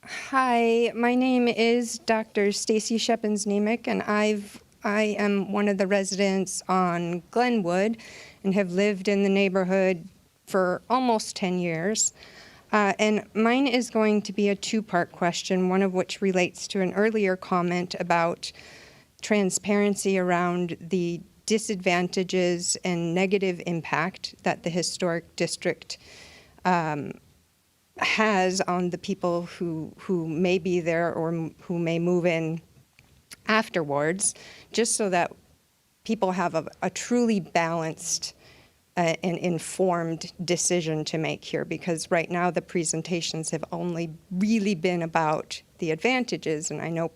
[SPEAKER 17] Hi, my name is Dr. Stacy Shepins-Nemec, and I am one of the residents on Glenwood and have lived in the neighborhood for almost 10 years. And mine is going to be a two-part question, one of which relates to an earlier comment about transparency around the disadvantages and negative impact that the historic district has on the people who may be there or who may move in afterwards, just so that people have a truly balanced and informed decision to make here, because right now the presentations have only really been about the advantages, and I know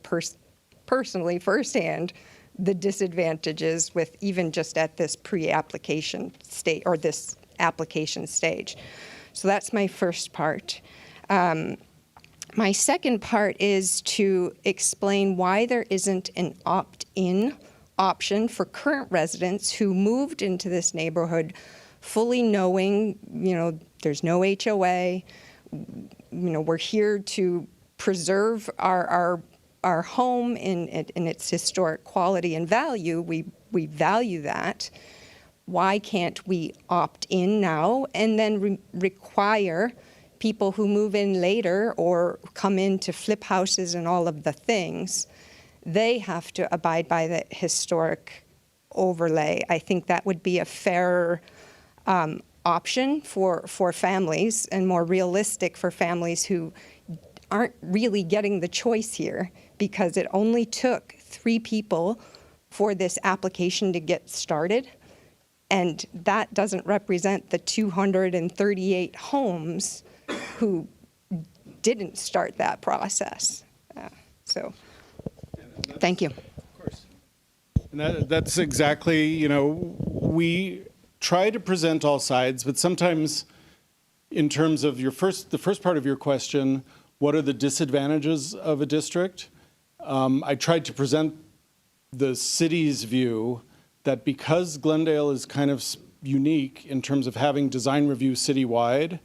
[SPEAKER 17] personally firsthand the disadvantages with even just at this pre-application stage or this application stage. So that's my first part. My second part is to explain why there isn't an opt-in option for current residents who moved into this neighborhood fully knowing, there's no HOA, we're here to preserve our home in its historic quality and value. We value that. Why can't we opt in now and then require people who move in later or come in to flip houses and all of the things, they have to abide by the historic overlay? I think that would be a fairer option for families and more realistic for families who aren't really getting the choice here, because it only took 3 people for this application to get started. And that doesn't represent the 238 homes who didn't start that process. So, thank you.
[SPEAKER 3] Of course. And that's exactly, we try to present all sides, but sometimes in terms of the first part of your question, what are the disadvantages of a district? I tried to present the city's view that because Glendale is kind of unique in terms of having design review citywide,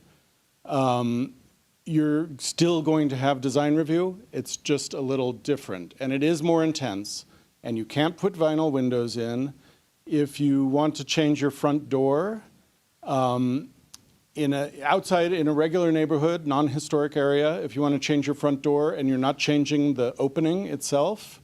[SPEAKER 3] you're still going to have design review. It's just a little different, and it is more intense, and you can't put vinyl windows in. If you want to change your front door, outside in a regular neighborhood, non-historic area, if you want to change your front door and you're not changing the opening itself,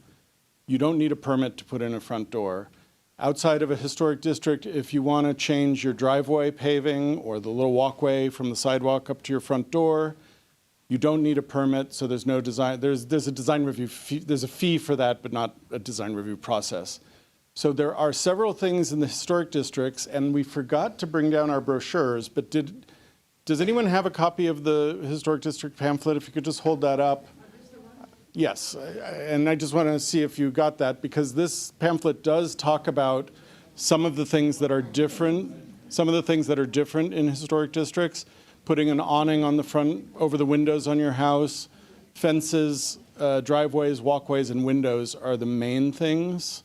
[SPEAKER 3] you don't need a permit to put in a front door. Outside of a historic district, if you want to change your driveway paving or the little walkway from the sidewalk up to your front door, you don't need a permit, so there's no design. There's a design review fee, there's a fee for that, but not a design review process. So there are several things in the historic districts, and we forgot to bring down our brochures, but does anyone have a copy of the historic district pamphlet? If you could just hold that up. Yes, and I just want to see if you got that, because this pamphlet does talk about some of the things that are different, in historic districts, putting an awning on the front over the windows on your house, fences, driveways, walkways, and windows are the main things.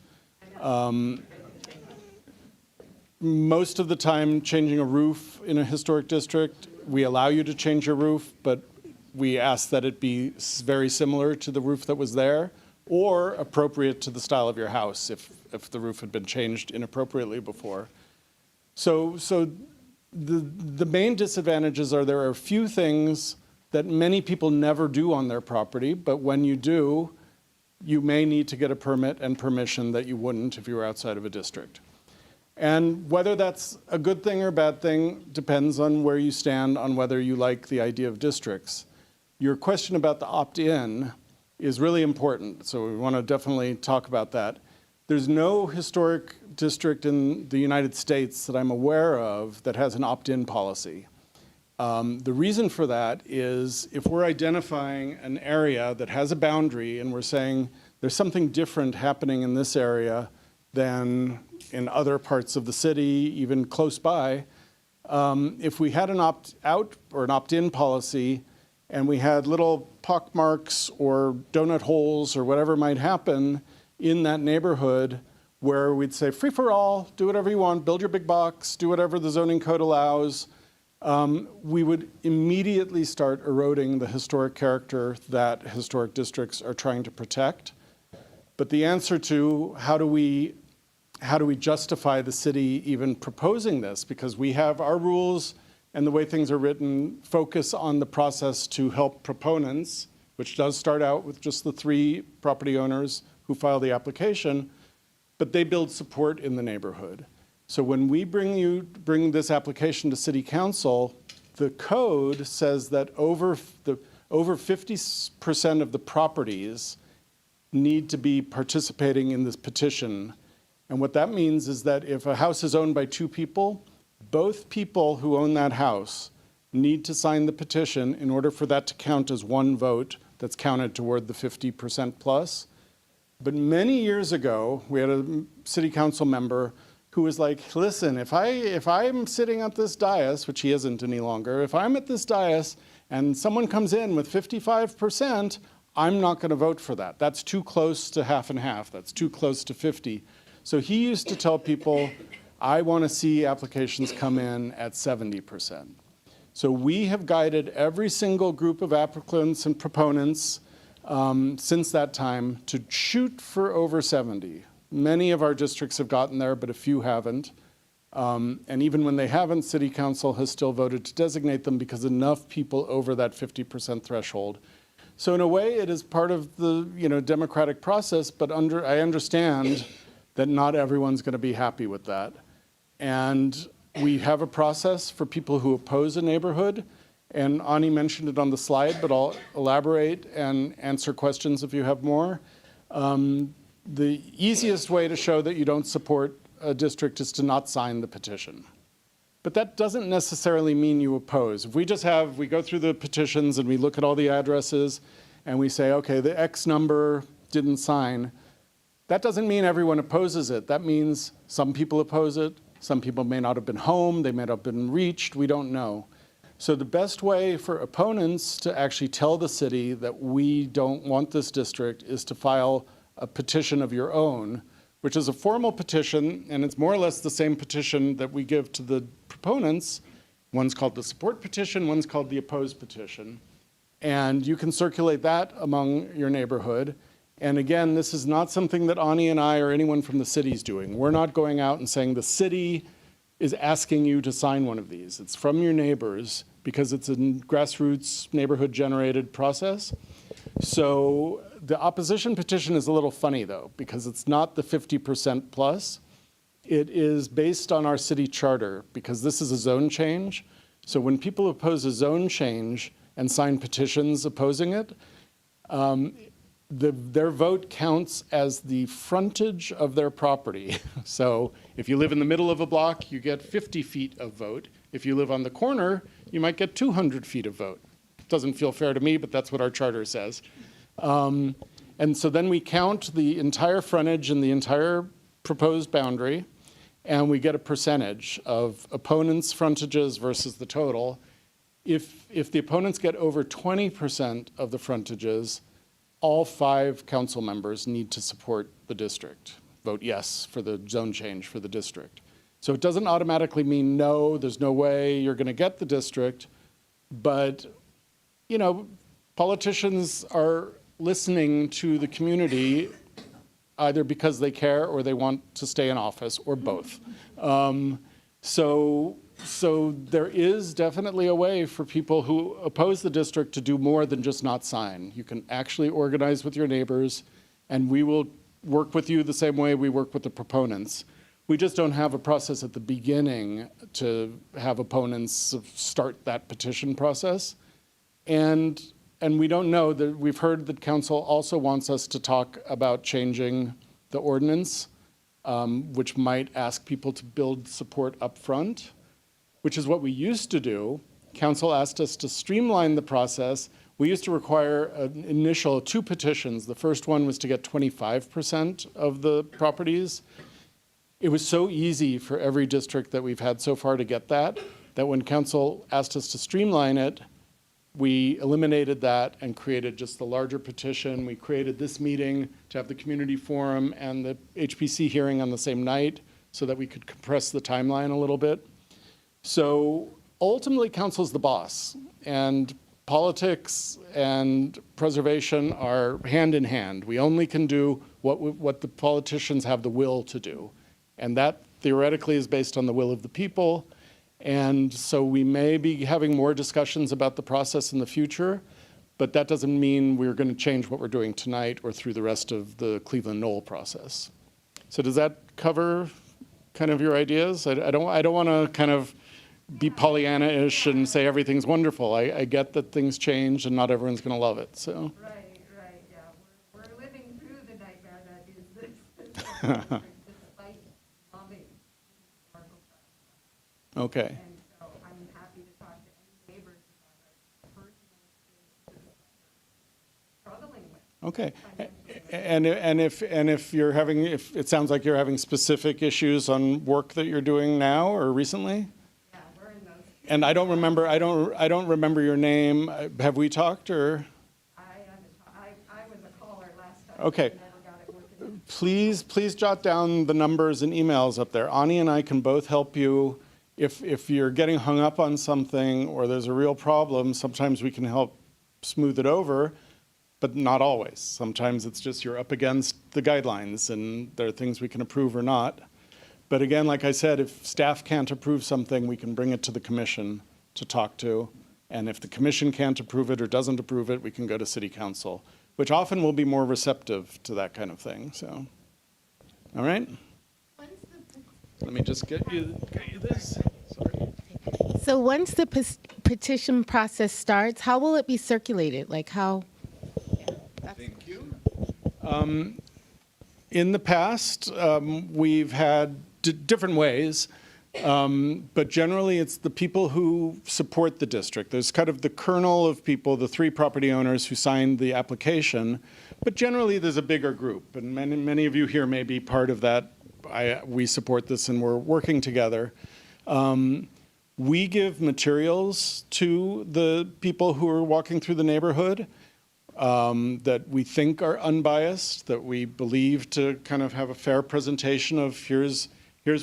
[SPEAKER 3] Most of the time, changing a roof in a historic district, we allow you to change your roof, but we ask that it be very similar to the roof that was there, or appropriate to the style of your house if the roof had been changed inappropriately before. So the main disadvantages are there are a few things that many people never do on their property, but when you do, you may need to get a permit and permission that you wouldn't if you were outside of a district. And whether that's a good thing or a bad thing depends on where you stand on whether you like the idea of districts. Your question about the opt-in is really important, so we want to definitely talk about that. There's no historic district in the United States that I'm aware of that has an opt-in policy. The reason for that is if we're identifying an area that has a boundary and we're saying there's something different happening in this area than in other parts of the city, even close by, if we had an opt-out or an opt-in policy and we had little pock marks or donut holes or whatever might happen in that neighborhood where we'd say free for all, do whatever you want, build your big box, do whatever the zoning code allows, we would immediately start eroding the historic character that historic districts are trying to protect. But the answer to how do we justify the city even proposing this, because we have our rules and the way things are written focus on the process to help proponents, which does start out with just the 3 property owners who file the application, but they build support in the neighborhood. So when we bring this application to City Council, the code says that over 50% of the properties need to be participating in this petition. And what that means is that if a house is owned by 2 people, both people who own that house need to sign the petition in order for that to count as 1 vote that's counted toward the 50% plus. But many years ago, we had a city council member who was like, listen, if I'm sitting at this dais, which he isn't any longer, if I'm at this dais and someone comes in with 55%, I'm not going to vote for that. That's too close to half and half. That's too close to 50. So he used to tell people, I want to see applications come in at 70%. So we have guided every single group of applicants and proponents since that time to shoot for over 70. Many of our districts have gotten there, but a few haven't. And even when they haven't, City Council has still voted to designate them because enough people over that 50% threshold. So in a way, it is part of the democratic process, but I understand that not everyone's going to be happy with that. And we have a process for people who oppose a neighborhood. And Ani mentioned it on the slide, but I'll elaborate and answer questions if you have more. The easiest way to show that you don't support a district is to not sign the petition. But that doesn't necessarily mean you oppose. If we go through the petitions and we look at all the addresses and we say, okay, the X number didn't sign, that doesn't mean everyone opposes it. That means some people oppose it, some people may not have been home, they may not have been reached, we don't know. So the best way for opponents to actually tell the city that we don't want this district is to file a petition of your own, which is a formal petition, and it's more or less the same petition that we give to the proponents. One's called the support petition, one's called the opposed petition. And you can circulate that among your neighborhood. And again, this is not something that Ani and I or anyone from the city is doing. We're not going out and saying the city is asking you to sign one of these. It's from your neighbors because it's a grassroots neighborhood-generated process. So the opposition petition is a little funny, though, because it's not the 50% plus. It is based on our city charter, because this is a zone change. So when people oppose a zone change and sign petitions opposing it, their vote counts as the frontage of their property. So if you live in the middle of a block, you get 50 feet of vote. If you live on the corner, you might get 200 feet of vote. Doesn't feel fair to me, but that's what our charter says. And so then we count the entire frontage and the entire proposed boundary, and we get a percentage of opponents' frontages versus the total. If the opponents get over 20% of the frontages, all 5 council members need to support the district, vote yes for the zone change for the district. So it doesn't automatically mean no, there's no way you're going to get the district, but politicians are listening to the community either because they care or they want to stay in office, or both. So there is definitely a way for people who oppose the district to do more than just not sign. You can actually organize with your neighbors, and we will work with you the same way we work with the proponents. We just don't have a process at the beginning to have opponents start that petition process. And we don't know that we've heard that council also wants us to talk about changing the ordinance. which might ask people to build support up front, which is what we used to do. Council asked us to streamline the process. We used to require an initial 2 petitions. The first one was to get 25% of the properties. It was so easy for every district that we've had so far to get that when council asked us to streamline it, we eliminated that and created just the larger petition. We created this meeting to have the community forum and the HPC hearing on the same night so that we could compress the timeline a little bit. So ultimately, council's the boss, and politics and preservation are hand in hand. We only can do what the politicians have the will to do. And that theoretically is based on the will of the people. And so we may be having more discussions about the process in the future, but that doesn't mean we're going to change what we're doing tonight or through the rest of the Cleveland Knoll process. So does that cover kind of your ideas? I don't want to kind of be Pollyanna-ish and say everything's wonderful. I get that things change and not everyone's going to love it. So.
[SPEAKER 18] Right, yeah. We're living through the nightmare that is this despite loving historical stuff.
[SPEAKER 3] Okay.
[SPEAKER 18] And so I'm happy to talk to any neighbors about our personal experiences that we're struggling with.
[SPEAKER 3] Okay. And if you're having, if it sounds like you're having specific issues on work that you're doing now or recently?
[SPEAKER 18] Yeah, we're in those.
[SPEAKER 3] And I don't remember your name. Have we talked or?
[SPEAKER 18] I was a caller last time.
[SPEAKER 3] Okay.
[SPEAKER 18] I never got it working.
[SPEAKER 3] Please jot down the numbers and emails up there. Ani and I can both help you. If you're getting hung up on something or there's a real problem, sometimes we can help smooth it over, but not always. Sometimes it's just you're up against the guidelines and there are things we can approve or not. But again, like I said, if staff can't approve something, we can bring it to the commission to talk to. And if the commission can't approve it or doesn't approve it, we can go to city council, which often will be more receptive to that kind of thing. So, all right? Let me just get you this. Sorry.
[SPEAKER 19] So once the petition process starts, how will it be circulated? Like how?
[SPEAKER 3] Thank you. In the past, we've had different ways, but generally it's the people who support the district. There's kind of the kernel of people, the 3 property owners who signed the application, but generally there's a bigger group, and many of you here may be part of that. We support this and we're working together. We give materials to the people who are walking through the neighborhood that we think are unbiased, that we believe to kind of have a fair presentation of here's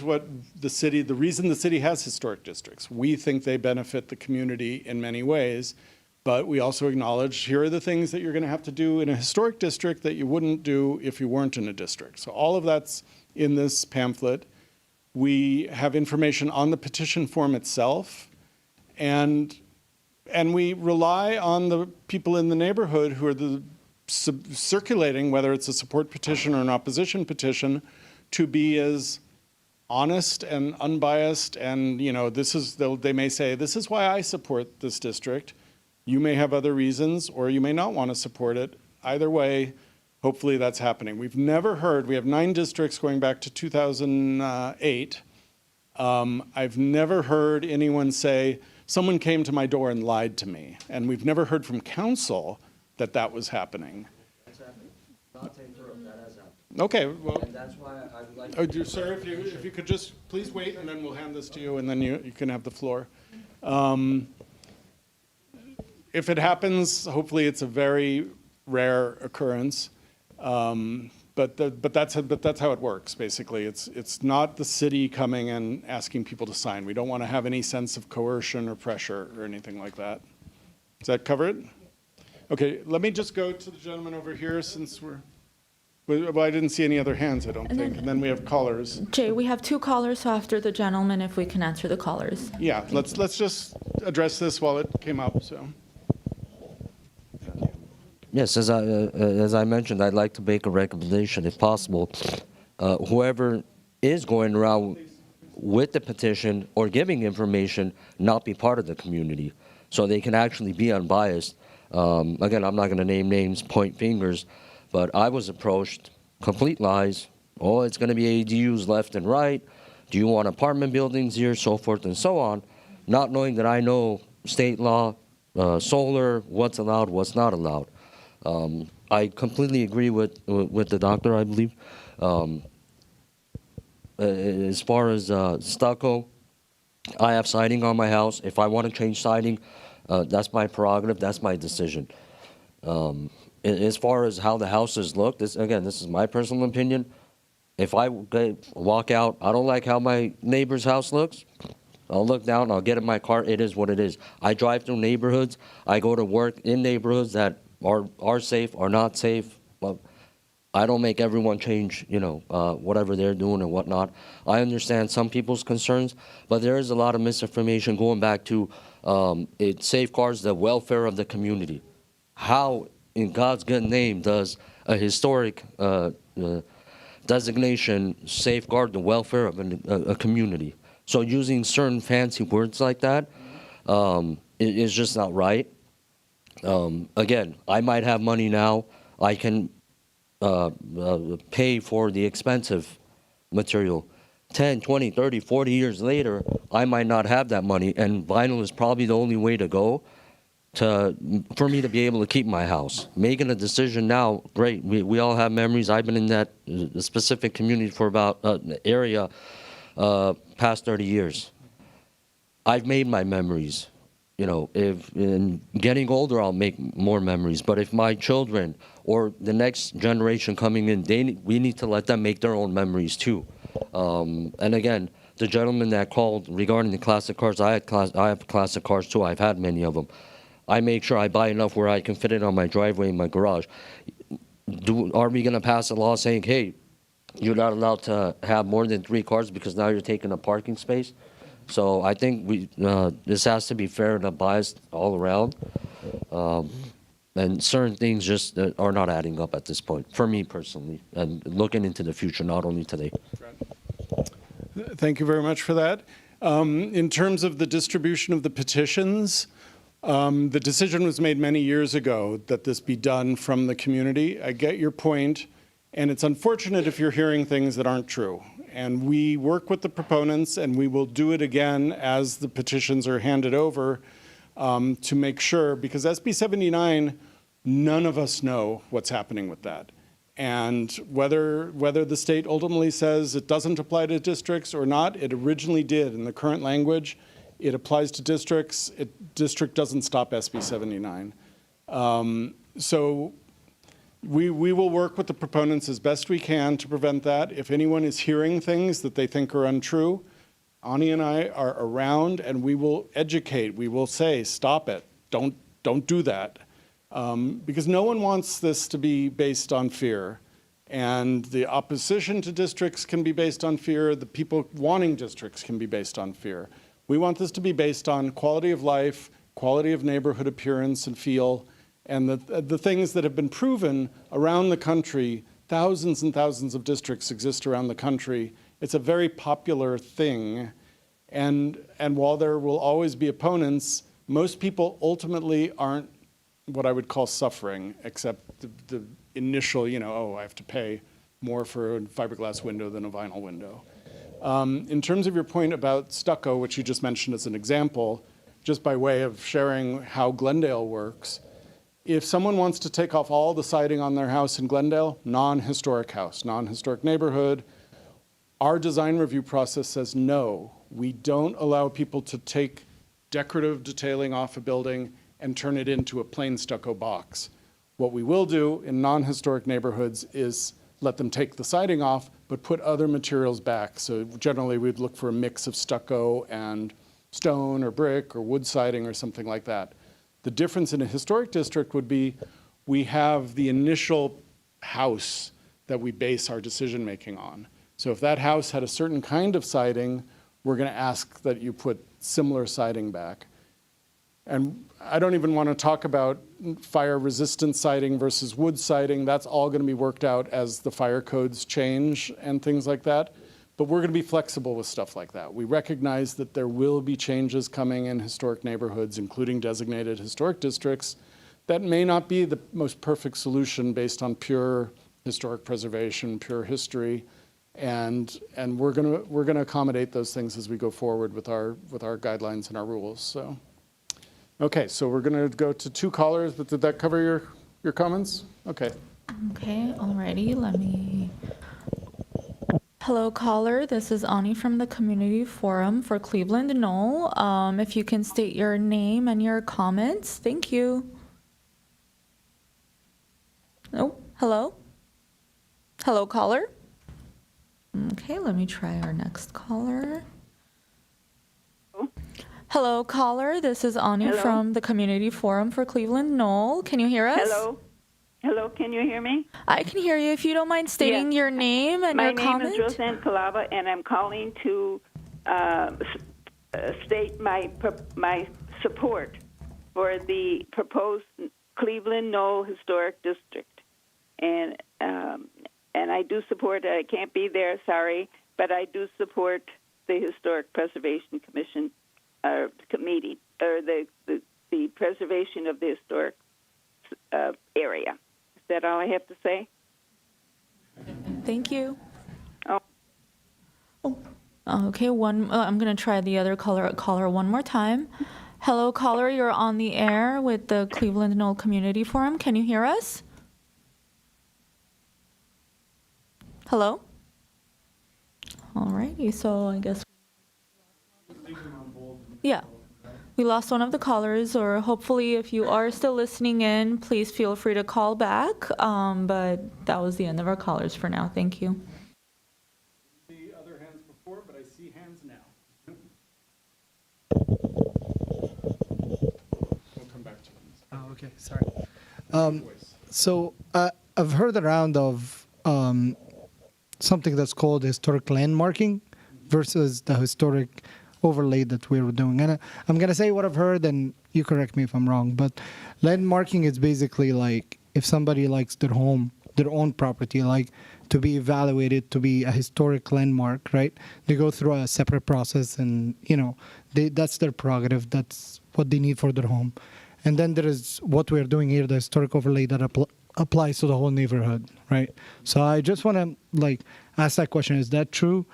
[SPEAKER 3] what the reason the city has historic districts. We think they benefit the community in many ways, but we also acknowledge here are the things that you're going to have to do in a historic district that you wouldn't do if you weren't in a district. So all of that's in this pamphlet. We have information on the petition form itself, and we rely on the people in the neighborhood who are circulating, whether it's a support petition or an opposition petition, to be as honest and unbiased. And they may say, this is why I support this district. You may have other reasons, or you may not want to support it. Either way, hopefully that's happening. We've never heard, we have 9 districts going back to 2008. I've never heard anyone say, someone came to my door and lied to me. And we've never heard from council that was happening.
[SPEAKER 20] That's happening. Not take proof, that has happened.
[SPEAKER 3] Okay, well.
[SPEAKER 20] And that's why I would like to.
[SPEAKER 3] Sir, if you could just please wait, and then we'll hand this to you, and then you can have the floor. If it happens, hopefully it's a very rare occurrence. But that's how it works, basically. It's not the city coming and asking people to sign. We don't want to have any sense of coercion or pressure or anything like that. Does that cover it? Okay, let me just go to the gentleman over here since well, I didn't see any other hands, I don't think. And then we have callers.
[SPEAKER 1] Jay, we have 2 callers, so after the gentleman, if we can answer the callers.
[SPEAKER 3] Yeah, let's just address this while it came up, so.
[SPEAKER 20] Yes, as I mentioned, I'd like to make a recommendation, if possible. Whoever is going around with the petition or giving information not be part of the community, so they can actually be unbiased. Again, I'm not going to name names, point fingers, but I was approached, complete lies, Oh, it's going to be ADUs left and right. Do you want apartment buildings here, so forth and so on, not knowing that I know state law, solar, what's allowed, what's not allowed. I completely agree with the doctor, I believe. As far as stucco, I have siding on my house. If I want to change siding, that's my prerogative, that's my decision. As far as how the houses look, this is my personal opinion. If I walk out, I don't like how my neighbor's house looks, I'll look down, I'll get in my car, it is what it is. I drive through neighborhoods, I go to work in neighborhoods that are safe, are not safe. Well, I don't make everyone change, whatever they're doing or whatnot. I understand some people's concerns, but there is a lot of misinformation going back to it safeguards the welfare of the community. How, in God's good name, does a historic designation safeguard the welfare of a community? So using certain fancy words like that is just not right. Again, I might have money now. I can pay for the expensive material. 10, 20, 30, 40 years later, I might not have that money, and vinyl is probably the only way to go for me to be able to keep my house. Making a decision now, great. We all have memories. I've been in that specific community for about area past 30 years. I've made my memories. If in getting older, I'll make more memories. But if my children or the next generation coming in, we need to let them make their own memories too. And again, the gentleman that called regarding the classic cars, I have classic cars too. I've had many of them. I make sure I buy enough where I can fit it on my driveway in my garage. Are we going to pass a law saying, hey, you're not allowed to have more than 3 cars because now you're taking a parking space? So I think this has to be fair and unbiased all around. And certain things just are not adding up at this point, for me personally, and looking into the future, not only today.
[SPEAKER 3] Thank you very much for that. In terms of the distribution of the petitions, the decision was made many years ago that this be done from the community. I get your point, and it's unfortunate if you're hearing things that aren't true. And we work with the proponents, and we will do it again as the petitions are handed over to make sure, because SB 79, none of us know what's happening with that. And whether the state ultimately says it doesn't apply to districts or not, it originally did in the current language. It applies to districts. District doesn't stop SB 79. So we will work with the proponents as best we can to prevent that. If anyone is hearing things that they think are untrue, Ani and I are around, and we will educate. We will say, stop it. Don't do that. Because no one wants this to be based on fear. And the opposition to districts can be based on fear. The people wanting districts can be based on fear. We want this to be based on quality of life, quality of neighborhood appearance and feel, and the things that have been proven around the country. Thousands and thousands of districts exist around the country. It's a very popular thing. And while there will always be opponents, most people ultimately aren't what I would call suffering, except the initial, oh, I have to pay more for a fiberglass window than a vinyl window. In terms of your point about stucco, which you just mentioned as an example, just by way of sharing how Glendale works, if someone wants to take off all the siding on their house in Glendale, non-historic house, non-historic neighborhood, our design review process says no, we don't allow people to take decorative detailing off a building and turn it into a plain stucco box. What we will do in non-historic neighborhoods is let them take the siding off, but put other materials back. So generally we'd look for a mix of stucco and stone or brick or wood siding or something like that. The difference in a historic district would be we have the initial house that we base our decision making on. So if that house had a certain kind of siding, we're going to ask that you put similar siding back. And I don't even want to talk about fire resistant siding versus wood siding. That's all going to be worked out as the fire codes change and things like that. But we're going to be flexible with stuff like that. We recognize that there will be changes coming in historic neighborhoods, including designated historic districts. That may not be the most perfect solution based on pure historic preservation, pure history. And we're gonna accommodate those things as we go forward with our guidelines and our rules. So, okay, so we're gonna go to 2 callers, but did that cover your comments? Okay.
[SPEAKER 1] Okay, alrighty, let me. Hello, caller. This is Ani from the Community Forum for Cleveland Knoll. If you can state your name and your comments, thank you. Oh, hello? Hello, caller? Okay, let me try our next caller. Hello, caller. This is Ani
[SPEAKER 14] Hello?
[SPEAKER 1] from the Community Forum for Cleveland Knoll. Can you hear us?
[SPEAKER 14] Hello? Hello, can you hear me?
[SPEAKER 1] I can hear you. If you don't mind stating
[SPEAKER 14] Yes.
[SPEAKER 1] your name and
[SPEAKER 14] My
[SPEAKER 1] your
[SPEAKER 14] name
[SPEAKER 1] comment.
[SPEAKER 14] is Roseanne Calava, and I'm calling to state my support for the proposed Cleveland Knoll Historic District. And I do support, I can't be there, sorry, but I do support the Historic Preservation Commission committee, or the preservation of the historic area. Is that all I have to say?
[SPEAKER 1] Thank you.
[SPEAKER 14] Oh.
[SPEAKER 1] Okay, I'm going to try the other caller one more time. Hello, caller. You're on the air with the Cleveland Knoll Community Forum. Can you hear us? Hello? Alrighty, so I guess. Yeah. We lost one of the callers, or hopefully if you are still listening in, please feel free to call back. But that was the end of our callers for now. Thank you.
[SPEAKER 3] The other hands before, but I see hands now. We'll come back to them.
[SPEAKER 9] Oh, okay, sorry. So I've heard around of something that's called historic landmarking versus the historic overlay that we were doing. And I'm going to say what I've heard, and you correct me if I'm wrong, but landmarking is basically like if somebody likes their home, their own property, like to be evaluated to be a historic landmark, right? They go through a separate process, and, you know, that's their prerogative. That's what they need for their home. And then there is what we're doing here, the historic overlay that applies to the whole neighborhood, right? So I just want to like ask that question: is that true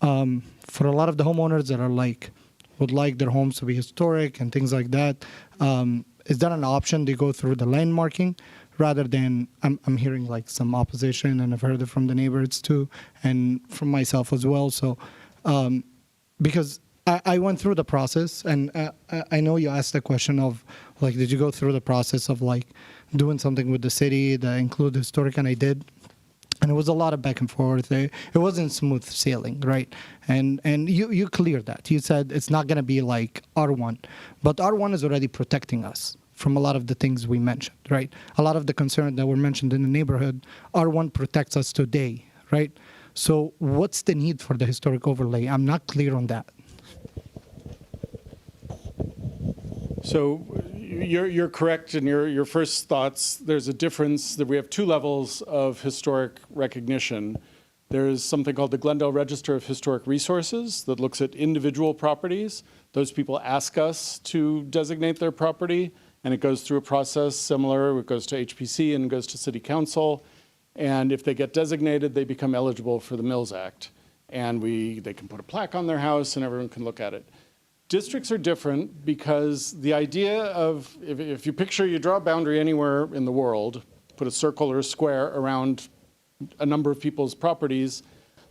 [SPEAKER 9] for a lot of the homeowners that are like would like their homes to be historic and things like that? Is that an option? They go through the landmarking rather than I'm hearing like some opposition, and I've heard it from the neighbors too, and from myself as well. So because I went through the process, and I know you asked the question of like, did you go through the process of like doing something with the city that include historic, and I did. And it was a lot of back and forth. It wasn't smooth sailing, right? And you cleared that. You said it's not going to be like R1, but R1 is already protecting us from a lot of the things we mentioned, right? A lot of the concerns that were mentioned in the neighborhood, R1 protects us today, right? So what's the need for the historic overlay? I'm not clear on that.
[SPEAKER 3] So you're correct in your first thoughts. There's a difference that we have 2 levels of historic recognition. There's something called the Glendale Register of Historic Resources that looks at individual properties. Those people ask us to designate their property, and it goes through a process similar. It goes to HPC and goes to City Council. And if they get designated, they become eligible for the Mills Act. And they can put a plaque on their house, and everyone can look at it. Districts are different because the idea of, if you picture, you draw a boundary anywhere in the world, put a circle or a square around a number of people's properties,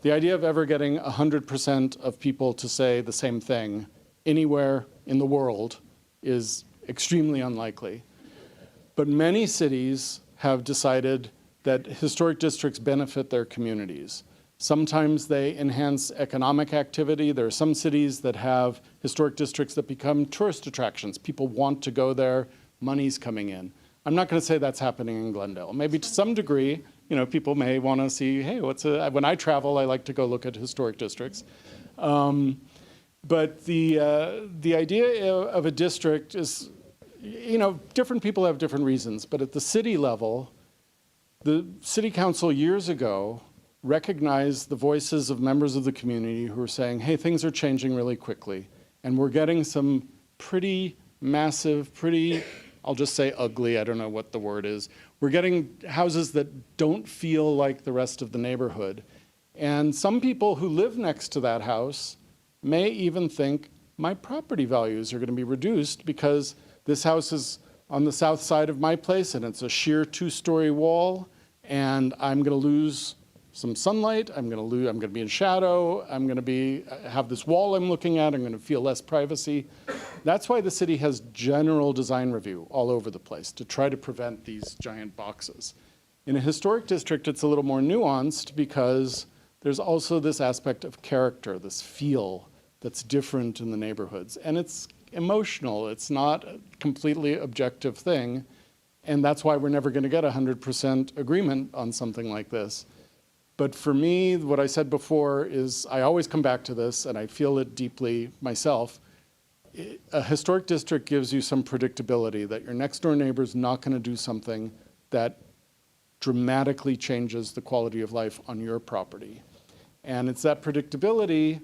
[SPEAKER 3] the idea of ever getting 100% of people to say the same thing anywhere in the world is extremely unlikely. But many cities have decided that historic districts benefit their communities. Sometimes they enhance economic activity. There are some cities that have historic districts that become tourist attractions. People want to go there, money's coming in. I'm not going to say that's happening in Glendale. Maybe to some degree, people may want to see, hey, when I travel, I like to go look at historic districts. But the idea of a district is, different people have different reasons. But at the city level, the city council years ago recognized the voices of members of the community who were saying, hey, things are changing really quickly. And we're getting some pretty massive, I'll just say ugly, I don't know what the word is. We're getting houses that don't feel like the rest of the neighborhood. And some people who live next to that house may even think my property values are going to be reduced because this house is on the south side of my place and it's a sheer 2-story wall, and I'm going to lose some sunlight, I'm going to be in shadow, I'm going to have this wall I'm looking at, I'm going to feel less privacy. That's why the city has general design review all over the place to try to prevent these giant boxes. In a historic district, it's a little more nuanced because there's also this aspect of character, this feel that's different in the neighborhoods. And it's emotional, it's not a completely objective thing. And that's why we're never going to get 100% agreement on something like this. But for me, what I said before is I always come back to this, and I feel it deeply myself. A historic district gives you some predictability that your next door neighbor is not going to do something that dramatically changes the quality of life on your property. And it's that predictability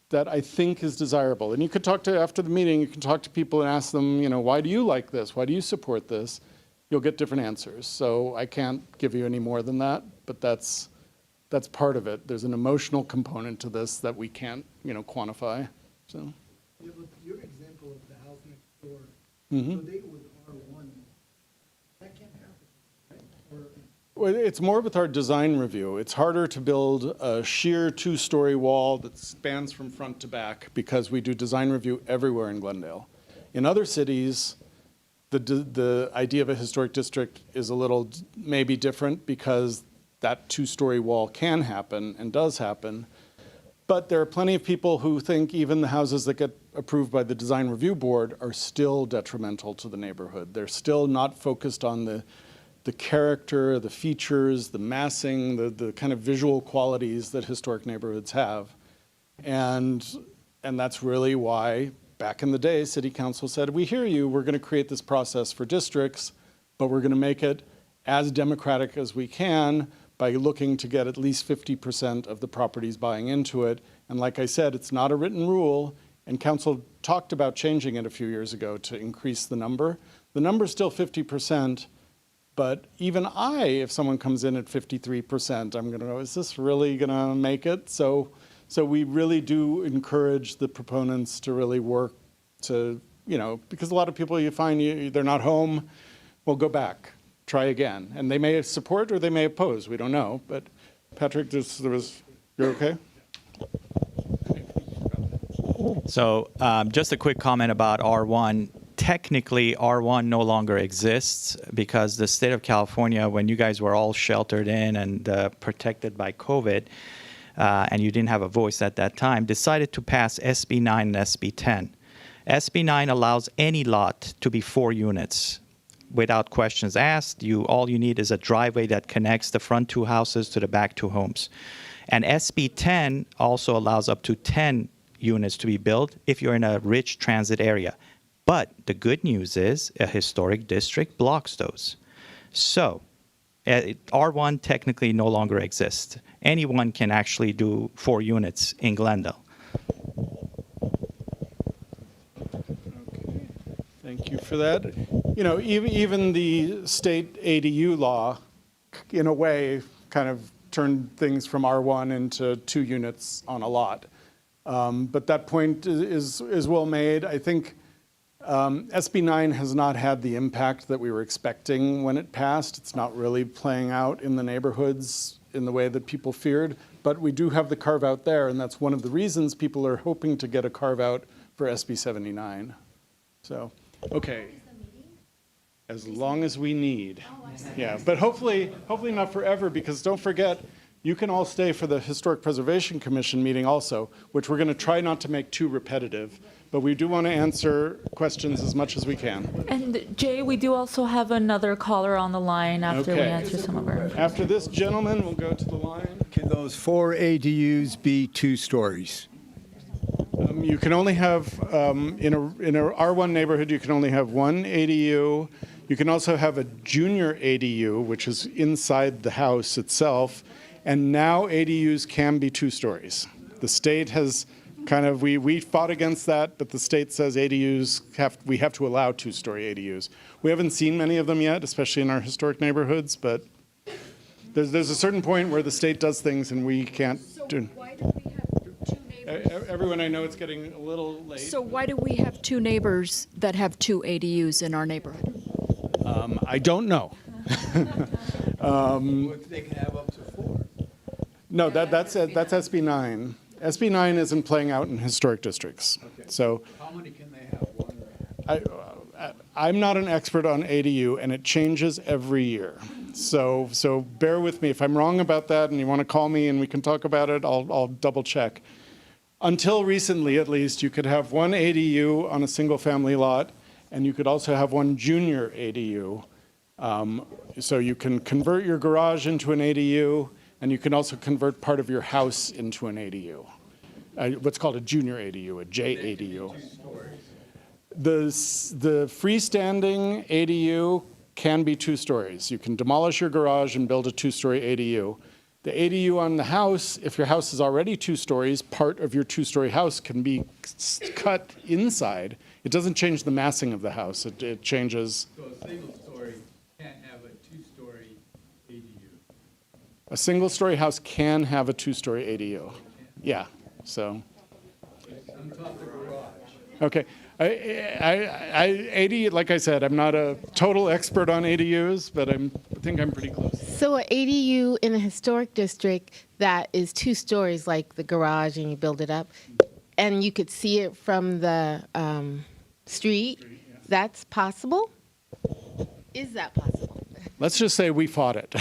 [SPEAKER 3] that I think is desirable. And you could talk to, after the meeting, you can talk to people and ask them, why do you like this? Why do you support this? You'll get different answers. So I can't give you any more than that, but that's part of it. There's an emotional component to this that we can't, quantify. So.
[SPEAKER 9] Yeah, but your example of the house next door,
[SPEAKER 3] Mm-hmm.
[SPEAKER 9] so they was R1. That can't happen, right?
[SPEAKER 3] Well, it's more with our design review. It's harder to build a sheer 2-story wall that spans from front to back because we do design review everywhere in Glendale. In other cities, the idea of a historic district is a little maybe different because that 2-story wall can happen and does happen. But there are plenty of people who think even the houses that get approved by the design review board are still detrimental to the neighborhood. They're still not focused on the character, the features, the massing, the kind of visual qualities that historic neighborhoods have. And that's really why back in the day, City Council said, we hear you, we're going to create this process for districts, but we're going to make it as democratic as we can by looking to get at least 50% of the properties buying into it. And like I said, it's not a written rule, and Council talked about changing it a few years ago to increase the number. The number's still 50%, but even if someone comes in at 53%, I'm going to go, is this really going to make it? So we really do encourage the proponents to really work to, because a lot of people you find they're not home, well, go back. Try again. And they may support or they may oppose. We don't know. But Patrick, you're okay?
[SPEAKER 21] So just a quick comment about R1. Technically, R1 no longer exists because the state of California, when you guys were all sheltered in and protected by COVID, and you didn't have a voice at that time, decided to pass SB 9 and SB 10. SB 9 allows any lot to be 4 units. Without questions asked, all you need is a driveway that connects the front 2 houses to the back 2 homes. And SB 10 also allows up to 10 units to be built if you're in a rich transit area. But the good news is a historic district blocks those. So R1 technically no longer exists. Anyone can actually do 4 units in Glendale.
[SPEAKER 3] Thank you for that. Even the state ADU law, in a way, kind of turned things from R1 into 2 units on a lot. But that point is well made. I think SB 9 has not had the impact that we were expecting when it passed. It's not really playing out in the neighborhoods in the way that people feared. But we do have the carve out there, and that's one of the reasons people are hoping to get a carve out for SB 79. So. Okay. As long as we need. Yeah, but hopefully not forever, because don't forget, you can all stay for the Historic Preservation Commission meeting also, which we're going to try not to make too repetitive, but we do want to answer questions as much as we can.
[SPEAKER 1] And Jay, we do also have another caller on the line after we answer some of our.
[SPEAKER 3] After this gentleman, we'll go to the line.
[SPEAKER 8] Can those 4 ADUs be 2 stories?
[SPEAKER 3] You can only have, in a R1 neighborhood, you can only have 1 ADU. You can also have a junior ADU, which is inside the house itself. And now ADUs can be 2 stories. The state has we fought against that, but the state says we have to allow 2-story ADUs. We haven't seen many of them yet, especially in our historic neighborhoods, but there's a certain point where the state does things and we can't.
[SPEAKER 16] So
[SPEAKER 3] Everyone, I know it's getting a little late.
[SPEAKER 5] So why do we have two neighbors that have two ADUs in our neighborhood?
[SPEAKER 3] I don't know.
[SPEAKER 8] They can have up to 4.
[SPEAKER 3] No, that's SB 9. SB 9 isn't playing out in historic districts. So
[SPEAKER 8] How many can they have? 1
[SPEAKER 3] I'm not an expert on ADU, and it changes every year. So bear with me. If I'm wrong about that and you want to call me and we can talk about it, I'll double check. Until recently, at least, you could have one ADU on a single family lot, and you could also have one junior ADU. So you can convert your garage into an ADU, and you can also convert part of your house into an ADU. What's called a junior ADU, a JADU. The freestanding ADU can be 2 stories. You can demolish your garage and build a 2-story ADU. The ADU on the house, if your house is already 2 stories, part of your 2-story house can be cut inside. It doesn't change the massing of the house. It changes.
[SPEAKER 8] So a single story can't have a 2-story ADU.
[SPEAKER 3] A single-story house can have a 2-story ADU. Yeah. So.
[SPEAKER 8] On top of the garage.
[SPEAKER 3] Okay. AD, like I said, I'm not a total expert on ADUs, but I think I'm pretty close.
[SPEAKER 19] So an ADU in a historic district that is 2 stories, like the garage, and you build it up, and you could see it from the street, that's possible? Is that possible?
[SPEAKER 3] Let's just say we fought it.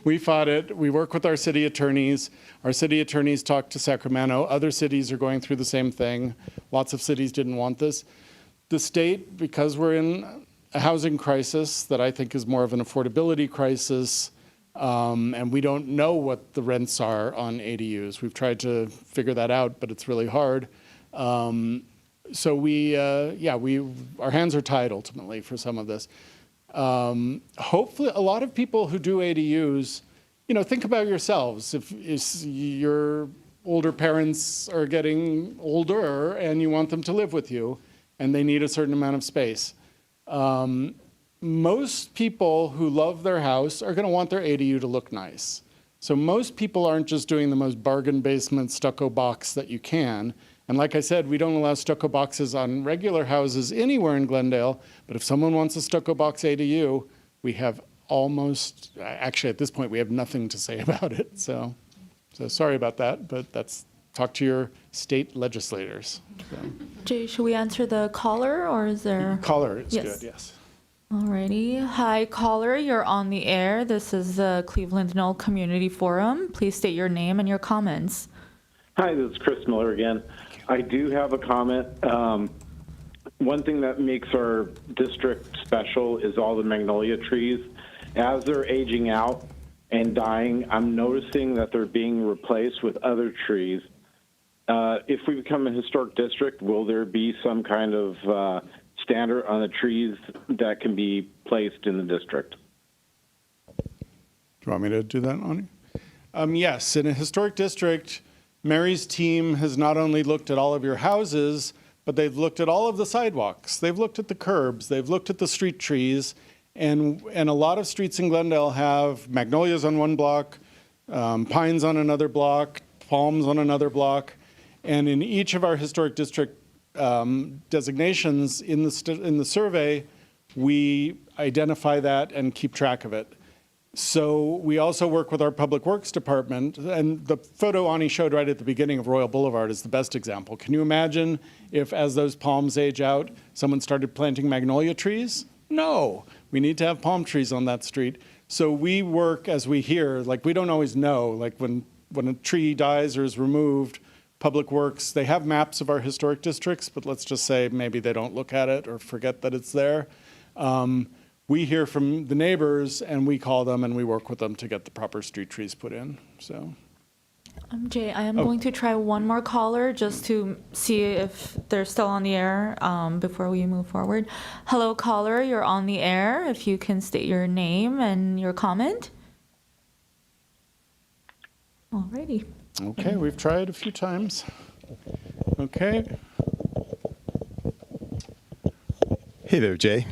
[SPEAKER 3] We fought it. We work with our city attorneys. Our city attorneys talk to Sacramento. Other cities are going through the same thing. Lots of cities didn't want this. The state, because we're in a housing crisis that I think is more of an affordability crisis, and we don't know what the rents are on ADUs. We've tried to figure that out, but it's really hard. So our hands are tied ultimately for some of this. Hopefully, a lot of people who do ADUs, think about yourselves. If your older parents are getting older and you want them to live with you, and they need a certain amount of space, most people who love their house are going to want their ADU to look nice. So most people aren't just doing the most bargain basement stucco box that you can. And like I said, we don't allow stucco boxes on regular houses anywhere in Glendale, but if someone wants a stucco box ADU, we have actually at this point, we have nothing to say about it. So sorry about that, but talk to your state legislators. So.
[SPEAKER 1] Jay, should we answer the caller, or is there?
[SPEAKER 3] Caller is good, yes.
[SPEAKER 1] Alrighty. Hi, caller, you're on the air. This is the Cleveland Knoll Community Forum. Please state your name and your comments.
[SPEAKER 15] Hi, this is Chris Miller again. I do have a comment. One thing that makes our district special is all the magnolia trees. As they're aging out and dying, I'm noticing that they're being replaced with other trees. If we become a historic district, will there be some kind of standard on the trees that can be placed in the district?
[SPEAKER 3] Do you want me to do that, Ani? Yes, in a historic district, Mary's team has not only looked at all of your houses, but they've looked at all of the sidewalks. They've looked at the curbs. They've looked at the street trees. And a lot of streets in Glendale have magnolias on one block, pines on another block, palms on another block. And in each of our historic district designations in the survey, we identify that and keep track of it. So we also work with our Public Works Department, and the photo Ani showed right at the beginning of Royal Boulevard is the best example. Can you imagine if, as those palms age out, someone started planting magnolia trees? No, we need to have palm trees on that street. So we work as we hear, like we don't always know, like when a tree dies or is removed, Public Works, they have maps of our historic districts, but let's just say maybe they don't look at it or forget that it's there. We hear from the neighbors and we call them and we work with them to get the proper street trees put in. So,
[SPEAKER 1] Jay, I am going to try one more caller just to see if they're still on the air before we move forward. Hello, caller, you're on the air. If you can state your name and your comment. Alrighty.
[SPEAKER 3] Okay, we've tried a few times. Okay.
[SPEAKER 4] Hey there, Jay.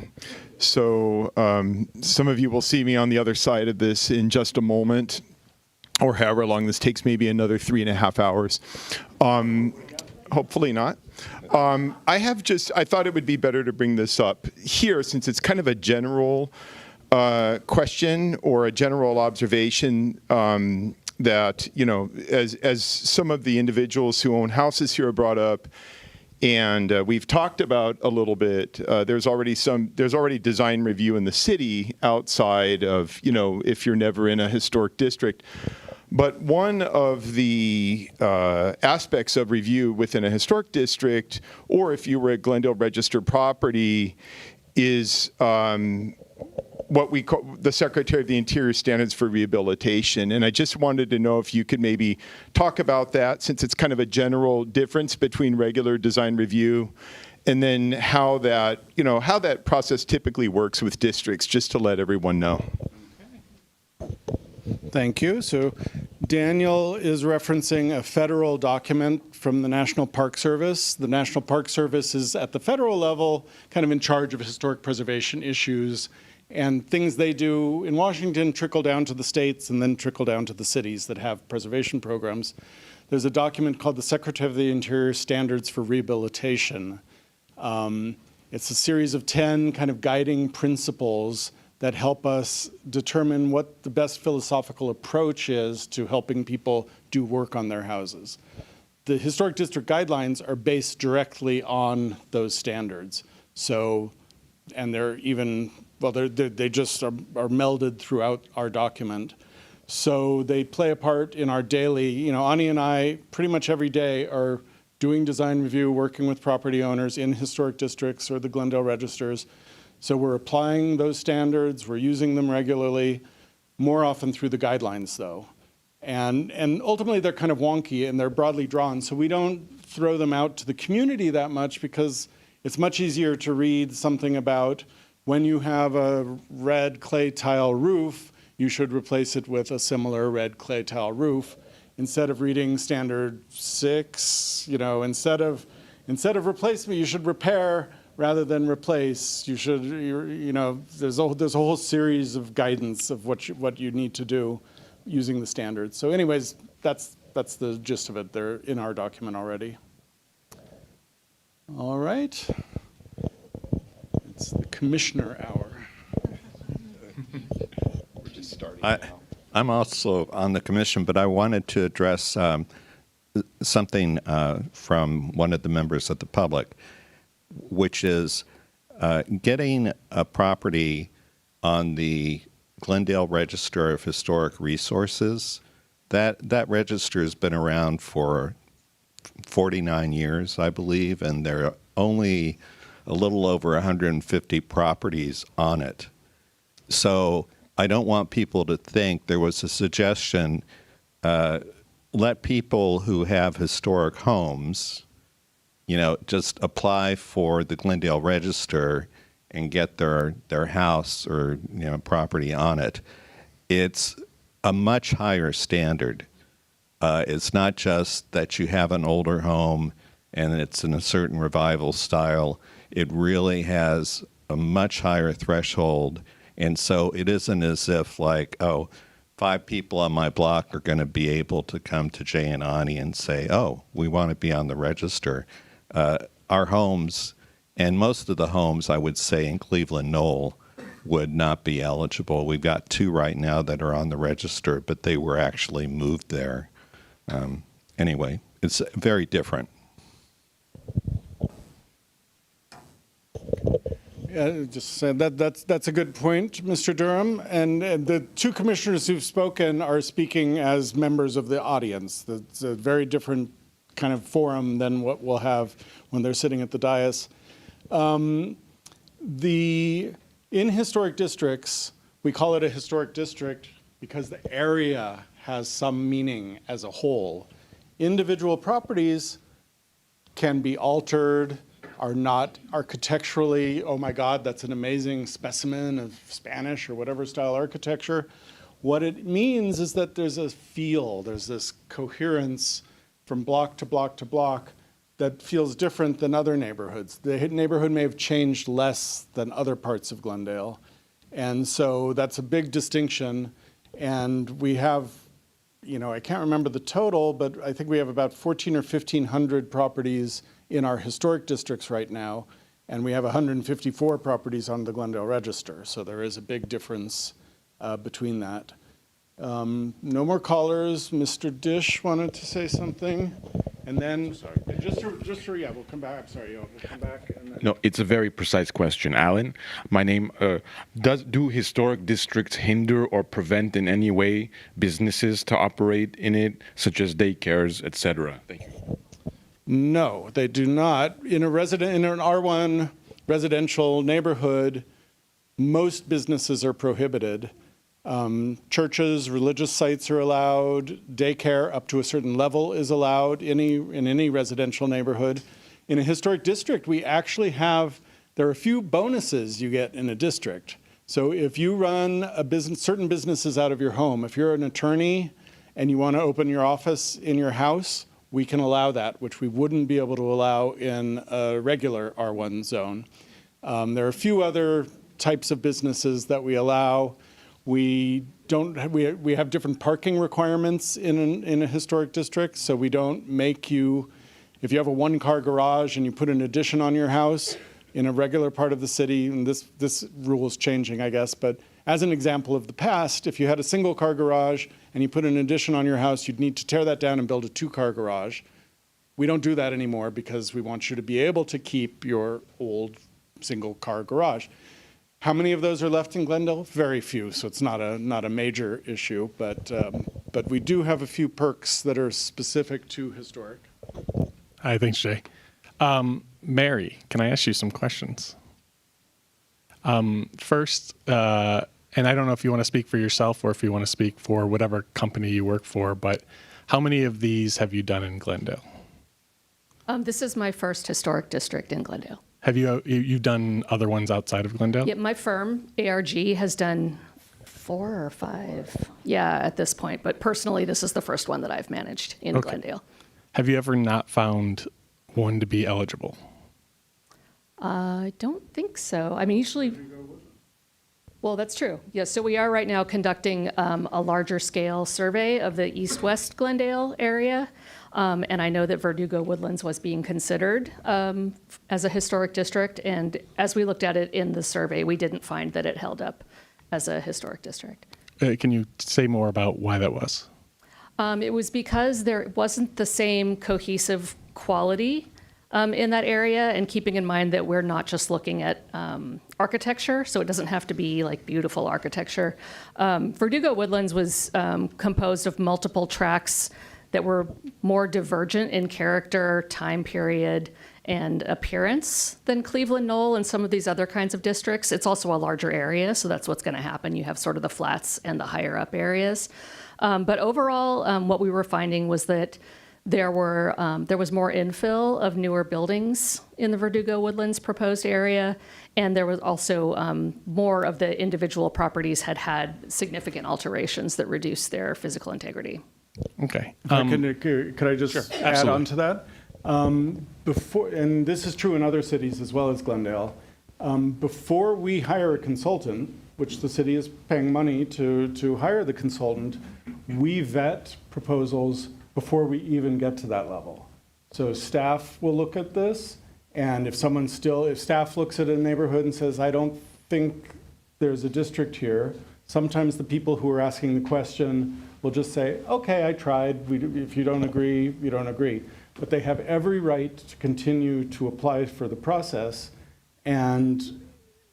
[SPEAKER 4] So some of you will see me on the other side of this in just a moment. or however long this takes, maybe another 3.5 hours. Hopefully not. I thought it would be better to bring this up here since it's kind of a general question or a general observation that, as some of the individuals who own houses here have brought up, and we've talked about a little bit, there's already design review in the city outside of, if you're never in a historic district. But one of the aspects of review within a historic district, or if you were a Glendale registered property, is what we call the Secretary of the Interior Standards for Rehabilitation. And I just wanted to know if you could maybe talk about that, since it's kind of a general difference between regular design review, and then how that process typically works with districts, just to let everyone know.
[SPEAKER 3] Thank you. So Daniel is referencing a federal document from the National Park Service. The National Park Service is at the federal level kind of in charge of historic preservation issues, and things they do in Washington trickle down to the states and then trickle down to the cities that have preservation programs. There's a document called the Secretary of the Interior Standards for Rehabilitation. It's a series of 10 kind of guiding principles that help us determine what the best philosophical approach is to helping people do work on their houses. The historic district guidelines are based directly on those standards. So, and they're even, well, they just are melded throughout our document. So they play a part in our daily, Ani and I pretty much every day are doing design review, working with property owners in historic districts or the Glendale registers. So we're applying those standards, we're using them regularly, more often through the guidelines though. And ultimately they're kind of wonky and they're broadly drawn, so we don't throw them out to the community that much because it's much easier to read something about when you have a red clay tile roof, you should replace it with a similar red clay tile roof. Instead of reading standard 6, instead of replacement, you should repair rather than replace. You should, there's a whole series of guidance of what you need to do using the standards. So anyways, that's the gist of it. They're in our document already. All right. It's the commissioner hour.
[SPEAKER 4] We're just starting
[SPEAKER 6] I'm also on the commission, but I wanted to address something from one of the members of the public, which is getting a property on the Glendale Register of Historic Resources. That register has been around for 49 years, I believe, and there are only a little over 150 properties on it. So I don't want people to think there was a suggestion, let people who have historic homes, just apply for the Glendale Register and get their house or property on it. It's a much higher standard. It's not just that you have an older home and it's in a certain revival style. It really has a much higher threshold. And so it isn't as if 5 people on my block are going to be able to come to Jay and Ani and say, oh, we want to be on the register. Our homes, and most of the homes, I would say, in Cleveland Knoll would not be eligible. We've got 2 right now that are on the register, but they were actually moved there. Anyway, it's very different.
[SPEAKER 3] Just saying that's a good point, Mr. Durham. And the 2 commissioners who've spoken are speaking as members of the audience. It's a very different kind of forum than what we'll have when they're sitting at the dais. In historic districts, we call it a historic district because the area has some meaning as a whole. Individual properties can be altered, are not architecturally, oh my God, that's an amazing specimen of Spanish or whatever style architecture. What it means is that there's a feel, there's this coherence from block to block to block that feels different than other neighborhoods. The neighborhood may have changed less than other parts of Glendale. And so that's a big distinction. And we have, I can't remember the total, but I think we have about 1,400 or 1,500 properties in our historic districts right now, and we have 154 properties on the Glendale Register. So there is a big difference between that. No more callers. Mr. Dish wanted to say something, and then we'll come back. I'm sorry, we'll come back. And then...
[SPEAKER 7] No, it's a very precise question, Alan. My name. Do historic districts hinder or prevent in any way businesses to operate in it, such as daycares, etc.? Thank you.
[SPEAKER 3] No, they do not. In an R1 residential neighborhood, most businesses are prohibited. Churches, religious sites are allowed. Daycare up to a certain level is allowed in any residential neighborhood. In a historic district, we actually there are a few bonuses you get in a district. So if you run certain businesses out of your home, if you're an attorney and you want to open your office in your house, we can allow that, which we wouldn't be able to allow in a regular R1 zone. There are a few other types of businesses that we allow. We have different parking requirements in a historic district, so we don't make you, if you have a one-car garage and you put an addition on your house in a regular part of the city, and this rule is changing, I guess, but as an example of the past, if you had a single-car garage and you put an addition on your house, you'd need to tear that down and build a two-car garage. We don't do that anymore because we want you to be able to keep your old single-car garage. How many of those are left in Glendale? Very few, so it's not a major issue, but we do have a few perks that are specific to historic.
[SPEAKER 22] Hi, thanks, Jay. Mary, can I ask you some questions? First, and I don't know if you want to speak for yourself or if you want to speak for whatever company you work for, but how many of these have you done in Glendale?
[SPEAKER 2] This is my first historic district in Glendale.
[SPEAKER 22] Have you've done other ones outside of Glendale?
[SPEAKER 2] Yeah, my firm, ARG, has done 4 or 5, at this point. But personally, this is the first one that I've managed in Glendale.
[SPEAKER 22] Have you ever not found one to be eligible?
[SPEAKER 2] I don't think so. I mean, usually... Well, that's true. Yes, so we are right now conducting a larger scale survey of the east-west Glendale area. And I know that Verdugo Woodlands was being considered as a historic district. And as we looked at it in the survey, we didn't find that it held up as a historic district.
[SPEAKER 22] Can you say more about why that was?
[SPEAKER 2] It was because there wasn't the same cohesive quality in that area, and keeping in mind that we're not just looking at architecture, so it doesn't have to be like beautiful architecture. Verdugo Woodlands was composed of multiple tracts that were more divergent in character, time period, and appearance than Cleveland Knoll and some of these other kinds of districts. It's also a larger area, so that's what's going to happen. You have sort of the flats and the higher up areas. But overall, what we were finding was that there was more infill of newer buildings in the Verdugo Woodlands proposed area, and there was also more of the individual properties had significant alterations that reduced their physical integrity.
[SPEAKER 3] Okay. Could I just add on to that? Before, and this is true in other cities as well as Glendale, before we hire a consultant, which the city is paying money to hire the consultant, we vet proposals before we even get to that level. So staff will look at this, and if staff looks at a neighborhood and says, I don't think there's a district here, sometimes the people who are asking the question will just say, okay, I tried. If you don't agree, you don't agree. But they have every right to continue to apply for the process. And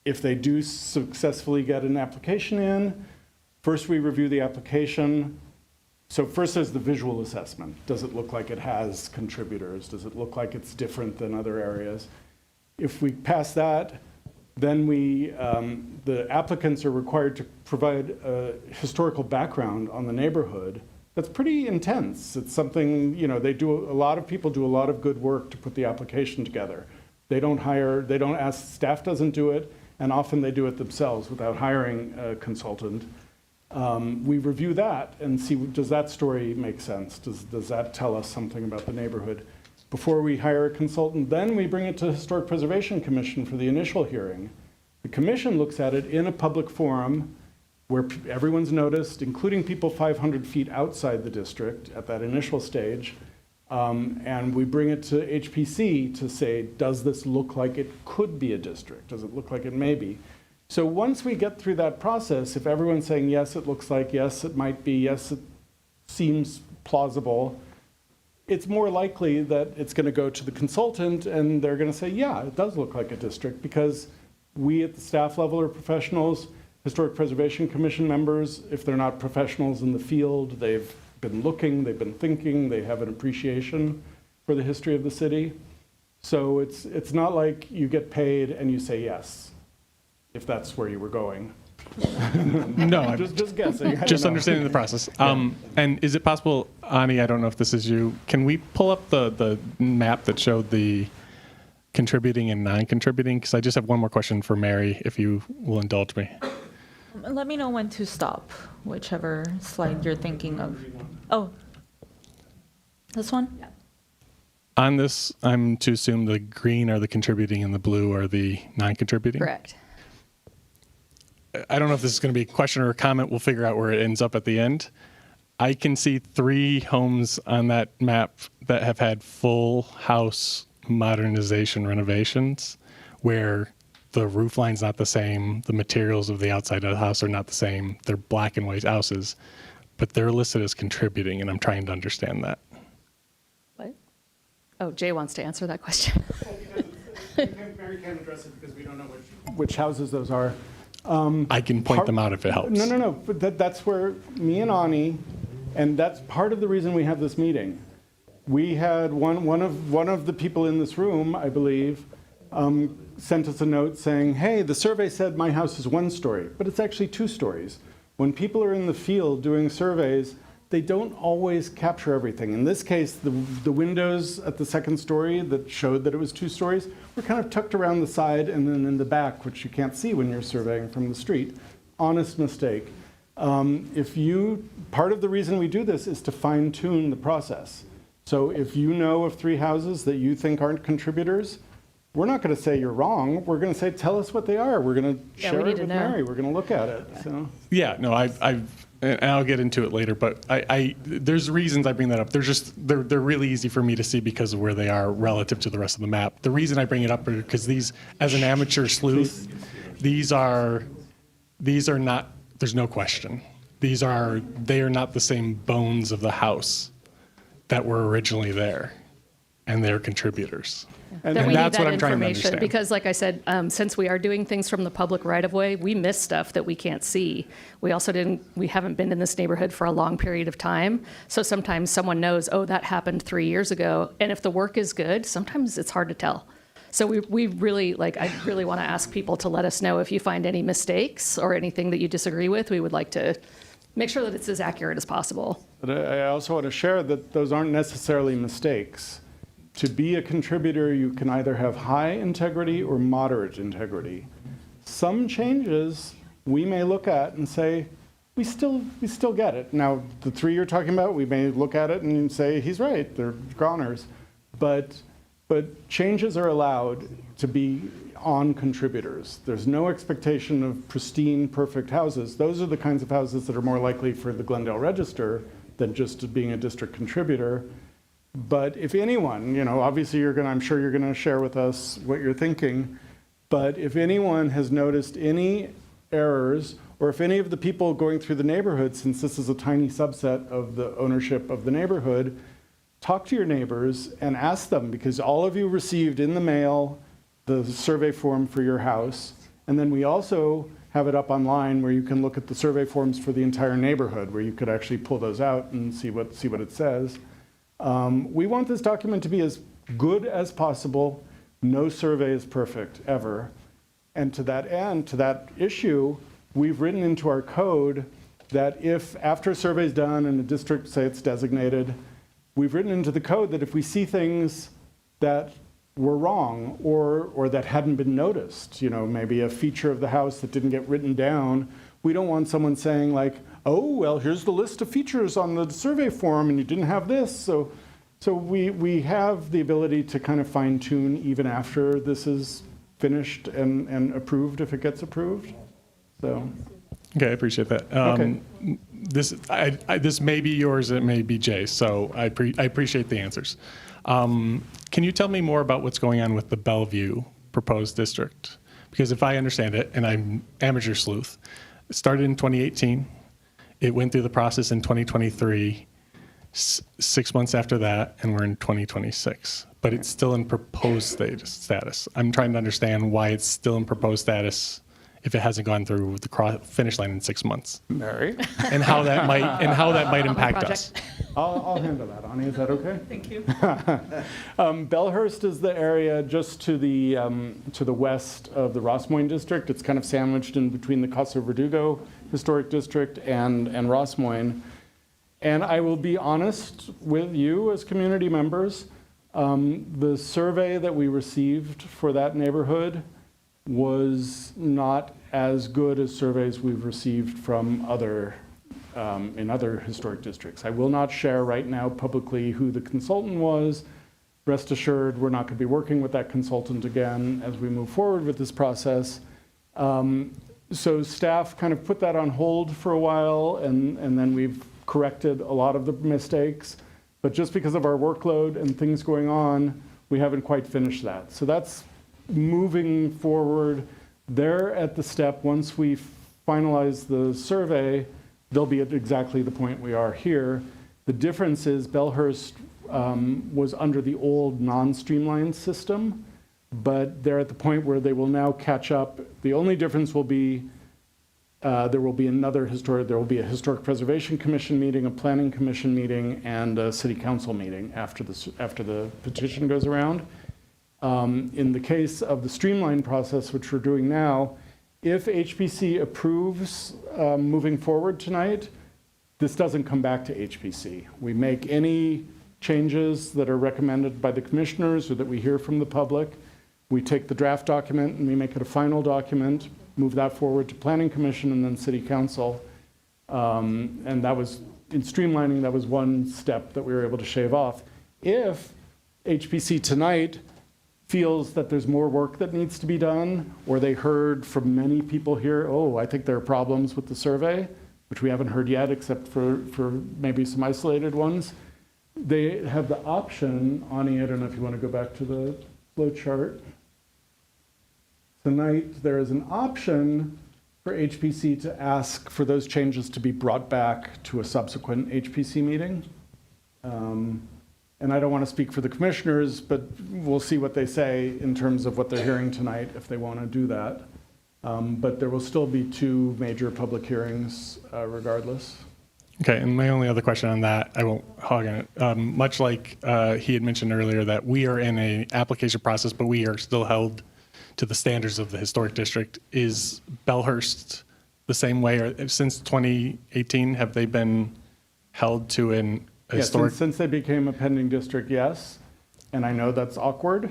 [SPEAKER 3] if they do successfully get an application in, first we review the application. So first there's the visual assessment. Does it look like it has contributors? Does it look like it's different than other areas? If we pass that, then the applicants are required to provide a historical background on the neighborhood. That's pretty intense. It's something, a lot of people do a lot of good work to put the application together. Staff doesn't do it, and often they do it themselves without hiring a consultant. We review that and see, does that story make sense? Does that tell us something about the neighborhood? Before we hire a consultant, then we bring it to the Historic Preservation Commission for the initial hearing. The commission looks at it in a public forum where everyone's noticed, including people 500 feet outside the district at that initial stage. And we bring it to HPC to say, does this look like it could be a district? Does it look like it may be? So once we get through that process, if everyone's saying, yes, it looks like, yes, it might be, yes, it seems plausible, it's more likely that it's going to go to the consultant and they're going to say, yeah, it does look like a district, because we at the staff level are professionals. Historic Preservation Commission members, if they're not professionals in the field, they've been looking, they've been thinking, they have an appreciation for the history of the city. So it's not like you get paid and you say yes, if that's where you were going.
[SPEAKER 22] No, I'm
[SPEAKER 3] just guessing.
[SPEAKER 22] Just understanding the process. And is it possible, Ani, I don't know if this is you, can we pull up the map that showed the contributing and non-contributing? Because I just have one more question for Mary, if you will indulge me.
[SPEAKER 1] Let me know when to stop, whichever slide you're thinking of. Oh, this one? Yeah.
[SPEAKER 22] On this, I'm to assume the green are the contributing and the blue are the non-contributing?
[SPEAKER 2] Correct.
[SPEAKER 22] I don't know if this is going to be a question or a comment. We'll figure out where it ends up at the end. I can see 3 homes on that map that have had full house modernization renovations where the roof line's not the same, the materials of the outside of the house are not the same, they're black and white houses, but they're listed as contributing, and I'm trying to understand that.
[SPEAKER 2] What? Oh, Jay wants to answer that question.
[SPEAKER 3] Mary can't address it because we don't know which houses those are.
[SPEAKER 22] I can point them out if it helps.
[SPEAKER 3] No, but that's where me and Ani, and that's part of the reason we have this meeting. We had one of the people in this room, I believe, sent us a note saying, hey, the survey said my house is 1 story, but it's actually 2 stories. When people are in the field doing surveys, they don't always capture everything. In this case, the windows at the 2nd story that showed that it was 2 stories were kind of tucked around the side and then in the back, which you can't see when you're surveying from the street. Honest mistake. Part of the reason we do this is to fine tune the process. So if you know of 3 houses that you think aren't contributors, we're not going to say you're wrong. We're going to say, tell us what they are. We're going to share it with Mary. We're going to look at it. So.
[SPEAKER 22] Yeah, no, and I'll get into it later, but there's reasons I bring that up. They're really easy for me to see because of where they are relative to the rest of the map. The reason I bring it up is because these, as an amateur sleuth, these are not, there's no question. They are not the same bones of the house that were originally there, and they're contributors. And that's what I'm trying to understand.
[SPEAKER 2] Because like I said, since we are doing things from the public right of way, we miss stuff that we can't see. We haven't been in this neighborhood for a long period of time. So sometimes someone knows, oh, that happened 3 years ago. And if the work is good, sometimes it's hard to tell. So we really, I really want to ask people to let us know if you find any mistakes or anything that you disagree with. We would like to make sure that it's as accurate as possible.
[SPEAKER 3] But I also want to share that those aren't necessarily mistakes. To be a contributor, you can either have high integrity or moderate integrity. Some changes we may look at and say, we still get it. Now, the 3 you're talking about, we may look at it and say, he's right, they're goners. But changes are allowed to be on contributors. There's no expectation of pristine, perfect houses. Those are the kinds of houses that are more likely for the Glendale Register than just being a district contributor. But if anyone, obviously I'm sure you're going to share with us what you're thinking, but if anyone has noticed any errors, or if any of the people going through the neighborhood, since this is a tiny subset of the ownership of the neighborhood, talk to your neighbors and ask them, because all of you received in the mail the survey form for your house, and then we also have it up online where you can look at the survey forms for the entire neighborhood, where you could actually pull those out and see what it says. We want this document to be as good as possible. No survey is perfect, ever. And to that end, to that issue, we've written into our code that if, after a survey is done and the district, say it's designated, we've written into the code that if we see things that were wrong or that hadn't been noticed, maybe a feature of the house that didn't get written down, we don't want someone saying like, oh, well, here's the list of features on the survey form and you didn't have this. So we have the ability to kind of fine tune even after this is finished and approved if it gets approved. So.
[SPEAKER 22] Okay, I appreciate that. This may be yours, it may be Jay's, so I appreciate the answers. Can you tell me more about what's going on with the Bellevue proposed district? Because if I understand it, and I'm amateur sleuth, it started in 2018. It went through the process in 2023, 6 months after that, and we're in 2026. But it's still in proposed status. I'm trying to understand why it's still in proposed status if it hasn't gone through the finish line in 6 months.
[SPEAKER 3] Mary?
[SPEAKER 22] And how that might impact us.
[SPEAKER 3] I'll handle that, Ani. Is that okay?
[SPEAKER 1] Thank you.
[SPEAKER 3] Bellhurst is the area just to the west of the Ross Moines district. It's kind of sandwiched in between the Casa Verdugo Historic District and Ross Moines. And I will be honest with you as community members, the survey that we received for that neighborhood was not as good as surveys we've received from in other historic districts. I will not share right now publicly who the consultant was. Rest assured, we're not going to be working with that consultant again as we move forward with this process. So staff kind of put that on hold for a while, and then we've corrected a lot of the mistakes. But just because of our workload and things going on, we haven't quite finished that. So that's moving forward. They're at the step, once we finalize the survey, they'll be at exactly the point we are here. The difference is Bellhurst was under the old non-streamlined system, but they're at the point where they will now catch up. The only difference will be there will be a Historic Preservation Commission meeting, a Planning Commission meeting, and a City Council meeting after the petition goes around. In the case of the streamlined process, which we're doing now, if HPC approves moving forward tonight, this doesn't come back to HPC. We make any changes that are recommended by the commissioners or that we hear from the public. We take the draft document and we make it a final document, move that forward to Planning Commission and then City Council. And that was, in streamlining, that was one step that we were able to shave off. If HPC tonight feels that there's more work that needs to be done, or they heard from many people here, oh, I think there are problems with the survey, which we haven't heard yet except for maybe some isolated ones, they have the option, Ani, I don't know if you want to go back to the flow chart. Tonight, there is an option for HPC to ask for those changes to be brought back to a subsequent HPC meeting. And I don't want to speak for the commissioners, but we'll see what they say in terms of what they're hearing tonight if they want to do that. But there will still be 2 major public hearings regardless.
[SPEAKER 22] Okay, and my only other question on that, I won't hog on it. Much like he had mentioned earlier that we are in an application process, but we are still held to the standards of the historic district. Is Bellhurst the same way? Or since 2018, have they been held to an historic?
[SPEAKER 3] Yes, since they became a pending district, yes. And I know that's awkward.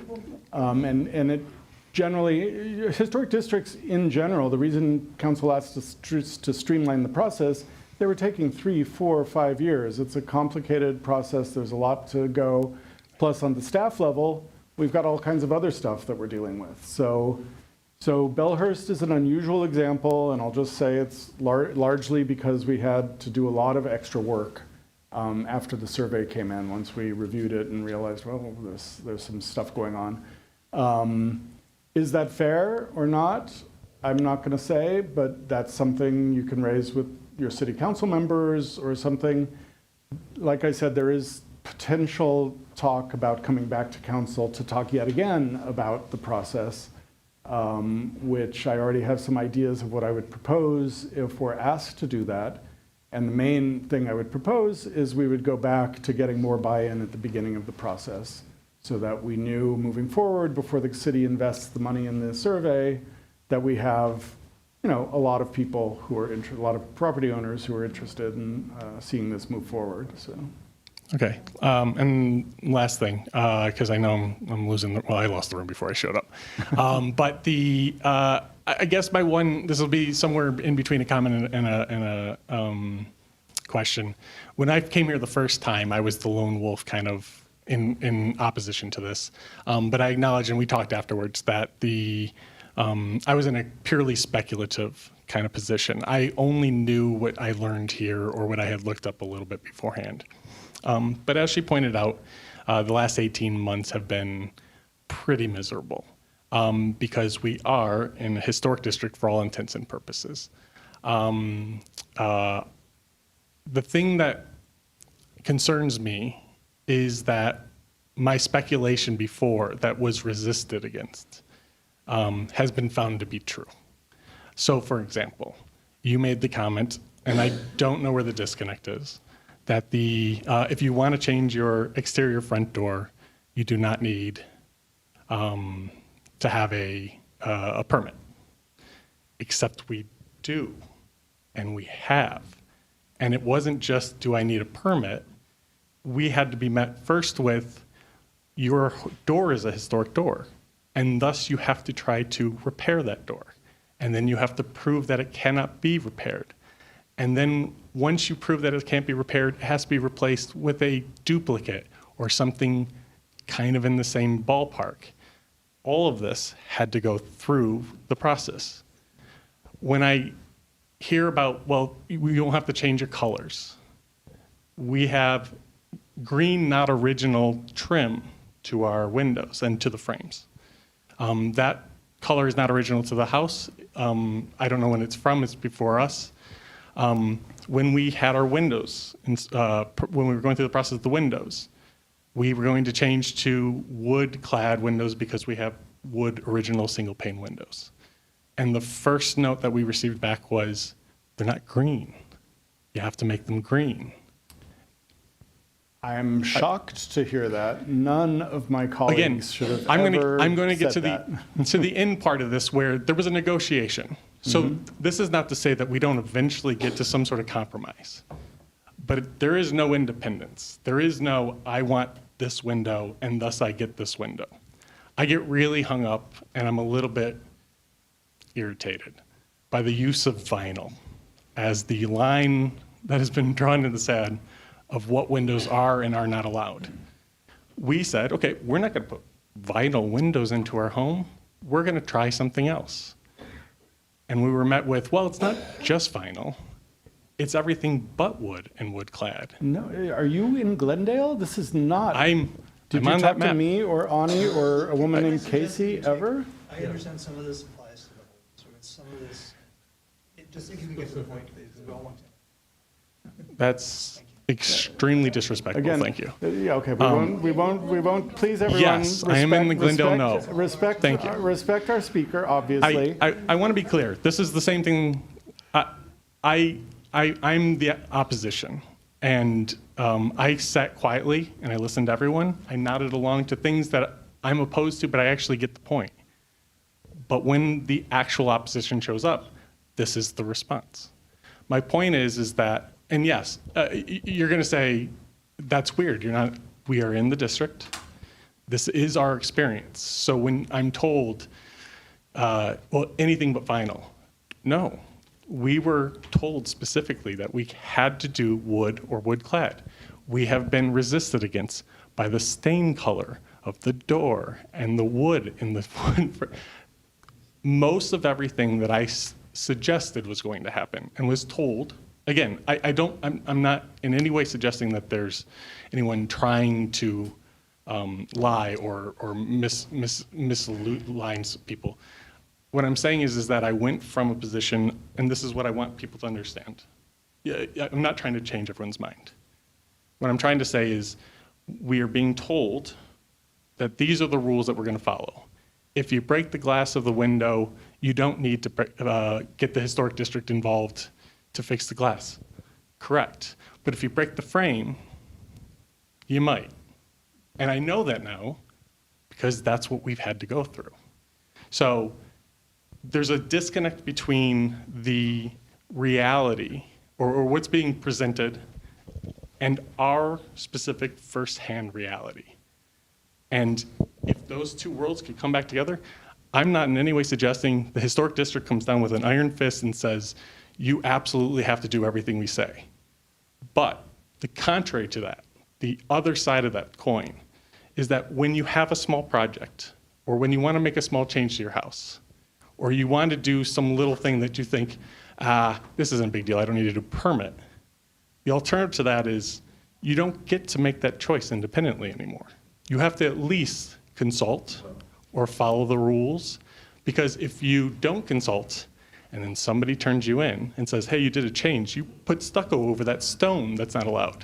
[SPEAKER 3] And it generally, historic districts in general, the reason council asked us to streamline the process, they were taking 3, 4, 5 years. It's a complicated process. There's a lot to go. Plus on the staff level, we've got all kinds of other stuff that we're dealing with. So Bellhurst is an unusual example, and I'll just say it's largely because we had to do a lot of extra work after the survey came in, once we reviewed it and realized, well, there's some stuff going on. Is that fair or not? I'm not going to say, but that's something you can raise with your city council members or something. Like I said, there is potential talk about coming back to council to talk yet again about the process, which I already have some ideas of what I would propose if we're asked to do that. And the main thing I would propose is we would go back to getting more buy-in at the beginning of the process so that we knew moving forward before the city invests the money in the survey that we have, a lot of people who are interested, a lot of property owners who are interested in seeing this move forward. So.
[SPEAKER 22] Okay, and last thing, because I know I'm losing, I lost the room before I showed up. But I guess this will be somewhere in between a comment and a question. When I came here the first time, I was the lone wolf kind of in opposition to this. But I acknowledge, and we talked afterwards, that I was in a purely speculative kind of position. I only knew what I learned here or what I had looked up a little bit beforehand. But as she pointed out, the last 18 months have been pretty miserable because we are in a historic district for all intents and purposes. The thing that concerns me is that my speculation before that was resisted against has been found to be true. So, for example, you made the comment, and I don't know where the disconnect is, that if you want to change your exterior front door, you do not need to have a permit. Except we do, and we have. And it wasn't just, do I need a permit? We had to be met first with, your door is a historic door, and thus you have to try to repair that door. And then you have to prove that it cannot be repaired. And then once you prove that it can't be repaired, it has to be replaced with a duplicate or something kind of in the same ballpark. All of this had to go through the process. When I hear about, well, we don't have to change your colors. We have green, not original trim to our windows and to the frames. That color is not original to the house. I don't know when it's from, it's before us. When we had our windows, when we were going through the process of the windows, we were going to change to wood-clad windows because we have wood original single-pane windows. And the first note that we received back was, they're not green. You have to make them green.
[SPEAKER 3] I'm shocked to hear that. None of my colleagues should have
[SPEAKER 22] I'm
[SPEAKER 3] ever
[SPEAKER 22] going to get
[SPEAKER 3] said
[SPEAKER 22] to the end part of this where there was a negotiation. So this is not to say that we don't eventually get to some sort of compromise. But there is no independence. There is no, I want this window and thus I get this window. I get really hung up and I'm a little bit irritated by the use of vinyl as the line that has been drawn in the sand of what windows are and are not allowed. We said, okay, we're not going to put vinyl windows into our home. We're going to try something else. And we were met with, well, it's not just vinyl. It's everything but wood and wood clad.
[SPEAKER 3] No, are you in Glendale? This is not.
[SPEAKER 22] Did
[SPEAKER 3] you
[SPEAKER 22] on
[SPEAKER 3] talk
[SPEAKER 22] that map.
[SPEAKER 3] to me or Ani or a woman named Casey ever?
[SPEAKER 10] I understand some of this applies to the whole, so it's some of this, just if you can get to the point, please, because we all want to.
[SPEAKER 22] That's extremely disrespectful.
[SPEAKER 3] Again,
[SPEAKER 22] Thank you.
[SPEAKER 3] Yeah, okay. We won't. Please, everyone.
[SPEAKER 22] Yes, I am in the Glendale no.
[SPEAKER 3] Thank you. Respect our speaker, obviously.
[SPEAKER 22] I want to be clear. This is the same thing. I'm the opposition, and I sat quietly and I listened to everyone. I nodded along to things that I'm opposed to, but I actually get the point. But when the actual opposition shows up, this is the response. My point is that, and yes, you're going to say, that's weird. We are in the district. This is our experience. So when I'm told, well, anything but vinyl, no. We were told specifically that we had to do wood or wood clad. We have been resisted against by the stain color of the door and the wood in the wood. Most of everything that I suggested was going to happen and was told. Again, I'm not in any way suggesting that there's anyone trying to lie or mislines people. What I'm saying is that I went from a position, and this is what I want people to understand. Yeah, I'm not trying to change everyone's mind. What I'm trying to say is we are being told that these are the rules that we're going to follow. If you break the glass of the window, you don't need to get the historic district involved to fix the glass. Correct. But if you break the frame, you might. And I know that now because that's what we've had to go through. So there's a disconnect between the reality or what's being presented and our specific firsthand reality. And if those two worlds could come back together, I'm not in any way suggesting the historic district comes down with an iron fist and says, you absolutely have to do everything we say. But the contrary to that, the other side of that coin, is that when you have a small project, or when you want to make a small change to your house, or you want to do some little thing that you think, this isn't a big deal, I don't need to do a permit. The alternative to that is you don't get to make that choice independently anymore. You have to at least consult or follow the rules, because if you don't consult and then somebody turns you in and says, hey, you did a change, you put stucco over that stone, that's not allowed.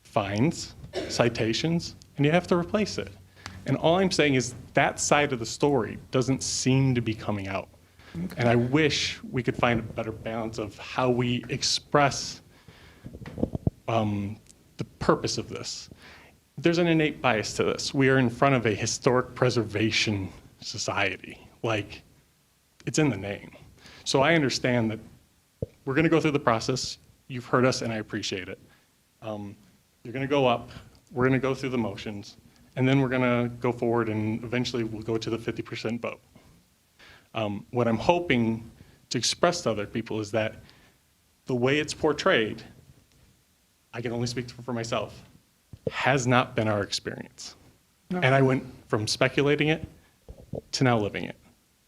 [SPEAKER 22] Fines, citations, and you have to replace it. And all I'm saying is that side of the story doesn't seem to be coming out. And I wish we could find a better balance of how we express the purpose of this. There's an innate bias to this. We are in front of a historic preservation society. Like, it's in the name. So I understand that we're going to go through the process. You've heard us, and I appreciate it. You're going to go up. We're going to go through the motions. And then we're going to go forward, and eventually we'll go to the 50% vote. What I'm hoping to express to other people is that the way it's portrayed, I can only speak for myself, has not been our experience.
[SPEAKER 3] No.
[SPEAKER 22] And I went from speculating it to now living it.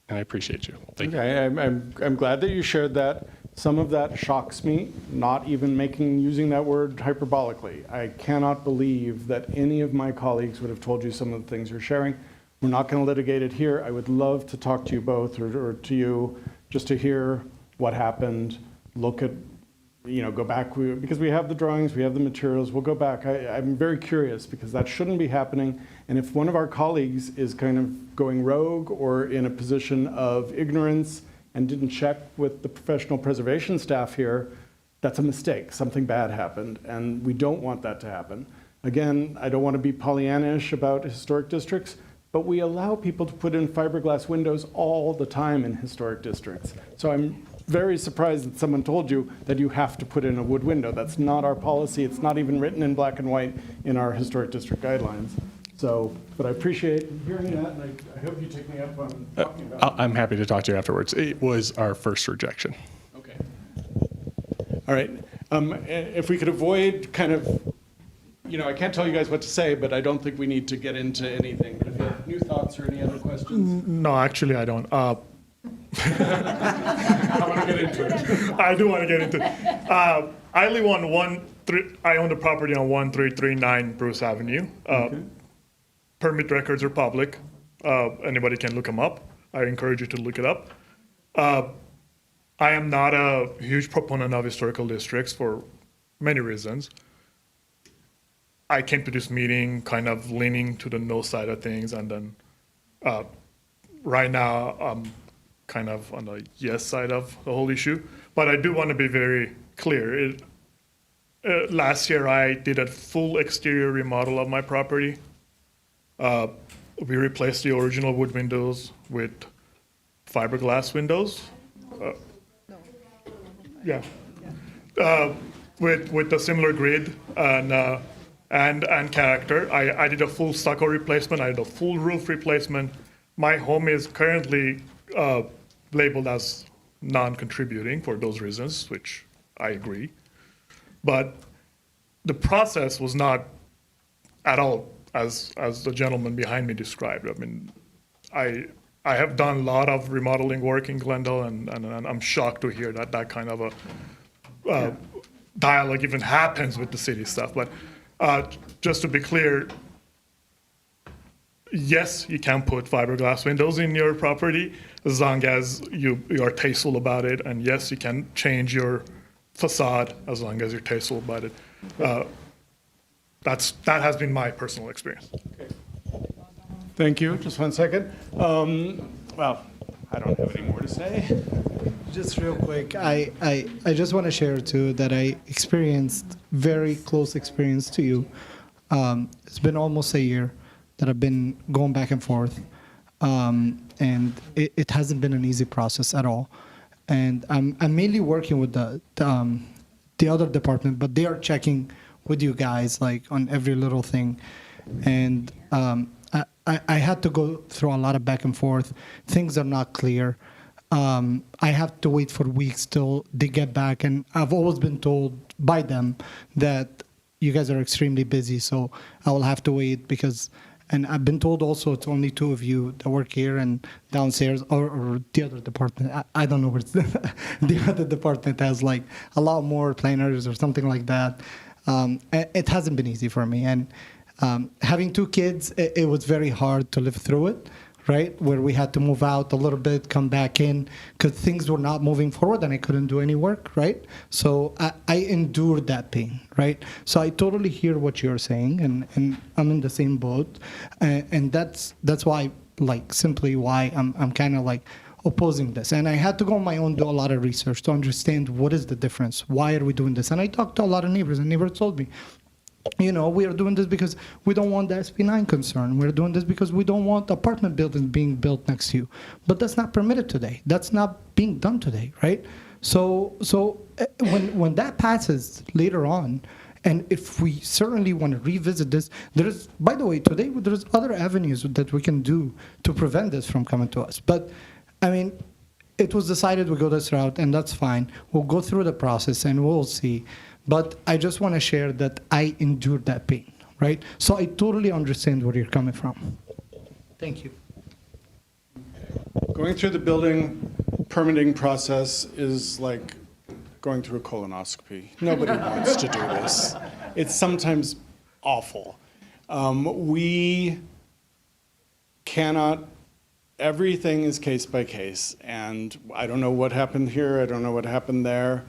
[SPEAKER 22] And I appreciate you. Thank you.
[SPEAKER 3] Okay, I'm glad that you shared that. Some of that shocks me, not even using that word hyperbolically. I cannot believe that any of my colleagues would have told you some of the things you're sharing. We're not going to litigate it here. I would love to talk to you both, or to you, just to hear what happened, look at, go back, because we have the drawings, we have the materials, we'll go back. I'm very curious, because that shouldn't be happening. And if one of our colleagues is kind of going rogue or in a position of ignorance and didn't check with the professional preservation staff here, that's a mistake. Something bad happened, and we don't want that to happen. Again, I don't want to be Pollyannish about historic districts, but we allow people to put in fiberglass windows all the time in historic districts. So I'm very surprised that someone told you that you have to put in a wood window. That's not our policy. It's not even written in black and white in our historic district guidelines. So, but I appreciate hearing that, and I hope you take me up on talking about it.
[SPEAKER 22] I'm happy to talk to you afterwards. It was our first rejection.
[SPEAKER 3] Okay. All right. If we could avoid kind of, I can't tell you guys what to say, but I don't think we need to get into anything. But if you have new thoughts or any other questions.
[SPEAKER 11] No, actually, I don't.
[SPEAKER 3] I want to get into it.
[SPEAKER 11] I do want to get into it. I live on I own the property on 1339 Bruce Avenue.
[SPEAKER 3] Okay.
[SPEAKER 11] Permit records are public. Anybody can look them up. I encourage you to look it up. I am not a huge proponent of historical districts for many reasons. I came to this meeting kind of leaning to the no side of things, and then right now I'm kind of on the yes side of the whole issue. But I do want to be very clear. Last year I did a full exterior remodel of my property. We replaced the original wood windows with fiberglass windows. With a similar grid and character. I did a full stucco replacement. I did a full roof replacement. My home is currently labeled as non-contributing for those reasons, which I agree. But the process was not at all as the gentleman behind me described. I mean, I have done a lot of remodeling work in Glendale, and I'm shocked to hear that kind of a dialogue even happens with the city stuff. But just to be clear, yes, you can put fiberglass windows in your property as long as you are tasteful about it, and yes, you can change your facade as long as you're tasteful about it. That has been my personal experience.
[SPEAKER 3] Okay. Thank you. Just one second. Well, I don't have any more to say.
[SPEAKER 9] Just real quick, I just want to share too that I experienced very close experience to you. It's been almost a year that I've been going back and forth, and it hasn't been an easy process at all. And I'm mainly working with the other department, but they are checking with you guys like on every little thing, and I had to go through a lot of back and forth. Things are not clear. I have to wait for weeks till they get back, and I've always been told by them that you guys are extremely busy, so I will have to wait because And I've been told also it's only two of you that work here and downstairs, or the other department. I don't know where it's the other department has like a lot more planners or something like that. It hasn't been easy for me. And having two kids, it was very hard to live through it, right? Where we had to move out a little bit, come back in, because things were not moving forward and I couldn't do any work, right? So I endured that pain, right? So I totally hear what you're saying, and I'm in the same boat. And that's why, like, simply why I'm kind of like opposing this. And I had to go on my own, do a lot of research to understand what is the difference. Why are we doing this? And I talked to a lot of neighbors, and neighbors told me, you know, we are doing this because we don't want the SB9 concern. We're doing this because we don't want apartment buildings being built next to you. But that's not permitted today. That's not being done today, right? So when that passes later on, and if we certainly want to revisit this, there is, by the way, today there's other avenues that we can do to prevent this from coming to us. But, I mean, it was decided we go this route, and that's fine. We'll go through the process, and we'll see. But I just want to share that I endured that pain, right? So I totally understand where you're coming from. Thank you.
[SPEAKER 3] Going through the building permitting process is like going through a colonoscopy. Nobody wants to do this. It's sometimes awful. We cannot, everything is case by case, and I don't know what happened here, I don't know what happened there.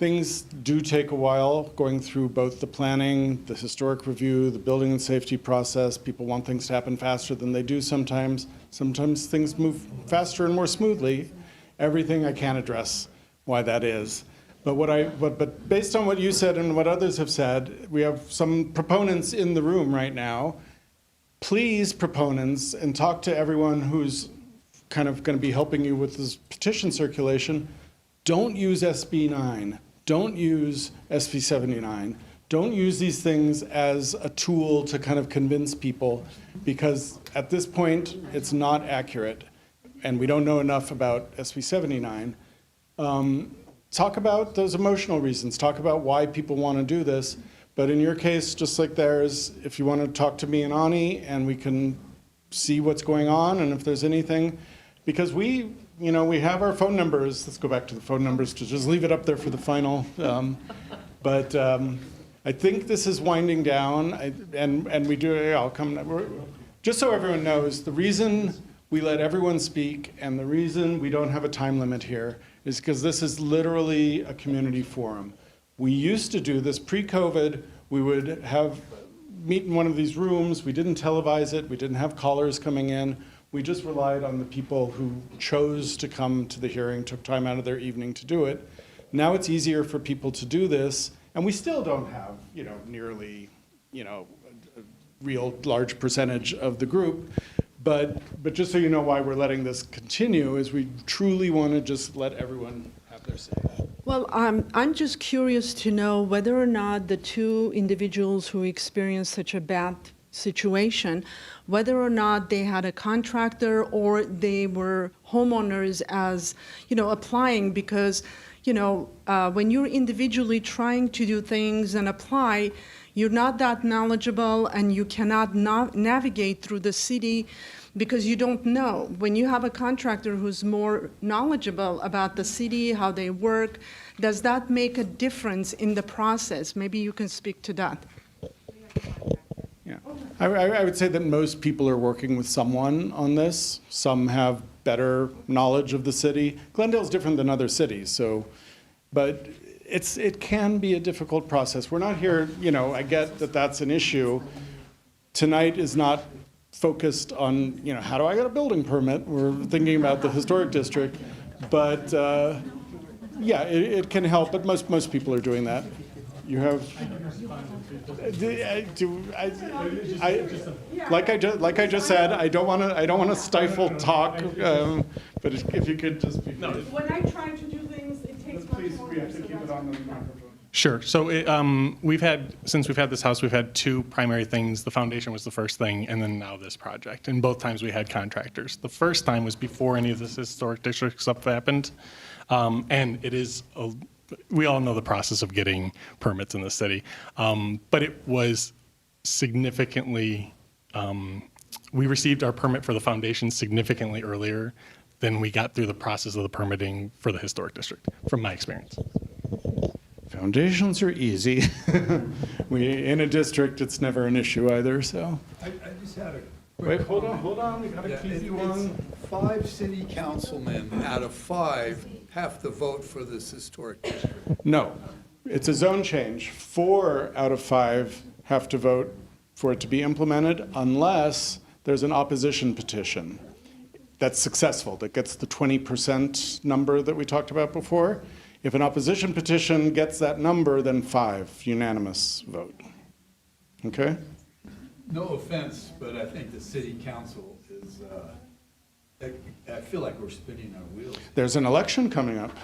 [SPEAKER 3] Things do take a while, going through both the planning, the historic review, the building and safety process. People want things to happen faster than they do sometimes. Sometimes things move faster and more smoothly. Everything I can't address why that is. But based on what you said and what others have said, we have some proponents in the room right now. Please, proponents, and talk to everyone who's kind of going to be helping you with this petition circulation. Don't use SB 9. Don't use SB 79. Don't use these things as a tool to kind of convince people, because at this point, it's not accurate, and we don't know enough about SB 79. Talk about those emotional reasons. Talk about why people want to do this. But in your case, just like theirs, if you want to talk to me and Ani, and we can see what's going on, and if there's anything, because we have our phone numbers. Let's go back to the phone numbers to just leave it up there for the final. But I think this is winding down, and we do. I'll come. Just so everyone knows, the reason we let everyone speak and the reason we don't have a time limit here is because this is literally a community forum. We used to do this pre-COVID. We would meet in one of these rooms. We didn't televise it. We didn't have callers coming in. We just relied on the people who chose to come to the hearing, took time out of their evening to do it. Now it's easier for people to do this, and we still don't have, nearly, a real large percentage of the group. But just so you know why we're letting this continue is we truly want to just let everyone have their say.
[SPEAKER 12] Well, I'm just curious to know whether or not the two individuals who experienced such a bad situation, whether or not they had a contractor or they were homeowners as, applying, because, when you're individually trying to do things and apply, you're not that knowledgeable and you cannot navigate through the city because you don't know. When you have a contractor who's more knowledgeable about the city, how they work, does that make a difference in the process? Maybe you can speak to that.
[SPEAKER 3] Yeah, I would say that most people are working with someone on this. Some have better knowledge of the city. Glendale's different than other cities, but it can be a difficult process. We're not here, I get that that's an issue. Tonight is not focused on, how do I get a building permit? We're thinking about the historic district, but yeah, it can help, but most people are doing that. You have, like I just said, I don't want to stifle talk, but if you could just be. No.
[SPEAKER 12] When I try to do things, it takes much more.
[SPEAKER 3] We have to keep it on the microphone.
[SPEAKER 22] Sure. So since we've had this house, we've had two primary things. The foundation was the first thing, and then now this project. And both times we had contractors. The first time was before any of this historic district stuff happened, and it is we all know the process of getting permits in the city, but it was significantly we received our permit for the foundation significantly earlier than we got through the process of the permitting for the historic district, from my experience.
[SPEAKER 3] Foundations are easy. In a district, it's never an issue either, so.
[SPEAKER 8] I just had a
[SPEAKER 3] Wait, hold on, we got a easy one.
[SPEAKER 8] 5 city councilmen out of 5 have to vote for this historic district.
[SPEAKER 3] No, it's a zone change. 4 out of 5 have to vote for it to be implemented unless there's an opposition petition that's successful, that gets the 20% number that we talked about before. If an opposition petition gets that number, then 5, unanimous vote. Okay?
[SPEAKER 8] No offense, but I think the city council is, I feel like we're spinning our wheels.
[SPEAKER 3] There's an election coming up.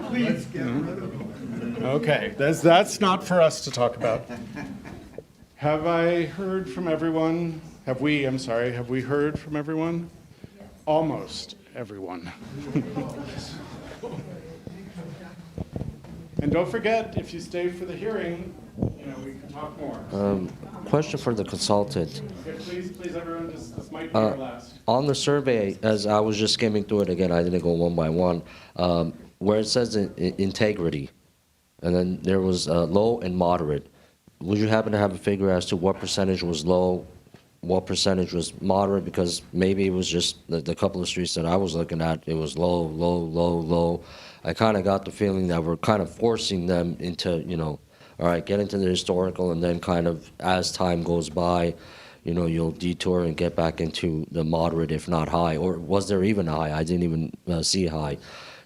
[SPEAKER 8] Please get rid of them.
[SPEAKER 3] Okay, that's not for us to talk about. Have I heard from everyone? Have we heard from everyone? Almost everyone. And don't forget, if you stay for the hearing, we can talk more.
[SPEAKER 20] Question for the consultant.
[SPEAKER 3] Okay, please, everyone, this might be our last.
[SPEAKER 20] On the survey, as I was just skimming through it again, I didn't go one by one, where it says integrity, and then there was low and moderate. Would you happen to have a figure as to what percentage was low, what percentage was moderate? Because maybe it was just the couple of streets that I was looking at, it was low, low, low, low. I kind of got the feeling that we're kind of forcing them into, all right, get into the historical, and then kind of as time goes by, you'll detour and get back into the moderate, if not high. Or was there even a high? I didn't even see high.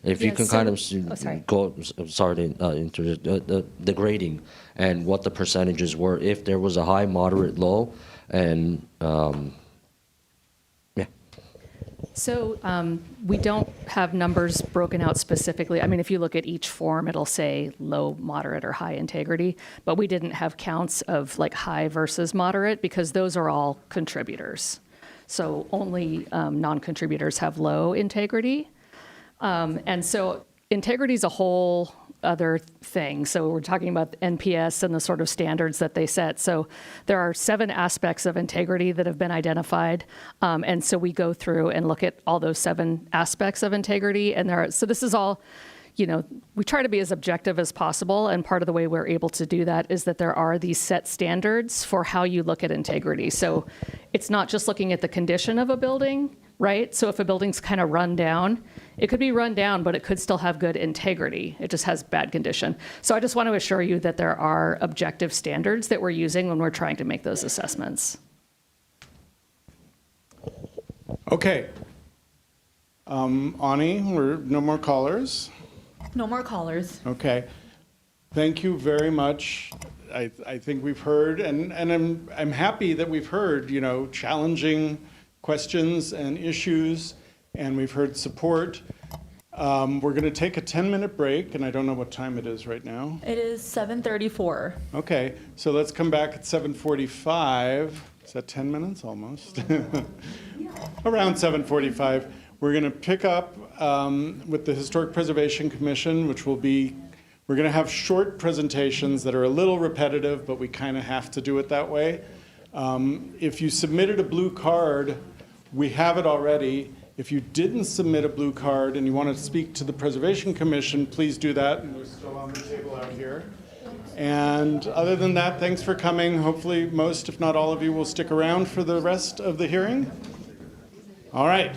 [SPEAKER 20] If you can kind of go, sorry to interrupt, the grading and what the percentages were, if there was a high, moderate, low, and yeah.
[SPEAKER 2] So we don't have numbers broken out specifically. I mean, if you look at each form, it'll say low, moderate, or high integrity, but we didn't have counts of like high versus moderate because those are all contributors. So only non-contributors have low integrity. And so integrity is a whole other thing. So we're talking about the NPS and the sort of standards that they set. So there are 7 aspects of integrity that have been identified. And so we go through and look at all those 7 aspects of integrity. And so this is all, we try to be as objective as possible. And part of the way we're able to do that is that there are these set standards for how you look at integrity. So it's not just looking at the condition of a building, right? So if a building's kind of run down, it could be run down, but it could still have good integrity. It just has bad condition. So I just want to assure you that there are objective standards that we're using when we're trying to make those assessments.
[SPEAKER 3] Okay. Ani, no more callers?
[SPEAKER 1] No more callers.
[SPEAKER 3] Okay. Thank you very much. I think we've heard, and I'm happy that we've heard, challenging questions and issues, and we've heard support. We're going to take a 10-minute break, and I don't know what time it is right now.
[SPEAKER 1] It is 7:34.
[SPEAKER 3] Okay, so let's come back at 7:45. Is that 10 minutes almost? Around 7:45. We're going to pick up with the Historic Preservation Commission, which will be, we're going to have short presentations that are a little repetitive, but we kind of have to do it that way. If you submitted a blue card, we have it already. If you didn't submit a blue card and you want to speak to the Preservation Commission, please do that. And they're still on the table out here. And other than that, thanks for coming. Hopefully most, if not all of you, will stick around for the rest of the hearing. All right.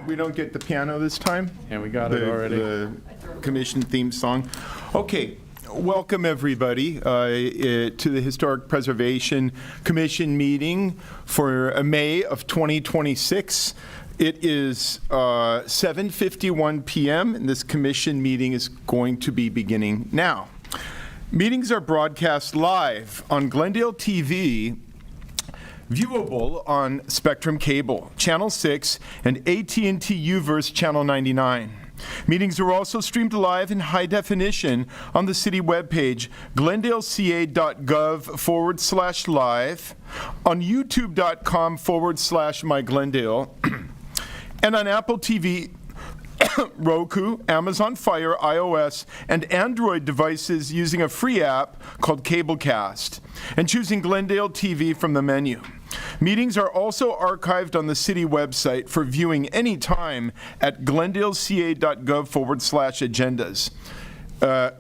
[SPEAKER 4] we don't get the piano this time?
[SPEAKER 13] Yeah, we got it already.
[SPEAKER 4] The commission theme song. Okay, welcome everybody to the Historic Preservation Commission meeting for May of 2026. It is 7:51 p.m. and this commission meeting is going to be beginning now. Meetings are broadcast live on Glendale TV, viewable on Spectrum Cable, Channel 6, and AT&T U-verse Channel 99. Meetings are also streamed live in high definition on the city webpage, glendaleca.gov/live, on youtube.com/myglendale, and on Apple TV, Roku, Amazon Fire, iOS, and Android devices using a free app called Cablecast, and choosing Glendale TV from the menu. Meetings are also archived on the city website for viewing anytime at glendaleca.gov/agendas.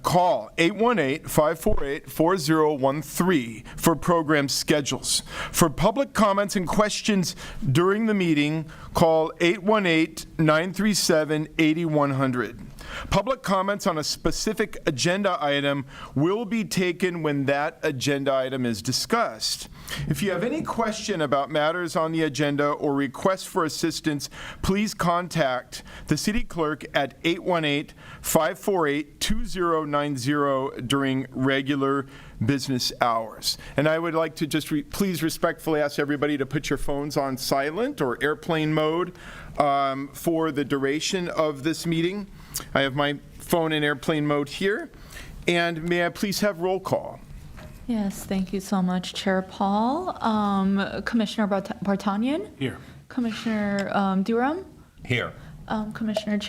[SPEAKER 4] Call 818-548-4013 for program schedules. For public comments and questions during the meeting, call 818-937-8100. Public comments on a specific agenda item will be taken when that agenda item is discussed. If you have any question about matters on the agenda or requests for assistance, please contact the city clerk at 818-548-2090 during regular business hours. And I would like to just please respectfully ask everybody to put your phones on silent or airplane mode for the duration of this meeting. I have my phone in airplane mode here. And may I please have roll call?
[SPEAKER 1] Yes, thank you so much, Chair Paul. Commissioner Bartanian?
[SPEAKER 13] Here.
[SPEAKER 1] Commissioner Durham?
[SPEAKER 6] Here.
[SPEAKER 1] Commissioner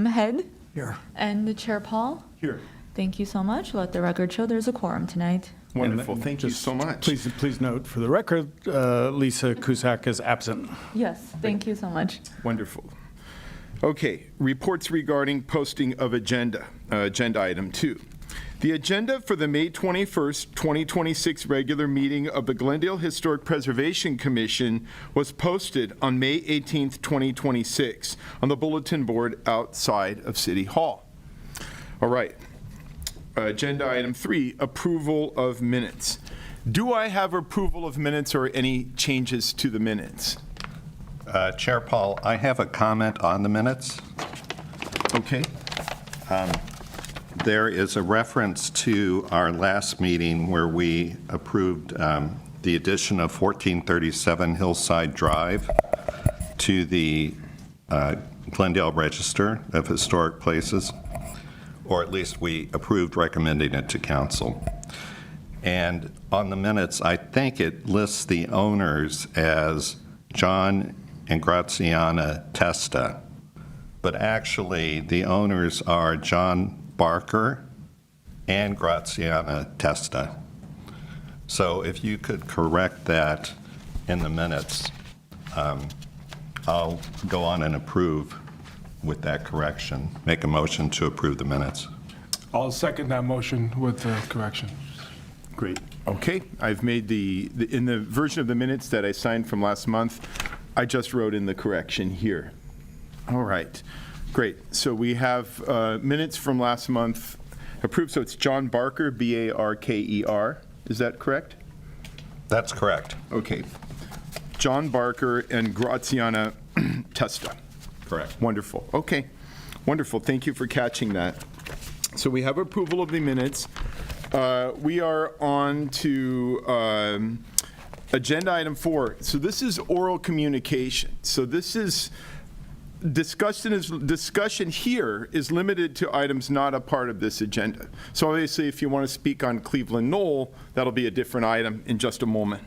[SPEAKER 1] Head?
[SPEAKER 13] Here.
[SPEAKER 1] And the Chair Paul?
[SPEAKER 3] Here.
[SPEAKER 1] Thank you so much. Let the record show there's a quorum tonight.
[SPEAKER 3] Wonderful. Thank you so much.
[SPEAKER 13] Please note for the record, Lisa Cusack is absent.
[SPEAKER 1] Yes, thank you so much.
[SPEAKER 4] Wonderful. Okay, reports regarding posting of agenda item 2. The agenda for the May 21st, 2026 regular meeting of the Glendale Historic Preservation Commission was posted on May 18th, 2026 on the bulletin board outside of City Hall. All right. Agenda item 3, approval of minutes. Do I have approval of minutes or any changes to the minutes?
[SPEAKER 6] Chair Paul, I have a comment on the minutes.
[SPEAKER 4] Okay.
[SPEAKER 6] There is a reference to our last meeting where we approved the addition of 1437 Hillside Drive to the Glendale Register of Historic Places, or at least we approved recommending it to council. And on the minutes, I think it lists the owners as John and Graziana Testa, but actually the owners are John Barker and Graziana Testa. So if you could correct that in the minutes, I'll go on and approve with that correction. Make a motion to approve the minutes.
[SPEAKER 13] I'll second that motion with the correction.
[SPEAKER 4] Great. Okay, I've made in the version of the minutes that I signed from last month, I just wrote in the correction here. All right, great. So we have minutes from last month approved. So it's John Barker, B-A-R-K-E-R. Is that correct?
[SPEAKER 6] That's correct.
[SPEAKER 4] Okay. John Barker and Graziana Testa.
[SPEAKER 6] Correct.
[SPEAKER 4] Wonderful. Okay. Wonderful. Thank you for catching that. So we have approval of the minutes. We are on to agenda item 4. So this is oral communication. So this is discussion here is limited to items not a part of this agenda. So obviously, if you want to speak on Cleveland Knoll, that'll be a different item in just a moment.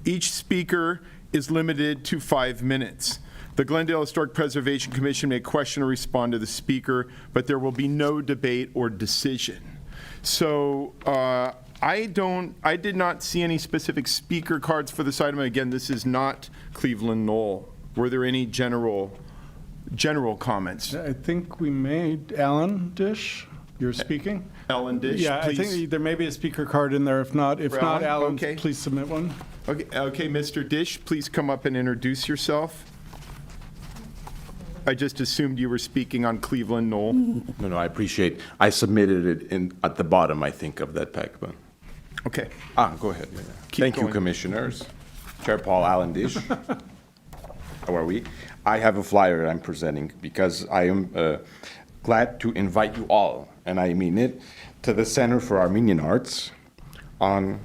[SPEAKER 4] Each speaker is limited to 5 minutes. The Glendale Historic Preservation Commission may question or respond to the speaker, but there will be no debate or decision. So I did not see any specific speaker cards for this item. Again, this is not Cleveland Knoll. Were there any general comments?
[SPEAKER 3] I think we made Alan Dish. You're speaking.
[SPEAKER 4] Alan Dish,
[SPEAKER 3] yeah,
[SPEAKER 4] please.
[SPEAKER 3] I think there may be a speaker card in there. If not, Alan,
[SPEAKER 4] okay.
[SPEAKER 3] Please submit one.
[SPEAKER 4] Okay, Mr. Dish, please come up and introduce yourself. I just assumed you were speaking on Cleveland Knoll.
[SPEAKER 7] No, I appreciate. I submitted it at the bottom, I think, of that pack. But
[SPEAKER 4] okay.
[SPEAKER 7] Go ahead. Thank you, commissioners. Chair Paul Allen Dish. How are we? I have a flyer I'm presenting because I am glad to invite you all, and I mean it, to the Center for Armenian Arts on,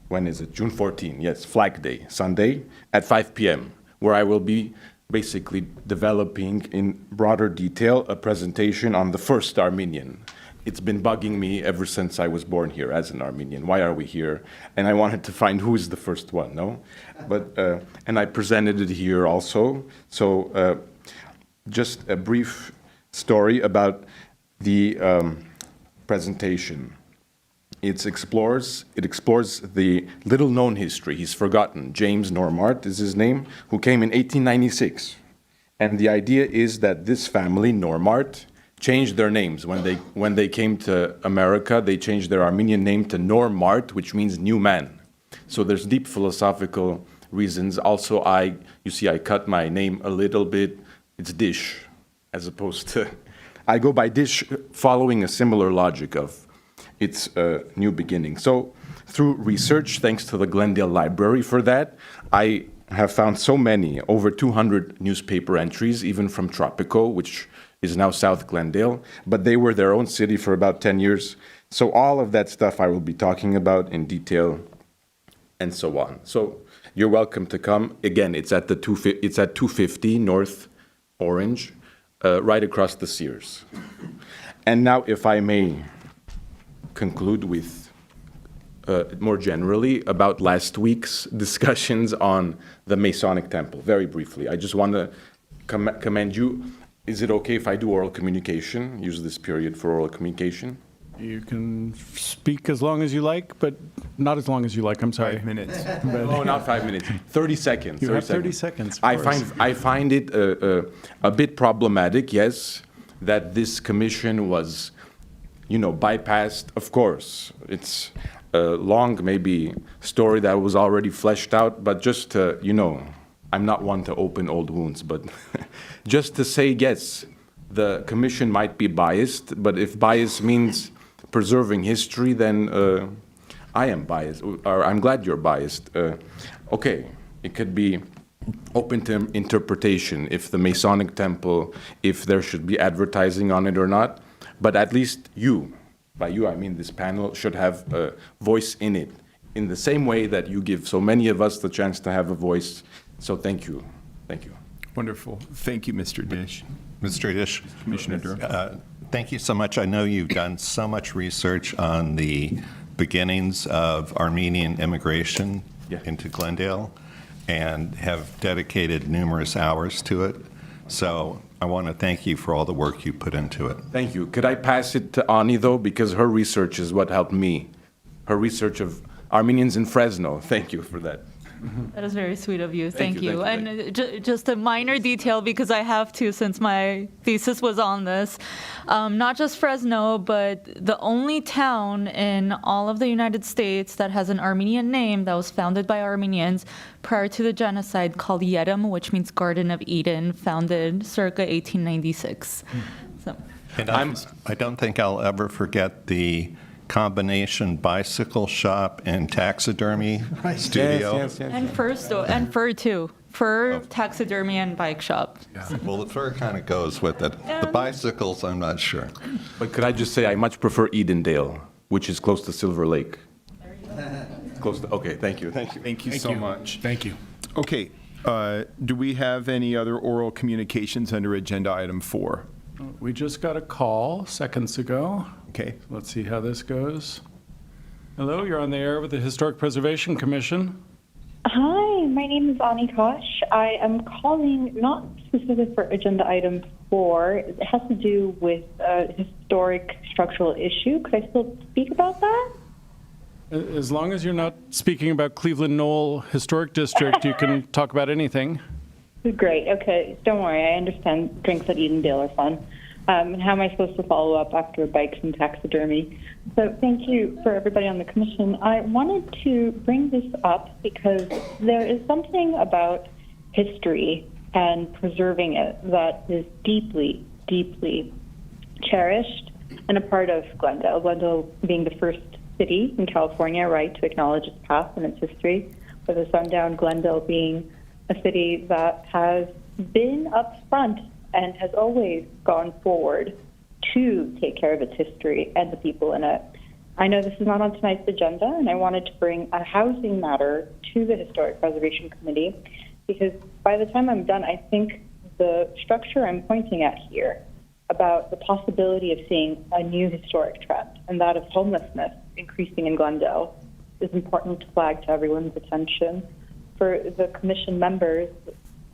[SPEAKER 7] when is it? June 14, yes, Flag Day, Sunday at 5 p.m., where I will be basically developing in broader detail a presentation on the first Armenian. It's been bugging me ever since I was born here as an Armenian. Why are we here? And I wanted to find who is the first one, no? But, and I presented it here also. So just a brief story about the presentation. It explores the little-known history. He's forgotten. James Normart is his name, who came in 1896. And the idea is that this family, Normart, changed their names. When they came to America, they changed their Armenian name to Normart, which means new man. So there's deep philosophical reasons. Also, you see, I cut my name a little bit. It's Dish, as opposed to, I go by Dish following a similar logic of its new beginning. So through research, thanks to the Glendale Library for that, I have found so many, over 200 newspaper entries, even from Tropico, which is now South Glendale, but they were their own city for about 10 years. So all of that stuff I will be talking about in detail and so on. So you're welcome to come. Again, it's at 250 North Orange, right across the Sears. And now, if I may conclude with more generally about last week's discussions on the Masonic Temple, very briefly. I just want to commend you. Is it okay if I do oral communication? Use this period for oral communication?
[SPEAKER 13] You can speak as long as you like, but not as long as you like. I'm sorry.
[SPEAKER 4] 5 minutes.
[SPEAKER 7] Oh, not 5 minutes. 30 seconds.
[SPEAKER 13] You have 30 seconds.
[SPEAKER 7] I find it a bit problematic, yes, that this commission was, bypassed. Of course, it's a long, maybe, story that was already fleshed out, but just to, I'm not one to open old wounds, but just to say, yes, the commission might be biased, but if bias means preserving history, then I am biased, or I'm glad you're biased. Okay, it could be open to interpretation if the Masonic Temple, if there should be advertising on it or not, but at least you, by you I mean this panel, should have a voice in it, in the same way that you give so many of us the chance to have a voice. So thank you. Thank you.
[SPEAKER 4] Wonderful. Thank you, Mr. Dish.
[SPEAKER 6] Mr. Dish,
[SPEAKER 4] Commissioner Durham.
[SPEAKER 6] Thank you so much. I know you've done so much research on the beginnings of Armenian immigration into Glendale and have dedicated numerous hours to it. So I want to thank you for all the work you put into it.
[SPEAKER 7] Thank you. Could I pass it to Ani, though, because her research is what helped me. Her research of Armenians in Fresno. Thank you for that.
[SPEAKER 1] That is very sweet of you. Thank you.
[SPEAKER 7] Thank
[SPEAKER 1] And just a minor detail, because I have to, since my thesis was on this. Not just Fresno, but the only town in all of the United States that has an Armenian name that was founded by Armenians prior to the genocide, called Yedem, which means Garden of Eden, founded circa 1896. So.
[SPEAKER 6] And I don't think I'll ever forget the combination bicycle shop and taxidermy studio.
[SPEAKER 7] Yes.
[SPEAKER 1] And fur too. Fur, taxidermy, and bike shop.
[SPEAKER 6] Well, the fur kind of goes with it. The bicycles, I'm not sure.
[SPEAKER 7] But could I just say I much prefer Edendale, which is close to Silver Lake. Close to, okay, thank you.
[SPEAKER 4] Thank you so much.
[SPEAKER 22] Thank you.
[SPEAKER 4] Okay. Do we have any other oral communications under agenda item 4?
[SPEAKER 13] We just got a call seconds ago.
[SPEAKER 4] Okay.
[SPEAKER 13] Let's see how this goes. Hello, you're on the air with the Historic Preservation Commission.
[SPEAKER 17] Hi, my name is Ani Kosh. I am calling not specific for agenda item 4. It has to do with a historic structural issue. Could I still speak about that?
[SPEAKER 13] As long as you're not speaking about Cleveland Knoll Historic District, you can talk about anything.
[SPEAKER 17] Great. Okay. Don't worry. I understand drinks at Edendale are fun. And how am I supposed to follow up after bikes and taxidermy? So thank you for everybody on the commission. I wanted to bring this up because there is something about history and preserving it that is deeply, deeply cherished and a part of Glendale. Glendale being the first city in California, right, to acknowledge its past and its history, with the sundown Glendale being a city that has been up front and has always gone forward to take care of its history and the people in it. I know this is not on tonight's agenda, and I wanted to bring a housing matter to the Historic Preservation Committee, because by the time I'm done, I think the structure I'm pointing at here about the possibility of seeing a new historic trend, and that of homelessness increasing in Glendale, is important to flag to everyone's attention. For the commission members,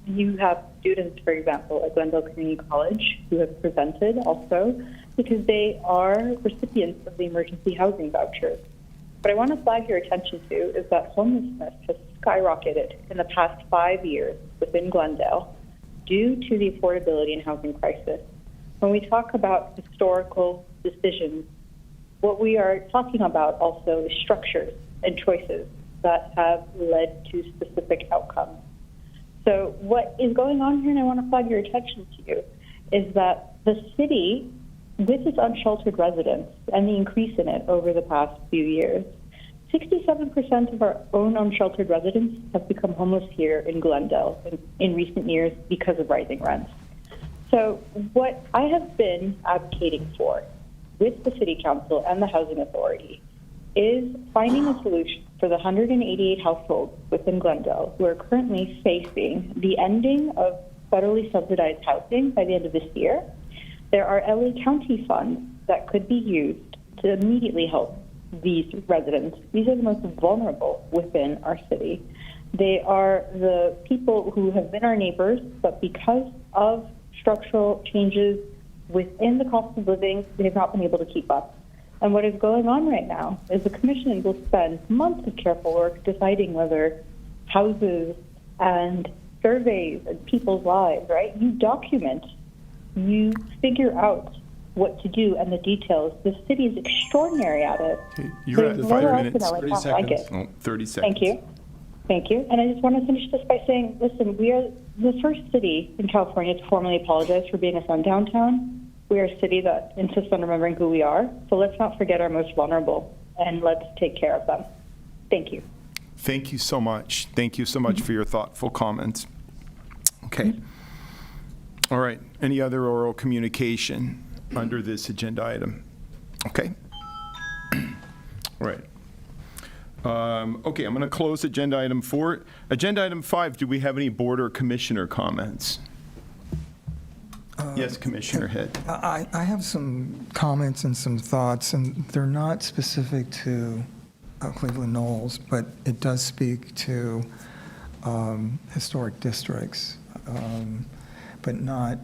[SPEAKER 17] you have students, for example, at Glendale Community College who have presented also because they are recipients of the emergency housing vouchers. What I want to flag your attention to is that homelessness has skyrocketed in the past 5 years within Glendale due to the affordability and housing crisis. When we talk about historical decisions, what we are talking about also is structures and choices that have led to specific outcomes. So what is going on here, and I want to flag your attention to, is that the city, with its unsheltered residents and the increase in it over the past few years, 67% of our own unsheltered residents have become homeless here in Glendale in recent years because of rising rents. So what I have been advocating for with the City Council and the Housing Authority is finding a solution for the 188 households within Glendale who are currently facing the ending of federally subsidized housing by the end of this year. There are LA County funds that could be used to immediately help these residents. These are the most vulnerable within our city. They are the people who have been our neighbors, but because of structural changes within the cost of living, they have not been able to keep up. And what is going on right now is the commission will spend months of careful work deciding whether houses and surveys and people's lives, right? You document, you figure out what to do and the details. The city is extraordinary at it.
[SPEAKER 4] You're at
[SPEAKER 17] There's
[SPEAKER 4] 5
[SPEAKER 17] nowhere else
[SPEAKER 4] minutes.
[SPEAKER 17] in LA
[SPEAKER 4] 30
[SPEAKER 17] like
[SPEAKER 4] seconds.
[SPEAKER 17] it.
[SPEAKER 4] Oh, 30 seconds.
[SPEAKER 17] Thank you. Thank you. And I just want to finish this by saying, listen, we are the first city in California to formally apologize for being a sundown town. We are a city that insists on remembering who we are. So let's not forget our most vulnerable, and let's take care of them. Thank you.
[SPEAKER 4] Thank you so much. Thank you so much for your thoughtful comments. Okay. All right. Any other oral communication under this agenda item? Okay. All right. Okay, I'm going to close agenda item 4. Agenda item 5, do we have any board or commissioner comments? Yes, Commissioner Head.
[SPEAKER 14] I have some comments and some thoughts, and they're not specific to Cleveland Knowles, but it does speak to historic districts, but not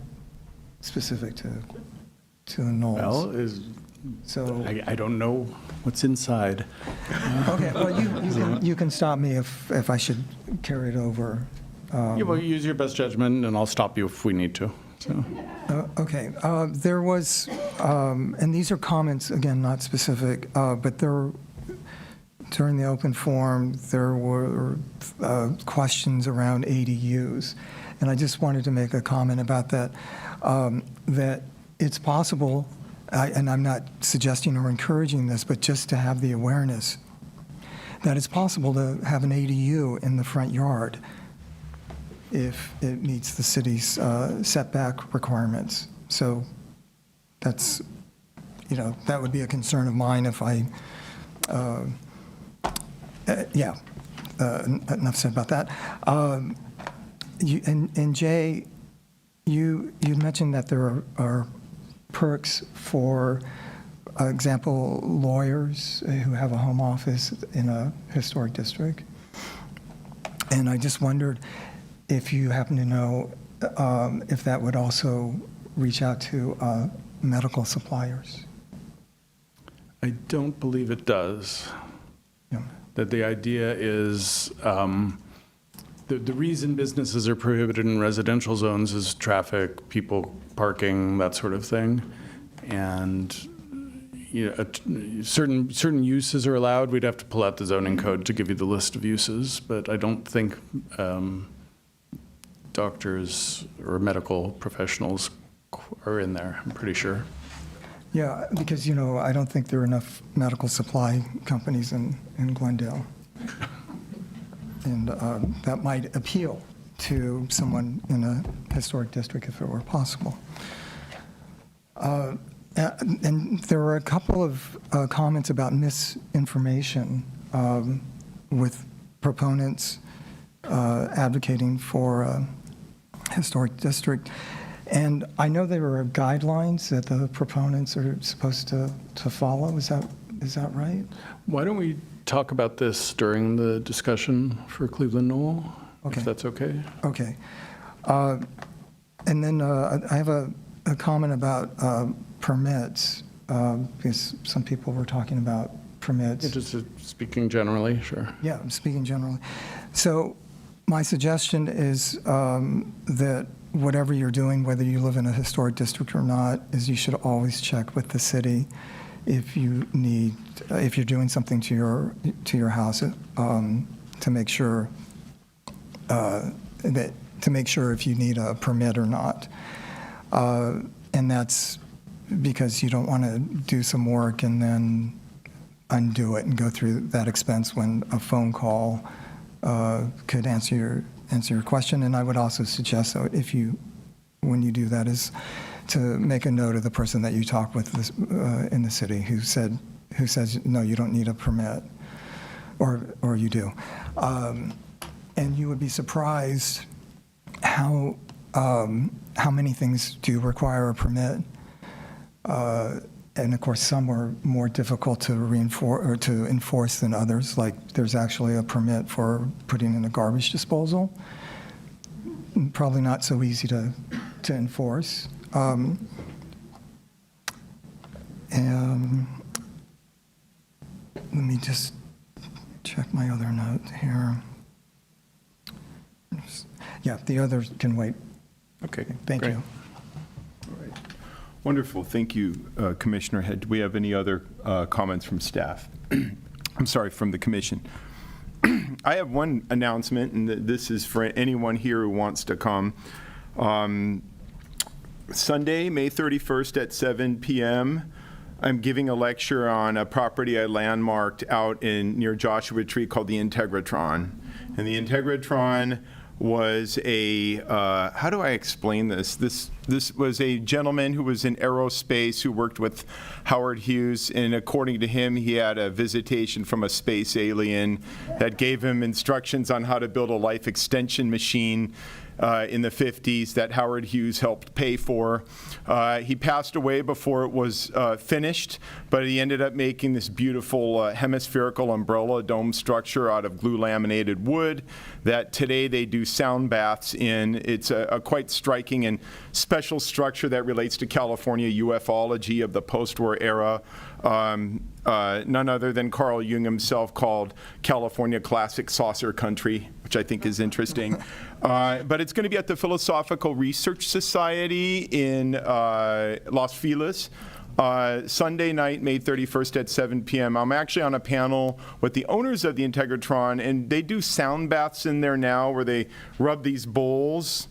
[SPEAKER 14] specific to Knowles.
[SPEAKER 13] Well,
[SPEAKER 14] so
[SPEAKER 13] I don't know what's inside.
[SPEAKER 14] Okay, well, you can stop me if I should carry it over.
[SPEAKER 13] Yeah, well, use your best judgment, and I'll stop you if we need to. So.
[SPEAKER 14] Okay, there was, and these are comments, again, not specific, but during the open forum, there were questions around ADUs. And I just wanted to make a comment about that, that it's possible, and I'm not suggesting or encouraging this, but just to have the awareness that it's possible to have an ADU in the front yard if it meets the city's setback requirements. So that's, that would be a concern of mine if I, enough said about that. And Jay, you mentioned that there are perks for example, lawyers who have a home office in a historic district. And I just wondered if you happen to know if that would also reach out to medical suppliers.
[SPEAKER 13] I don't believe it does.
[SPEAKER 14] Yeah.
[SPEAKER 13] That the idea is the reason businesses are prohibited in residential zones is traffic, people parking, that sort of thing. And certain uses are allowed. We'd have to pull out the zoning code to give you the list of uses, but I don't think doctors or medical professionals are in there, I'm pretty sure.
[SPEAKER 14] Yeah, because, I don't think there are enough medical supply companies in Glendale. And that might appeal to someone in a historic district if it were possible. And there were a couple of comments about misinformation with proponents advocating for a historic district. And I know there are guidelines that the proponents are supposed to follow. Is that right?
[SPEAKER 13] Why don't we talk about this during the discussion for Cleveland Knoll,
[SPEAKER 14] Okay.
[SPEAKER 13] if that's okay?
[SPEAKER 14] Okay. And then I have a comment about permits, because some people were talking about permits.
[SPEAKER 13] Yeah, just speaking generally, sure.
[SPEAKER 14] Yeah, I'm speaking generally. So my suggestion is that whatever you're doing, whether you live in a historic district or not, is you should always check with the city if you're doing something to your house to make sure if you need a permit or not. And that's because you don't want to do some work and then undo it and go through that expense when a phone call could answer your question. And I would also suggest that when you do that, is to make a note of the person that you talk with in the city who says no, you don't need a permit, or you do. And you would be surprised how many things do require a permit. And of course, some are more difficult to enforce than others. Like there's actually a permit for putting in a garbage disposal. Probably not so easy to enforce. And let me just check my other note here. Yeah, the others can wait.
[SPEAKER 4] Okay,
[SPEAKER 14] Thank
[SPEAKER 4] great.
[SPEAKER 14] you.
[SPEAKER 4] All right. Wonderful. Thank you, Commissioner Head. Do we have any other comments from staff? I'm sorry, from the commission. I have one announcement, and this is for anyone here who wants to come. Sunday, May 31st at 7 p.m., I'm giving a lecture on a property I landmarked out near Joshua Tree called the Integratron. And the Integratron was how do I explain this? This was a gentleman who was in aerospace who worked with Howard Hughes, and according to him, he had a visitation from a space alien that gave him instructions on how to build a life extension machine in the 50s that Howard Hughes helped pay for. He passed away before it was finished, but he ended up making this beautiful hemispherical umbrella dome structure out of glue laminated wood that today they do sound baths in. It's a quite striking and special structure that relates to California ufology of the post-war era. None other than Carl Jung himself called California classic saucer country, which I think is interesting. But it's going to be at the Philosophical Research Society in Los Feliz. Sunday night, May 31st at 7 p.m. I'm actually on a panel with the owners of the Integratron, and they do sound baths in there now where they rub these bowls.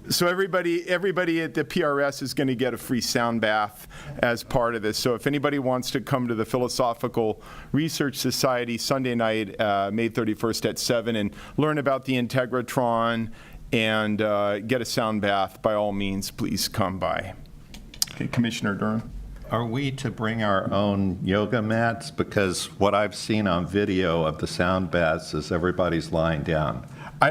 [SPEAKER 4] So everybody at the PRS is going to get a free sound bath as part of this. So if anybody wants to come to the Philosophical Research Society Sunday night, May 31st at 7, and learn about the Integratron and get a sound bath, by all means, please come by. Okay, Commissioner Durham.
[SPEAKER 6] Are we to bring our own yoga mats? Because what I've seen on video of the sound baths is everybody's lying down.
[SPEAKER 4] I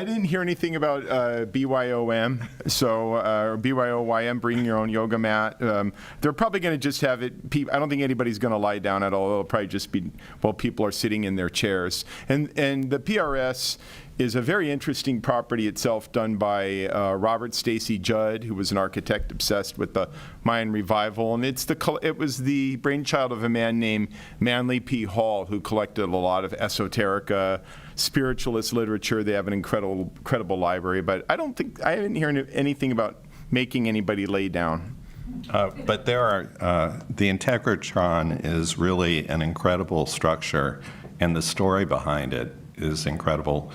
[SPEAKER 4] didn't hear anything about BYOM, or BYOYM, bringing your own yoga mat. They're probably going to just have it, I don't think anybody's going to lie down at all. It'll probably just be while people are sitting in their chairs. And the PRS is a very interesting property itself, done by Robert Stacy Judd, who was an architect obsessed with the Mayan revival. And it was the brainchild of a man named Manly P. Hall, who collected a lot of esoterica, spiritualist literature. They have an incredible library, but I didn't hear anything about making anybody lay down.
[SPEAKER 6] But the Integratron is really an incredible structure, and the story behind it is incredible.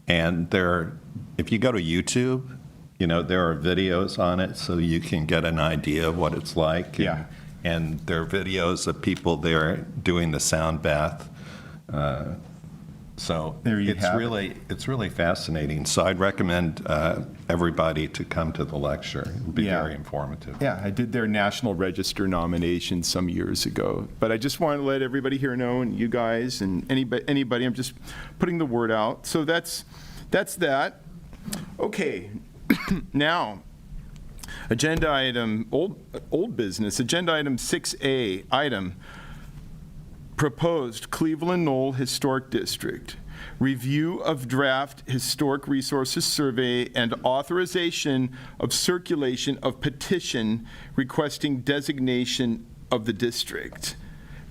[SPEAKER 6] And if you go to YouTube, there are videos on it, so you can get an idea of what it's like.
[SPEAKER 4] Yeah.
[SPEAKER 6] And there are videos of people there doing the sound bath. So
[SPEAKER 4] There you have it.
[SPEAKER 6] it's really fascinating. So I'd recommend everybody to come to the lecture. It'll be
[SPEAKER 4] Yeah.
[SPEAKER 6] very informative.
[SPEAKER 4] Yeah, I did their National Register nomination some years ago. But I just wanted to let everybody here know, and you guys and anybody, I'm just putting the word out. So that's that. Okay, now, agenda item, old business, agenda item 6A, item proposed Cleveland Knoll Historic District. Review of draft historic resources survey and authorization of circulation of petition requesting designation of the district.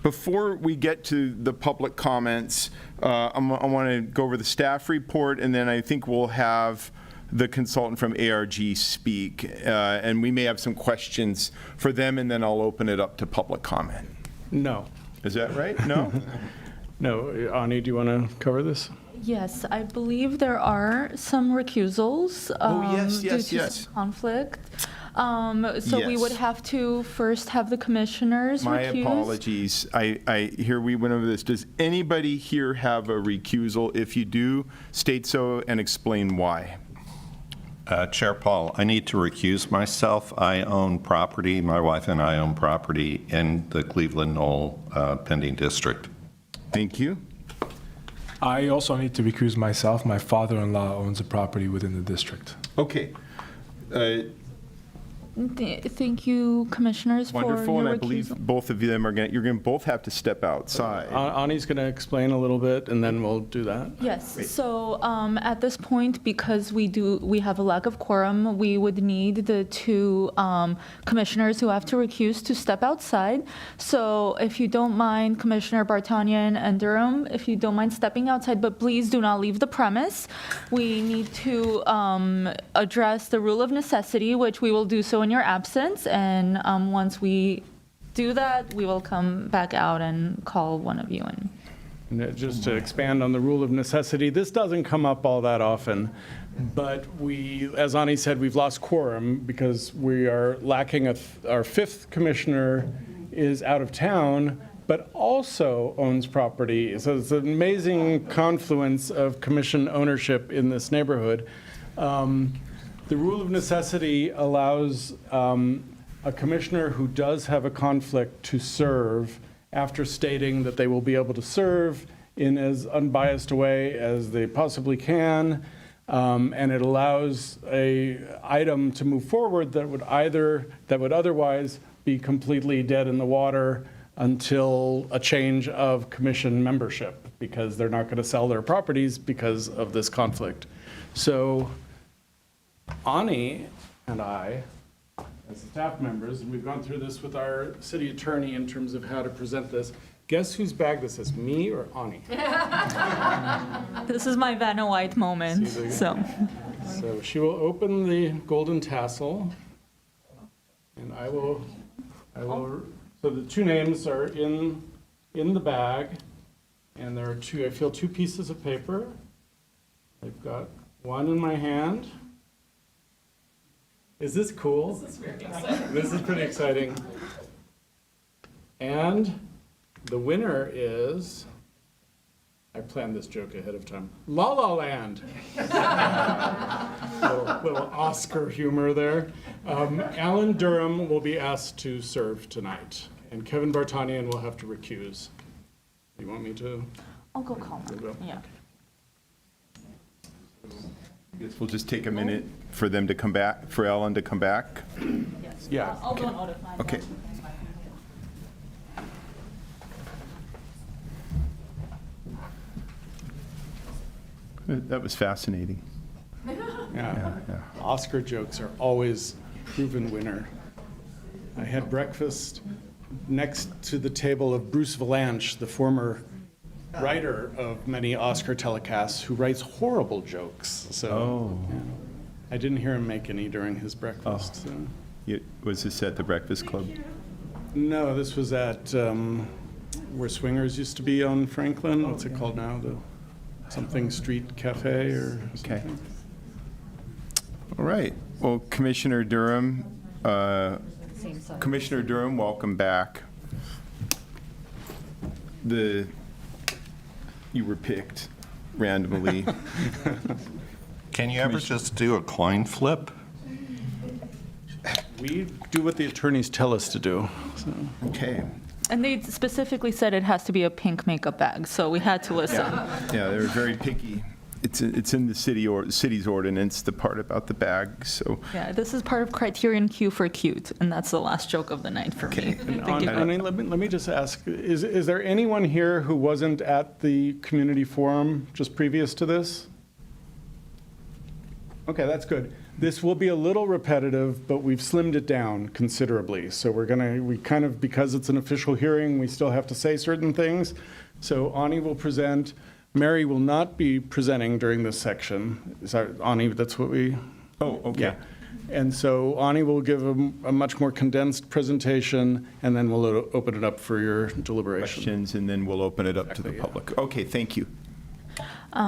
[SPEAKER 4] Before we get to the public comments, I want to go over the staff report, and then I think we'll have the consultant from ARG speak, and we may have some questions for them, and then I'll open it up to public comment.
[SPEAKER 13] No.
[SPEAKER 4] Is that right? No?
[SPEAKER 13] No. Ani, do you want to cover this?
[SPEAKER 1] Yes, I believe there are some recusals due to some conflict. So we would
[SPEAKER 4] Yes.
[SPEAKER 1] have to first have the commissioners
[SPEAKER 4] My
[SPEAKER 1] recuse.
[SPEAKER 4] apologies. I hear we went over this. Does anybody here have a recusal? If you do, state so and explain why.
[SPEAKER 6] Chair Paul, I need to recuse myself. I own property, my wife and I own property in the Cleveland Knoll pending district.
[SPEAKER 4] Thank you.
[SPEAKER 18] I also need to recuse myself. My father-in-law owns a property within the district.
[SPEAKER 4] Okay.
[SPEAKER 1] Thank you, commissioners,
[SPEAKER 4] Wonderful,
[SPEAKER 1] for
[SPEAKER 4] and
[SPEAKER 1] your
[SPEAKER 4] I believe
[SPEAKER 1] recusal.
[SPEAKER 4] both of them you're going to both have to step outside.
[SPEAKER 13] Ani's going to explain a little bit, and then we'll do that.
[SPEAKER 1] Yes, so at this point, because we have a lack of quorum, we would need the two commissioners who have to recuse to step outside. So if you don't mind, Commissioner Bartanian and Durham, if you don't mind stepping outside, but please do not leave the premise. We need to address the rule of necessity, which we will do so in your absence, and once we do that, we will come back out and call one of you in.
[SPEAKER 13] And just to expand on the rule of necessity, this doesn't come up all that often, but as Ani said, we've lost quorum because we are lacking our fifth commissioner is out of town, but also owns property. So it's an amazing confluence of commission ownership in this neighborhood. The rule of necessity allows a commissioner who does have a conflict to serve after stating that they will be able to serve in as unbiased a way as they possibly can. And it allows a item to move forward that would otherwise be completely dead in the water until a change of commission membership, because they're not going to sell their properties because of this conflict. So Ani and I, as staff members, and we've gone through this with our city attorney in terms of how to present this. Guess whose bag this is, me or Ani?
[SPEAKER 1] This is my Vanna White moment, so.
[SPEAKER 13] So she will open the golden tassel, and I will, so the two names are in the bag, and there are I feel two pieces of paper. I've got one in my hand. Is this cool? This is very exciting. This is pretty exciting. And the winner is, I planned this joke ahead of time, La La Land. little Oscar humor there. Alan Durham will be asked to serve tonight, and Kevin Bartanian will have to recuse. You want me to?
[SPEAKER 1] I'll go call him, yeah.
[SPEAKER 4] I guess we'll just take a minute for them to come back, for Ellen to come back.
[SPEAKER 1] Yes.
[SPEAKER 13] Yeah.
[SPEAKER 1] I'll go notify him.
[SPEAKER 4] Okay. That was fascinating.
[SPEAKER 13] Yeah. Oscar jokes are always proven winner. I had breakfast next to the table of Bruce Valanche, the former writer of many Oscar telecasts, who writes horrible jokes. So I didn't hear him make any during his breakfast. So.
[SPEAKER 4] Was this at the Breakfast Club?
[SPEAKER 13] No, this was at where Swingers used to be on Franklin. What's it called now? The something Street Cafe or something?
[SPEAKER 4] All right. Well, Commissioner Durham, welcome back. You were picked randomly.
[SPEAKER 6] Can you ever just do a coin flip?
[SPEAKER 3] We do what the attorneys tell us to do. So.
[SPEAKER 4] Okay.
[SPEAKER 1] And they specifically said it has to be a pink makeup bag, so we had to listen.
[SPEAKER 4] Yeah, they're very picky. It's in the city's ordinance, the part about the bag, so.
[SPEAKER 1] Yeah, this is part of criterion Q for cute, and that's the last joke of the night for me. Thank you.
[SPEAKER 3] Ani, let me just ask, is there anyone here who wasn't at the community forum just previous to this? Okay, that's good. This will be a little repetitive, but we've slimmed it down considerably. So because it's an official hearing, we still have to say certain things. So Ani will present. Mary will not be presenting during this section. Ani, that's what we...
[SPEAKER 4] Oh, okay.
[SPEAKER 3] Yeah. And so Ani will give a much more condensed presentation, and then we'll open it up for your deliberation.
[SPEAKER 4] Questions, and then we'll open it up to the public. Okay, thank you.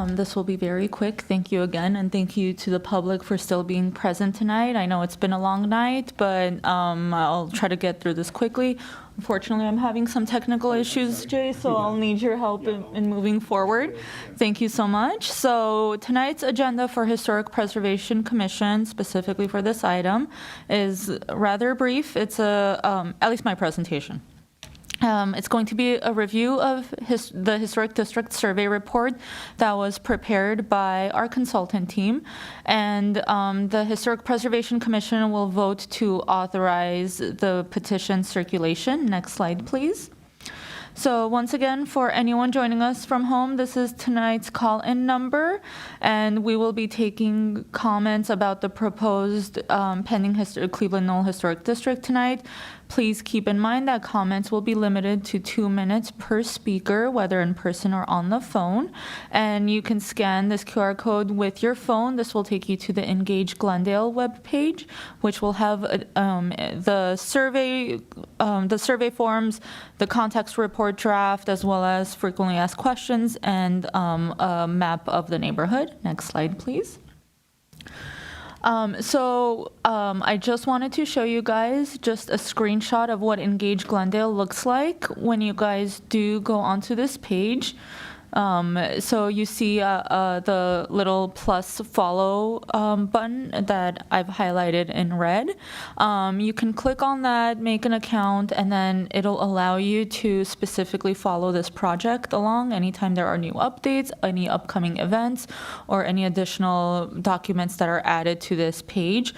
[SPEAKER 1] This will be very quick. Thank you again, and thank you to the public for still being present tonight. I know it's been a long night, but I'll try to get through this quickly. Unfortunately, I'm having some technical issues, Jay, so I'll need your help in moving forward. Thank you so much. So tonight's agenda for Historic Preservation Commission, specifically for this item, is rather brief. It's at least my presentation. It's going to be a review of the Historic District Survey report that was prepared by our consultant team. And the Historic Preservation Commission will vote to authorize the petition circulation. Next slide, please. So once again, for anyone joining us from home, this is tonight's call-in number, and we will be taking comments about the proposed pending Cleveland Knoll Historic District tonight. Please keep in mind that comments will be limited to 2 minutes per speaker, whether in person or on the phone. And you can scan this QR code with your phone. This will take you to the Engage Glendale webpage, which will have the survey forms, the context report draft, as well as frequently asked questions and a map of the neighborhood. Next slide, please. I just wanted to show you guys just a screenshot of what Engage Glendale looks like when you guys do go onto this page. So you see the little plus follow button that I've highlighted in red. You can click on that, make an account, and then it'll allow you to specifically follow this project along anytime there are new updates, any upcoming events, or any additional documents that are added to this page.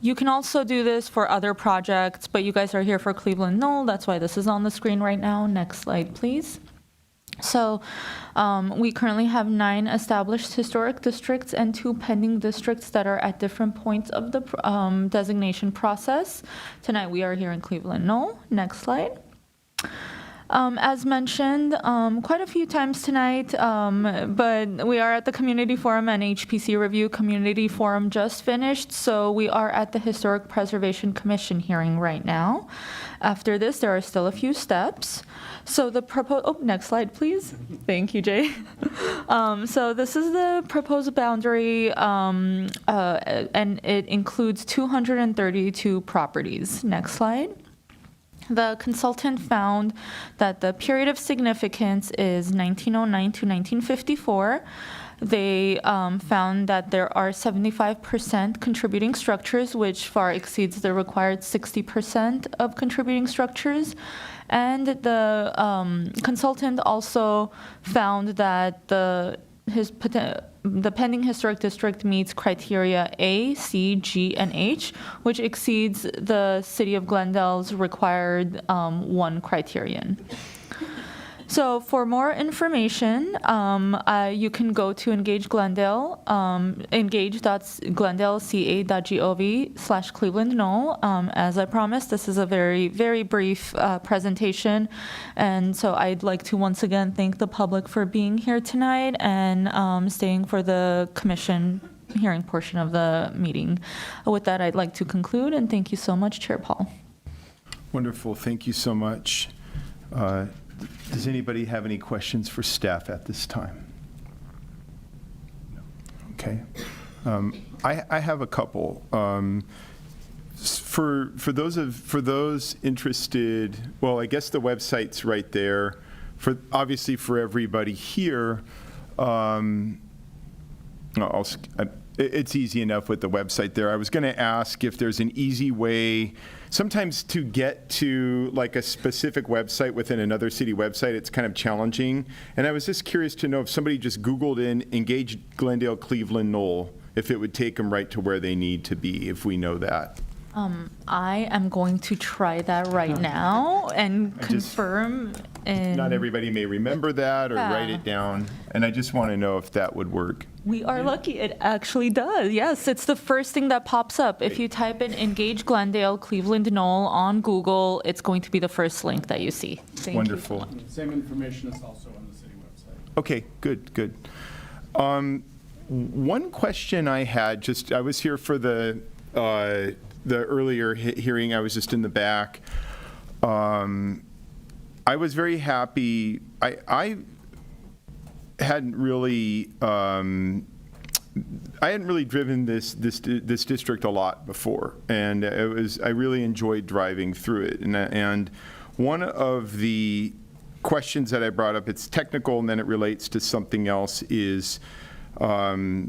[SPEAKER 1] You can also do this for other projects, but you guys are here for Cleveland Knoll. That's why this is on the screen right now. Next slide, please. So we currently have 9 established historic districts and 2 pending districts that are at different points of the designation process. Tonight we are here in Cleveland Knoll. Next slide. As mentioned quite a few times tonight, but we are at the Community Forum and HPC Review. Community Forum just finished, so we are at the Historic Preservation Commission hearing right now. After this, there are still a few steps. So the next slide, please. Thank you, Jay. So this is the proposed boundary, and it includes 232 properties. Next slide. The consultant found that the period of significance is 1909 to 1954. They found that there are 75% contributing structures, which far exceeds the required 60% of contributing structures. And the consultant also found that the pending historic district meets criteria A, C, G, and H, which exceeds the City of Glendale's required 1 criterion. So for more information, you can go to Engage Glendale, engage.glendaleca.gov/Cleveland Knoll. As I promised, this is a very, very brief presentation. And so I'd like to once again thank the public for being here tonight and staying for the commission hearing portion of the meeting. With that, I'd like to conclude, and thank you so much, Chair Paul.
[SPEAKER 4] Wonderful. Thank you so much. Does anybody have any questions for staff at this time? No. Okay. I have a couple. For those interested, well, I guess the website's right there. Obviously for everybody here, it's easy enough with the website there. I was going to ask if there's an easy way, sometimes to get to like a specific website within another city website, it's kind of challenging. And I was just curious to know if somebody just Googled in Engage Glendale, Cleveland, Knoll, if it would take them right to where they need to be, if we know that.
[SPEAKER 1] I am going to try that right now and confirm.
[SPEAKER 4] Not everybody may remember that or write it down, and I just want to know if that would work.
[SPEAKER 1] We are lucky. It actually does. Yes, it's the first thing that pops up. If you type in Engage Glendale, Cleveland, Knoll on Google, it's going to be the first link that you see. Thank
[SPEAKER 4] Wonderful.
[SPEAKER 1] You so much.
[SPEAKER 13] Same information is also on the city website.
[SPEAKER 4] Okay, good. One question I had, I was here for the earlier hearing, I was just in the back. I was very happy. I hadn't really driven this district a lot before, and I really enjoyed driving through it. And one of the questions that I brought up, it's technical and then it relates to something else, is I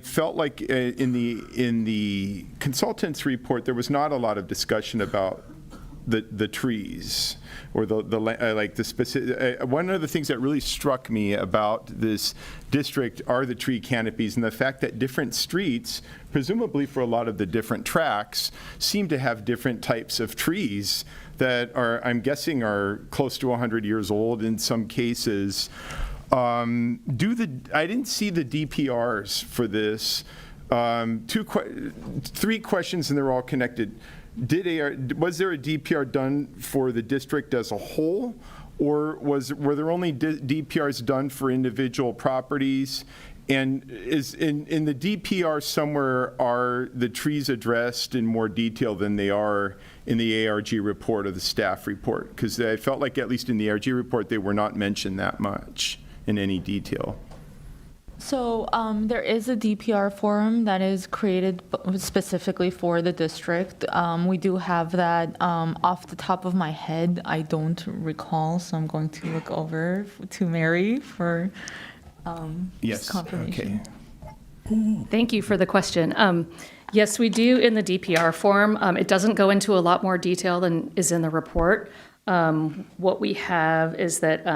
[SPEAKER 4] felt like in the consultant's report there was not a lot of discussion about the trees or like the specific. One of the things that really struck me about this district are the tree canopies and the fact that different streets, presumably for a lot of the different tracks, seem to have different types of trees that are, I'm guessing, are close to 100 years old in some cases. I didn't see the DPRs for this. 3 questions and they're all connected. Was there a DPR done for the district as a whole, or were there only DPRs done for individual properties? And is in the DPR somewhere are the trees addressed in more detail than they are in the ARG report or the staff report? Because I felt like at least in the ARG report they were not mentioned that much in any detail.
[SPEAKER 1] So there is a DPR forum that is created specifically for the district. We do have that. Off the top of my head, I don't recall, so I'm going to look over to Mary for confirmation.
[SPEAKER 4] Okay.
[SPEAKER 2] Thank you for the question. Yes, we do in the DPR form. It doesn't go into a lot more detail than is in the report. What we have is that,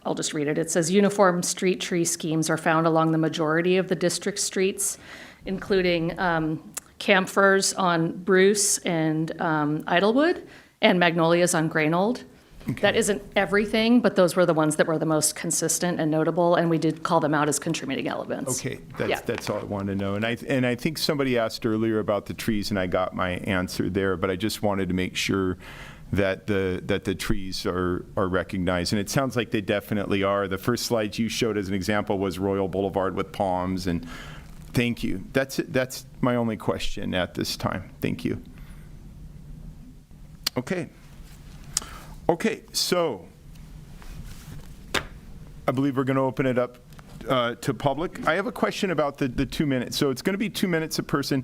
[SPEAKER 2] I'll just read it. It says uniform street tree schemes are found along the majority of the district streets, including camphors on Bruce and Idlewood and magnolias on Grainold. Okay. That isn't everything, but those were the ones that were the most consistent and notable, and we did call them out as contributing elements.
[SPEAKER 4] Okay, that's all I wanted to know. And I think somebody asked earlier about the trees, and I got my answer there, but I just wanted to make sure that the trees are recognized, and it sounds like they definitely are. The first slide you showed as an example was Royal Boulevard with palms, and thank you. That's it. That's my only question at this time. Thank you. Okay, so I believe we're going to open it up to public. I have a question about the 2 minutes. So it's going to be 2 minutes a person.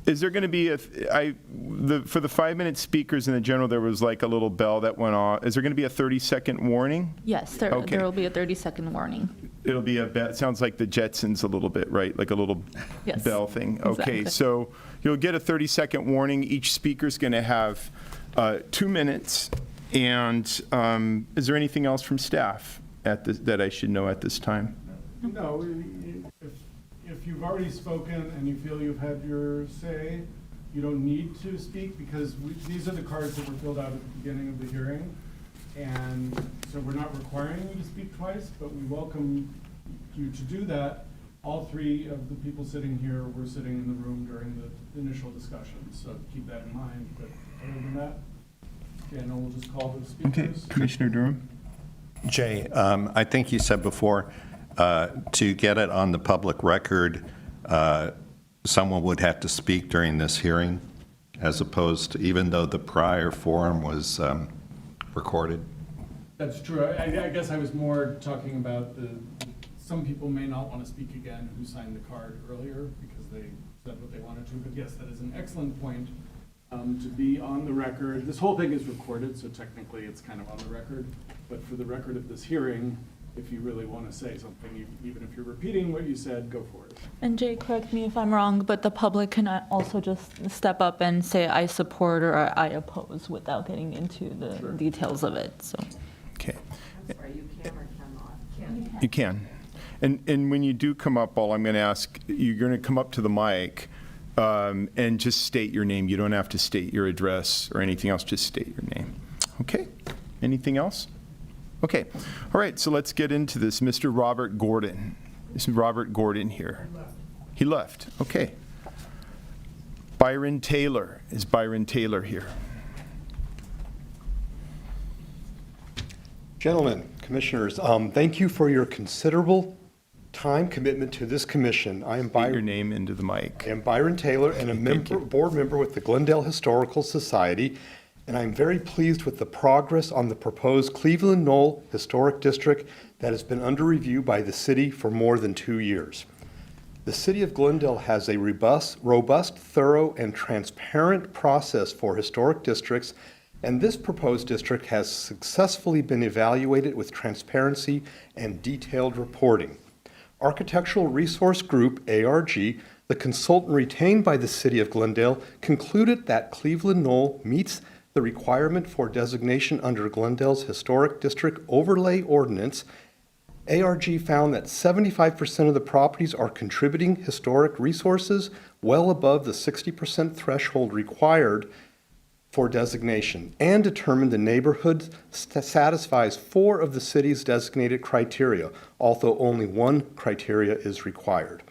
[SPEAKER 4] Is there going to be for the 5-minute speakers in the general, there was like a little bell that went off. Is there going to be a 30-second warning?
[SPEAKER 1] Yes, there will be a 30-second warning.
[SPEAKER 4] It'll be it sounds like the Jetsons a little bit, right? Like a little bell thing. Okay,
[SPEAKER 1] exactly. So
[SPEAKER 4] you'll get a 30-second warning. Each speaker's going to have 2 minutes. And is there anything else from staff that I should know at this time?
[SPEAKER 13] No, if you've already spoken and you feel you've had your say, you don't need to speak because these are the cards that were filled out at the beginning of the hearing. And so we're not requiring you to speak twice, but we welcome you to do that. All 3 of the people sitting here were sitting in the room during the initial discussion, so keep that in mind. But other than that, Daniel will just call the speakers.
[SPEAKER 4] Okay, Commissioner Durham.
[SPEAKER 6] Jay, I think you said before, to get it on the public record, someone would have to speak during this hearing, as opposed to, even though the prior forum was recorded.
[SPEAKER 13] That's true. I guess I was more talking about the some people may not want to speak again who signed the card earlier because they said what they wanted to, but yes, that is an excellent point to be on the record. This whole thing is recorded, so technically it's kind of on the record, but for the record of this hearing, if you really want to say something, even if you're repeating what you said, go for it.
[SPEAKER 1] And Jay, correct me if I'm wrong, but the public can also just step up and say, I support or I oppose without getting into the details of it, so.
[SPEAKER 4] Okay.
[SPEAKER 16] I'm sorry, you can or cannot?
[SPEAKER 4] You can. And when you do come up, all I'm going to ask, you're going to come up to the mic and just state your name. You don't have to state your address or anything else, just state your name. Okay? Anything else? Okay. All right, so let's get into this. Mr. Robert Gordon. This is Robert Gordon here. He left. Okay. Byron Taylor. Is Byron Taylor here?
[SPEAKER 21] Gentlemen, commissioners, thank you for your considerable time commitment to this commission. I am Byron.
[SPEAKER 4] Your name into the mic.
[SPEAKER 21] I am Byron Taylor and a board member with the Glendale Historical Society, and I'm very pleased with the progress on the proposed Cleveland Knoll Historic District that has been under review by the city for more than 2 years. The city of Glendale has a robust, thorough, and transparent process for historic districts, and this proposed district has successfully been evaluated with transparency and detailed reporting. Architectural Resource Group, ARG, the consultant retained by the city of Glendale, concluded that Cleveland Knoll meets the requirement for designation under Glendale's Historic District Overlay Ordinance. ARG found that 75% of the properties are contributing historic resources, well above the 60% threshold required for designation, and determined the neighborhood satisfies 4 of the city's designated criteria, although only 1 criteria is required.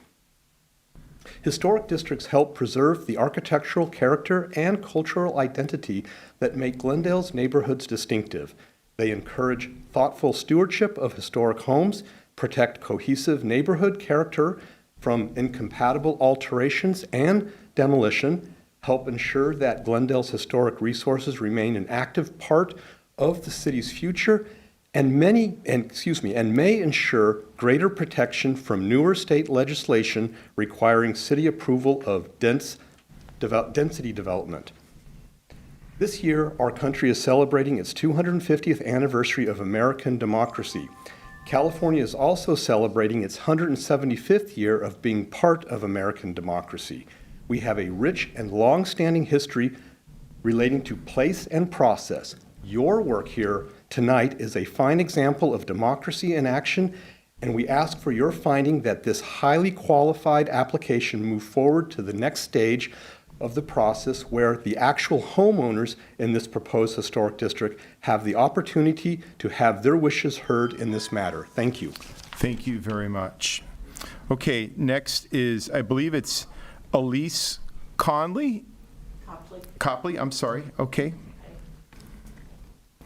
[SPEAKER 21] Historic districts help preserve the architectural character and cultural identity that make Glendale's neighborhoods distinctive. They encourage thoughtful stewardship of historic homes, protect cohesive neighborhood character from incompatible alterations and demolition, help ensure that Glendale's historic resources remain an active part of the city's future, and may ensure greater protection from newer state legislation requiring city approval of density development. This year, our country is celebrating its 250th anniversary of American democracy. California is also celebrating its 175th year of being part of American democracy. We have a rich and long-standing history relating to place and process. Your work here tonight is a fine example of democracy in action, and we ask for your finding that this highly qualified application move forward to the next stage of the process where the actual homeowners in this proposed historic district have the opportunity to have their wishes heard in this matter. Thank you.
[SPEAKER 4] Thank you very much. Okay, next is, I believe it's Elise Conley? Copley, I'm sorry. Okay.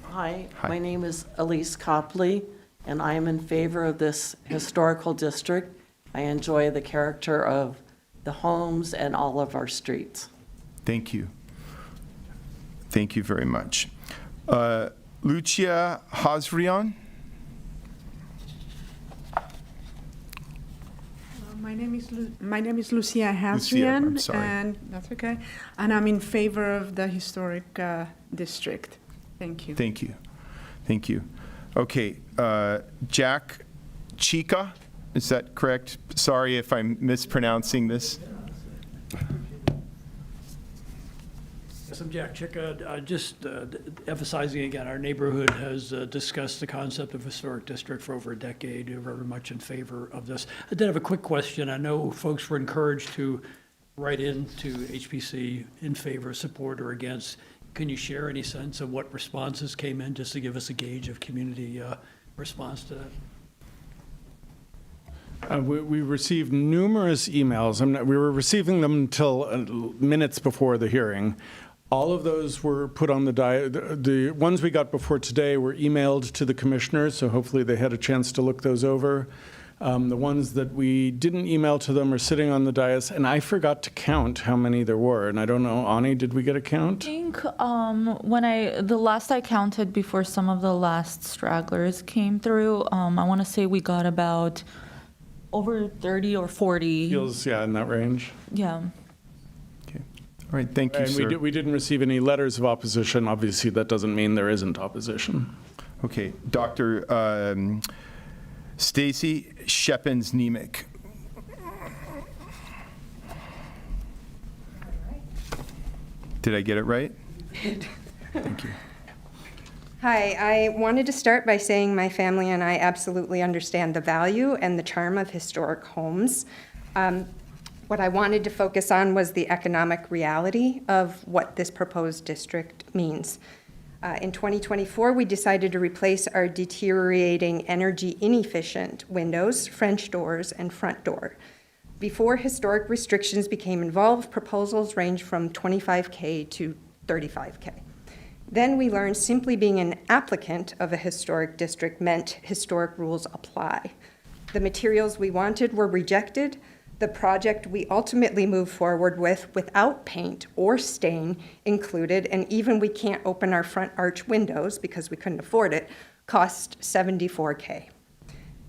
[SPEAKER 16] Hi, my name is Elise Copley, and I am in favor of this historical district. I enjoy the character of the homes and all of our streets.
[SPEAKER 4] Thank you. Thank you very much. Lucia Hazrian?
[SPEAKER 12] My name is Lucia Hazrian,
[SPEAKER 4] I'm sorry.
[SPEAKER 12] and that's okay. And I'm in favor of the historic district. Thank you.
[SPEAKER 4] Thank you. Thank you. Okay, Jack Chica, is that correct? Sorry if I'm mispronouncing this.
[SPEAKER 23] Yes, I'm Jack Chica. Just emphasizing again, our neighborhood has discussed the concept of historic district for over a decade. We're very much in favor of this. I did have a quick question. I know folks were encouraged to write into HPC in favor, support, or against. Can you share any sense of what responses came in, just to give us a gauge of community response to that?
[SPEAKER 13] We received numerous emails. We were receiving them until minutes before the hearing. All of those were put on the ones we got before today were emailed to the commissioners, so hopefully they had a chance to look those over. The ones that we didn't email to them are sitting on the dais, and I forgot to count how many there were. And I don't know, Ani, did we get a count?
[SPEAKER 1] I think the last I counted before some of the last stragglers came through, I want to say we got about over 30 or 40.
[SPEAKER 13] Feels, yeah, in that range.
[SPEAKER 1] Yeah.
[SPEAKER 4] All right, thank you,
[SPEAKER 13] And
[SPEAKER 4] sir.
[SPEAKER 13] we didn't receive any letters of opposition. Obviously, that doesn't mean there isn't opposition.
[SPEAKER 4] Okay, Dr. Stacy Shepens-Nemec. Did I get it right? Thank you.
[SPEAKER 5] Hi, I wanted to start by saying my family and I absolutely understand the value and the charm of historic homes. What I wanted to focus on was the economic reality of what this proposed district means. In 2024, we decided to replace our deteriorating energy inefficient windows, French doors, and front door. Before historic restrictions became involved, proposals ranged from $25K to $35K. Then we learned simply being an applicant of a historic district meant historic rules apply. The materials we wanted were rejected. The project we ultimately moved forward with without paint or stain included, and even we can't open our front arch windows because we couldn't afford it, cost $74K.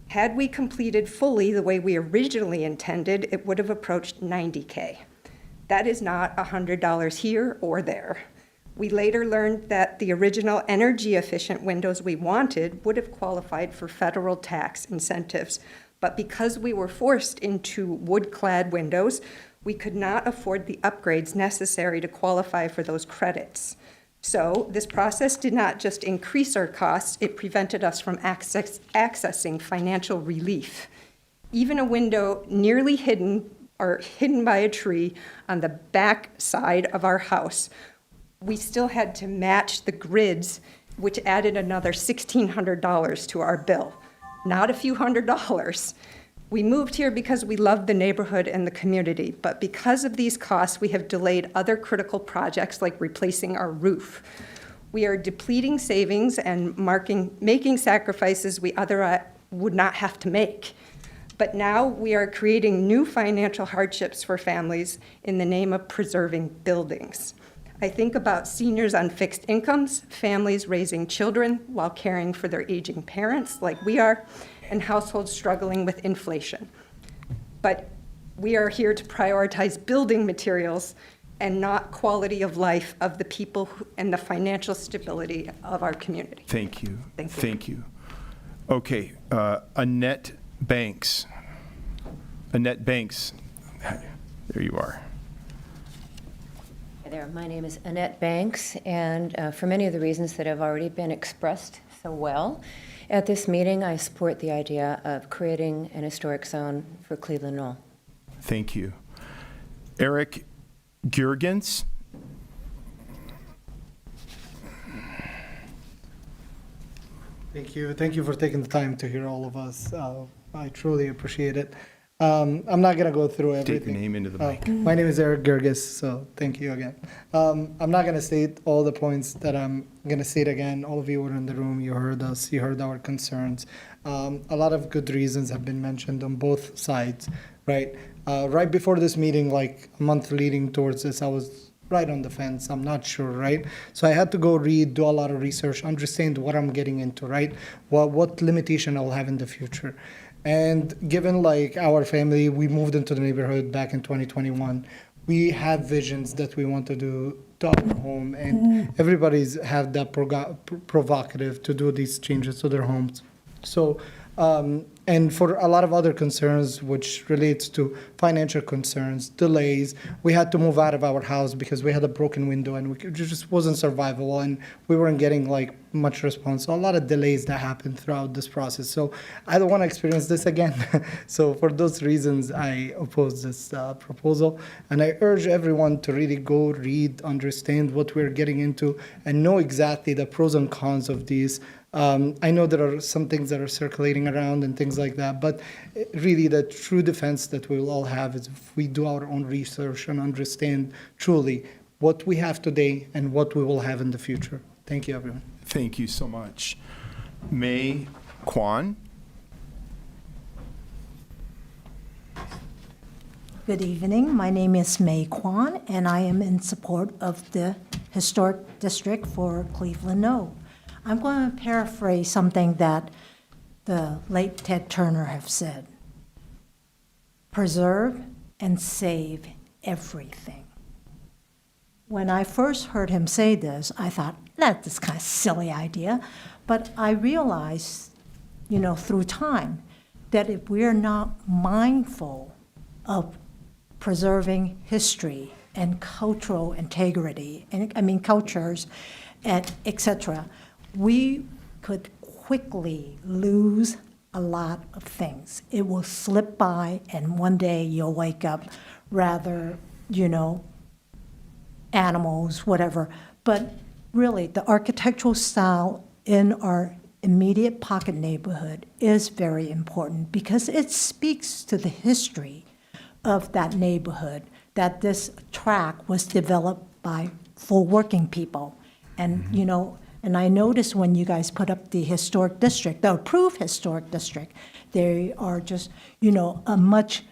[SPEAKER 5] Had we completed fully the way we originally intended, it would have approached $90K. That is not $100 here or there. We later learned that the original energy efficient windows we wanted would have qualified for federal tax incentives. But because we were forced into wood-clad windows, we could not afford the upgrades necessary to qualify for those credits. So this process did not just increase our costs, it prevented us from accessing financial relief. Even a window nearly hidden or hidden by a tree on the back side of our house, we still had to match the grids, which added another $1,600 to our bill. Not a few $100s. We moved here because we loved the neighborhood and the community, but because of these costs, we have delayed other critical projects like replacing our roof. We are depleting savings and making sacrifices we otherwise would not have to make. But now we are creating new financial hardships for families in the name of preserving buildings. I think about seniors on fixed incomes, families raising children while caring for their aging parents, like we are, and households struggling with inflation. But we are here to prioritize building materials and not quality of life of the people and the financial stability of our community.
[SPEAKER 4] Thank you.
[SPEAKER 5] Thank you.
[SPEAKER 4] Thank you. Okay, Annette Banks. Annette Banks, there you are.
[SPEAKER 15] Hi there, my name is Annette Banks, and for many of the reasons that have already been expressed so well, at this meeting I support the idea of creating an historic zone for Cleveland Knoll.
[SPEAKER 4] Thank you. Eric Gurgens.
[SPEAKER 9] Thank you. Thank you for taking the time to hear all of us. I truly appreciate it. I'm not going to go through everything.
[SPEAKER 4] State your name into the mic.
[SPEAKER 9] My name is Eric Gurges, so thank you again. I'm not going to state all the points that I'm going to state again. All of you were in the room. You heard us. You heard our concerns. A lot of good reasons have been mentioned on both sides, right? Right before this meeting, like a month leading towards this, I was right on the fence. I'm not sure, right? So I had to go read, do a lot of research, understand what I'm getting into, right? What limitation I'll have in the future. And given like our family, we moved into the neighborhood back in 2021. We have visions that we want to do to our home, and everybody's have that provocative to do these changes to their homes. So, and for a lot of other concerns, which relates to financial concerns, delays, we had to move out of our house because we had a broken window and it just wasn't survivable, and we weren't getting like much response. So a lot of delays that happened throughout this process. So I don't want to experience this again. So for those reasons, I oppose this proposal, and I urge everyone to really go read, understand what we're getting into, and know exactly the pros and cons of these. I know there are some things that are circulating around and things like that, but really the true defense that we will all have is if we do our own research and understand truly what we have today and what we will have in the future. Thank you, everyone.
[SPEAKER 4] Thank you so much. May Kwan.
[SPEAKER 19] Good evening. My name is May Kwan, and I am in support of the Historic District for Cleveland Knoll. I'm going to paraphrase something that the late Ted Turner have said. preserve and save everything. When I first heard him say this, I thought, that's kind of silly idea. But I realized, through time, that if we're not mindful of preserving history and cultural integrity, cultures, and et cetera, we could quickly lose a lot of things. It will slip by, and one day you'll wake up rather, animals, whatever. But really, the architectural style in our immediate pocket neighborhood is very important because it speaks to the history of that neighborhood, that this tract was developed for working people. And, and I noticed when you guys put up the historic district, the approved historic district, they are just, a much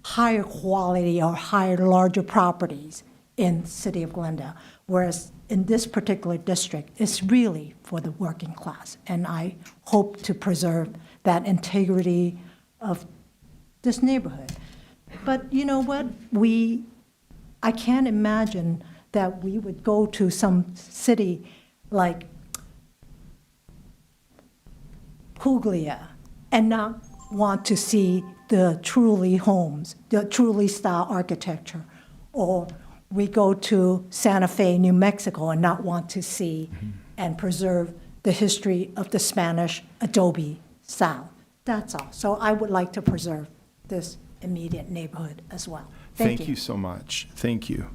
[SPEAKER 19] higher quality or larger properties in city of Glendale. Whereas in this particular district, it's really for the working class. And I hope to preserve that integrity of this neighborhood. But you know what? I can't imagine that we would go to some city like Puglia and not want to see the truly homes, the truly style architecture. Or we go to Santa Fe, New Mexico, and not want to see and preserve the history of the Spanish adobe style. That's all. So I would like to preserve this immediate neighborhood as well.
[SPEAKER 4] Thank you so much. Thank you.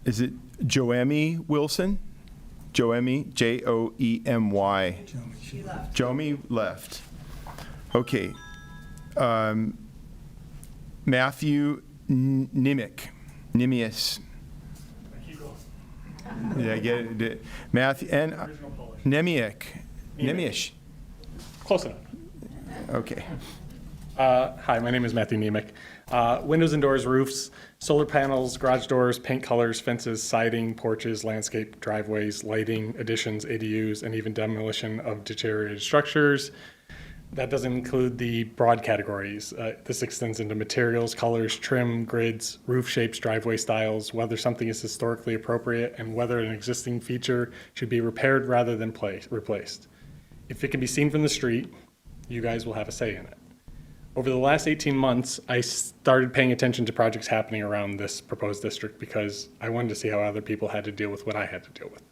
[SPEAKER 4] Is it Joemi Wilson? Joemi, Joemy. Joemi left. Okay. Matthew Nimius. Did I get it? Matthew and Nemiec.
[SPEAKER 22] Close enough.
[SPEAKER 4] Okay.
[SPEAKER 22] Hi, my name is Matthew Nemec. Windows and doors, roofs, solar panels, garage doors, paint colors, fences, siding, porches, landscape, driveways, lighting, additions, ADUs, and even demolition of deteriorated structures. That doesn't include the broad categories. This extends into materials, colors, trim, grids, roof shapes, driveway styles, whether something is historically appropriate, and whether an existing feature should be repaired rather than replaced. If it can be seen from the street, you guys will have a say in it. Over the last 18 months, I started paying attention to projects happening around this proposed district because I wanted to see how other people had to deal with what I had to deal with.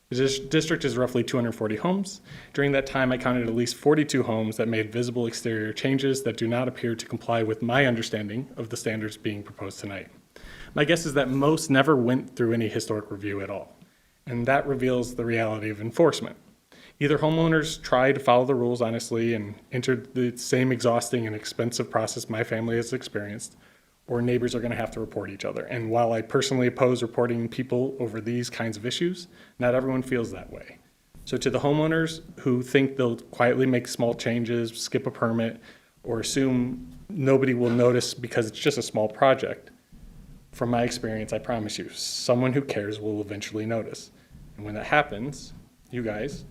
[SPEAKER 22] The district is roughly 240 homes. During that time, I counted at least 42 homes that made visible exterior changes that do not appear to comply with my understanding of the standards being proposed tonight. My guess is that most never went through any historic review at all, and that reveals the reality of enforcement. Either homeowners try to follow the rules honestly and enter the same exhausting and expensive process my family has experienced, or neighbors are going to have to report each other. And while I personally oppose reporting people over these kinds of issues, not everyone feels that way. So to the homeowners who think they'll quietly make small changes, skip a permit, or assume nobody will notice because it's just a small project, from my experience, I promise you, someone who cares will eventually notice. And when that happens, you guys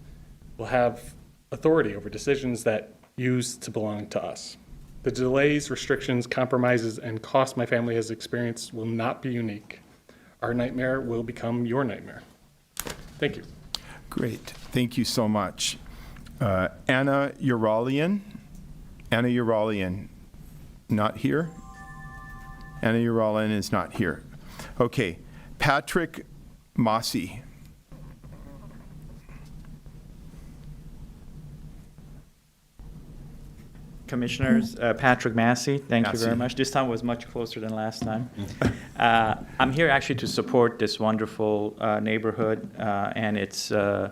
[SPEAKER 22] will have authority over decisions that used to belong to us. The delays, restrictions, compromises, and costs my family has experienced will not be unique. Our nightmare will become your nightmare. Thank you.
[SPEAKER 4] Great. Thank you so much. Anna Uralian. Anna Uralian, not here? Anna Uralian is not here. Okay. Patrick Mossy.
[SPEAKER 8] Commissioners, Patrick Massey, thank you very
[SPEAKER 4] Massey.
[SPEAKER 8] much. This time was much closer than last time. I'm here actually to support this wonderful neighborhood and its the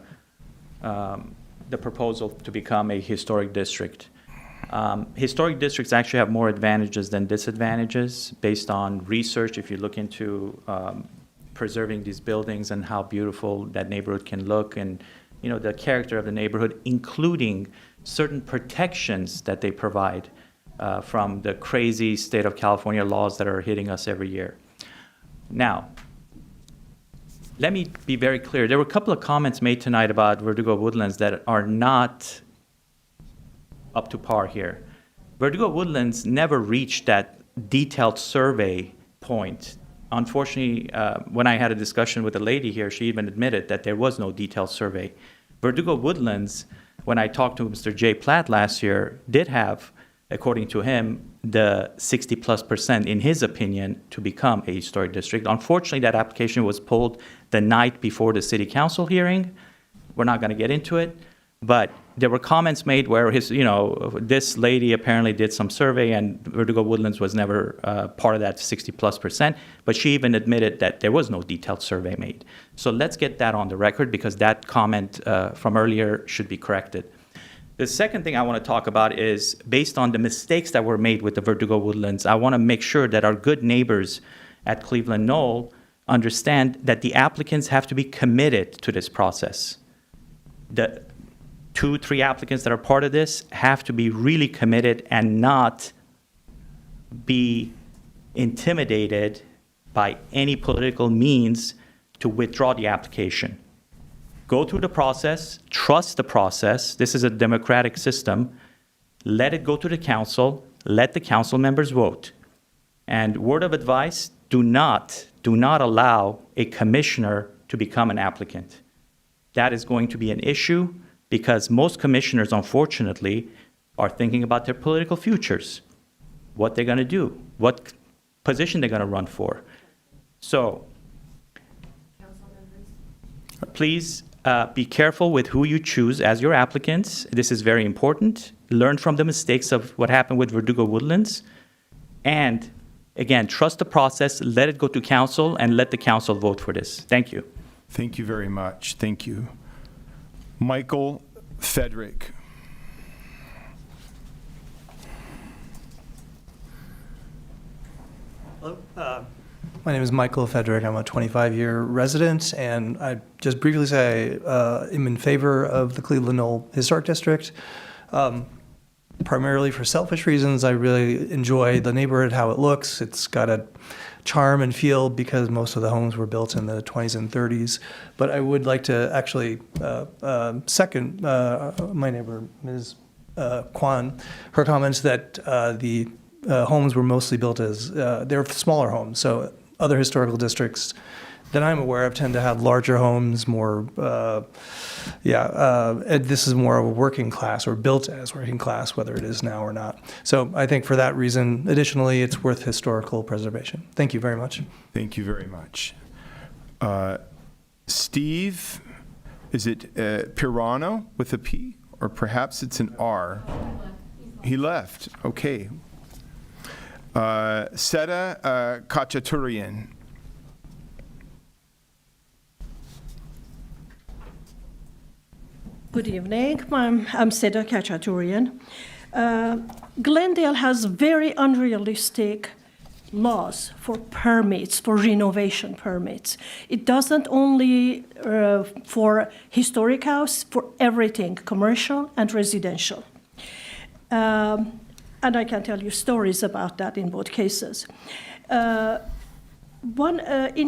[SPEAKER 8] proposal to become a historic district. Historic districts actually have more advantages than disadvantages based on research. If you look into preserving these buildings and how beautiful that neighborhood can look, and the character of the neighborhood, including certain protections that they provide from the crazy state of California laws that are hitting us every year. Now, let me be very clear. There were a couple of comments made tonight about Verdugo Woodlands that are not up to par here. Verdugo Woodlands never reached that detailed survey point. Unfortunately, when I had a discussion with a lady here, she even admitted that there was no detailed survey. Verdugo Woodlands, when I talked to Mr. Jay Platt last year, did have, according to him, the 60+% in his opinion to become a historic district. Unfortunately, that application was pulled the night before the city council hearing. We're not going to get into it, but there were comments made where this lady apparently did some survey and Verdugo Woodlands was never part of that 60+%, but she even admitted that there was no detailed survey made. So let's get that on the record because that comment from earlier should be corrected. The second thing I want to talk about is based on the mistakes that were made with the Verdugo Woodlands, I want to make sure that our good neighbors at Cleveland Knoll understand that the applicants have to be committed to this process. The 2-3 applicants that are part of this have to be really committed and not be intimidated by any political means to withdraw the application. Go through the process, trust the process. This is a democratic system. Let it go to the council. Let the council members vote. And word of advice, do not allow a commissioner to become an applicant. That is going to be an issue because most commissioners, unfortunately, are thinking about their political futures, what they're going to do, what position they're going to run for. So, please be careful with who you choose as your applicants. This is very important. Learn from the mistakes of what happened with Verdugo Woodlands. And again, trust the process, let it go to council, and let the council vote for this. Thank you.
[SPEAKER 4] Thank you very much. Thank you. Michael Federick.
[SPEAKER 10] Hello. My name is Michael Federick. I'm a 25-year resident, and I just briefly say I am in favor of the Cleveland Knoll Historic District. Primarily for selfish reasons, I really enjoy the neighborhood, how it looks. It's got a charm and feel because most of the homes were built in the 20s and 30s. But I would like to actually second my neighbor, Ms. Kwan, her comments that the homes were mostly built as, they're smaller homes. So other historical districts that I'm aware of tend to have larger homes, more, this is more of a working class or built as working class, whether it is now or not. So I think for that reason, additionally, it's worth historical preservation. Thank you very much.
[SPEAKER 4] Thank you very much. Steve, is it Pirano with a P? Or perhaps it's an R? He left. Okay. Seda Kachaturian.
[SPEAKER 11] Good evening. I'm Seda Kachaturian. Glendale has very unrealistic laws for permits, for renovation permits. It doesn't only for historic house, for everything, commercial and residential. And I can tell you stories about that in both cases. In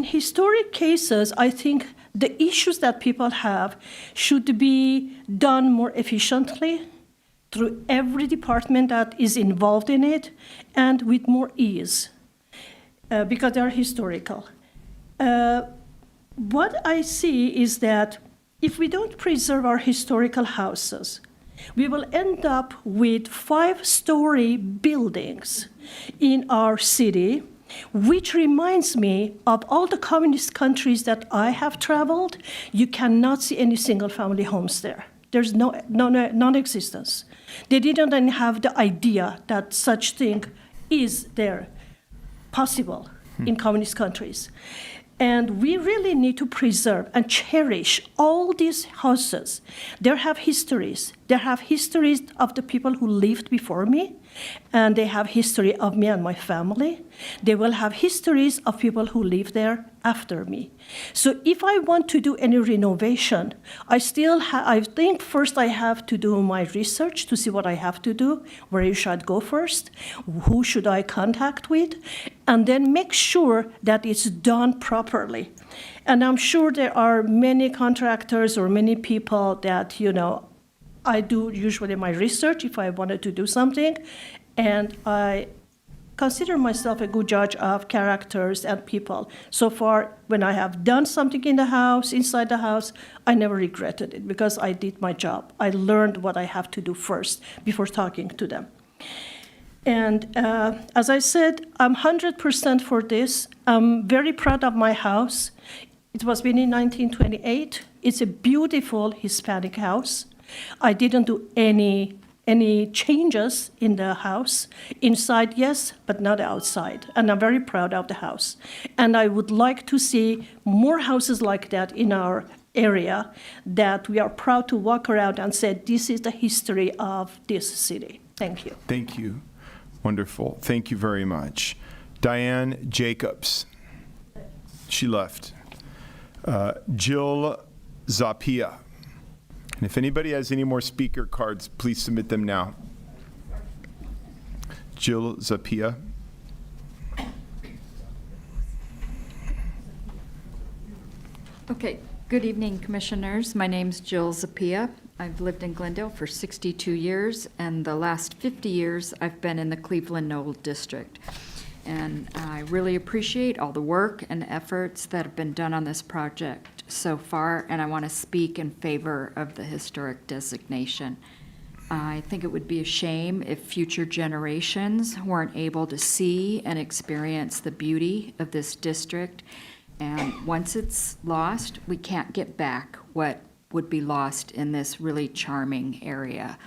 [SPEAKER 11] historic cases, I think the issues that people have should be done more efficiently through every department that is involved in it and with more ease because they are historical. What I see is that if we don't preserve our historical houses, we will end up with 5-story buildings in our city, which reminds me of all the communist countries that I have traveled. You cannot see any single-family homes there. There's non-existence. They didn't even have the idea that such thing is there, possible in communist countries. And we really need to preserve and cherish all these houses. They have histories. They have histories of the people who lived before me, and they have history of me and my family. They will have histories of people who lived there after me. So if I want to do any renovation, I think first I have to do my research to see what I have to do, where you should go first, who should I contact with, and then make sure that it's done properly. And I'm sure there are many contractors or many people that, I do usually my research if I wanted to do something, and I consider myself a good judge of characters and people. So far, when I have done something in the house, inside the house, I never regretted it because I did my job. I learned what I have to do first before talking to them. And as I said, I'm 100% for this. I'm very proud of my house. It was built in 1928. It's a beautiful Hispanic house. I didn't do any changes in the house. Inside, yes, but not outside. And I'm very proud of the house. And I would like to see more houses like that in our area, that we are proud to walk around and say, this is the history of this city. Thank you.
[SPEAKER 4] Thank you. Wonderful. Thank you very much. Diane Jacobs. She left. Jill Zapia. And if anybody has any more speaker cards, please submit them now. Jill Zapia.
[SPEAKER 7] Okay, good evening, Commissioners. My name's Jill Zapia. I've lived in Glendale for 62 years, and the last 50 years I've been in the Cleveland Knoll District. And I really appreciate all the work and efforts that have been done on this project so far, and I want to speak in favor of the historic designation. I think it would be a shame if future generations weren't able to see and experience the beauty of this district. And once it's lost, we can't get back what would be lost in this really charming area.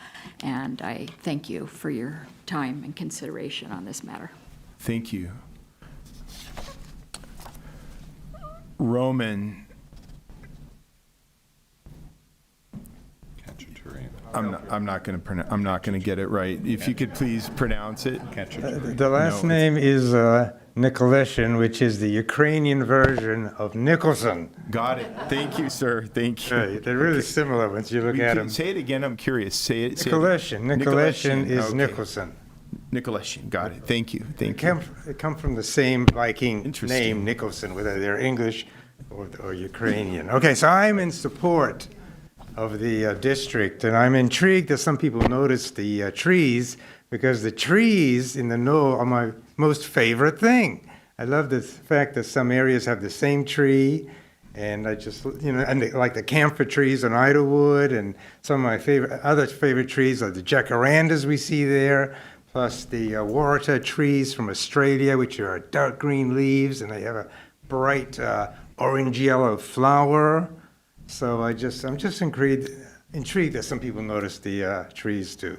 [SPEAKER 7] And I thank you for your time and consideration on this matter.
[SPEAKER 4] Thank you. Roman. I'm not going to get it right. If you could please pronounce it.
[SPEAKER 17] The last name is Nikoleshin, which is the Ukrainian version of Nicholson.
[SPEAKER 4] Got it. Thank you, sir. Thank you.
[SPEAKER 17] They're really similar once you look at them.
[SPEAKER 4] Say it again. I'm curious. Say it.
[SPEAKER 17] Nikoleshin. Nikoleshin is Nicholson.
[SPEAKER 4] Nikoleshin. Got it. Thank you. Thank you.
[SPEAKER 17] They come from the same Viking name, Nicholson, whether they're English or Ukrainian. Okay, so I'm in support of the district, and I'm intrigued that some people notice the trees, because the trees in the knoll are my most favorite thing. I love the fact that some areas have the same tree, and I just, and like the camphor trees on Idlewood, and some of my other favorite trees are the jacarandas we see there, plus the Waratah trees from Australia, which are dark green leaves, and they have a bright orange-yellow flower. So I'm just intrigued that some people notice the trees too,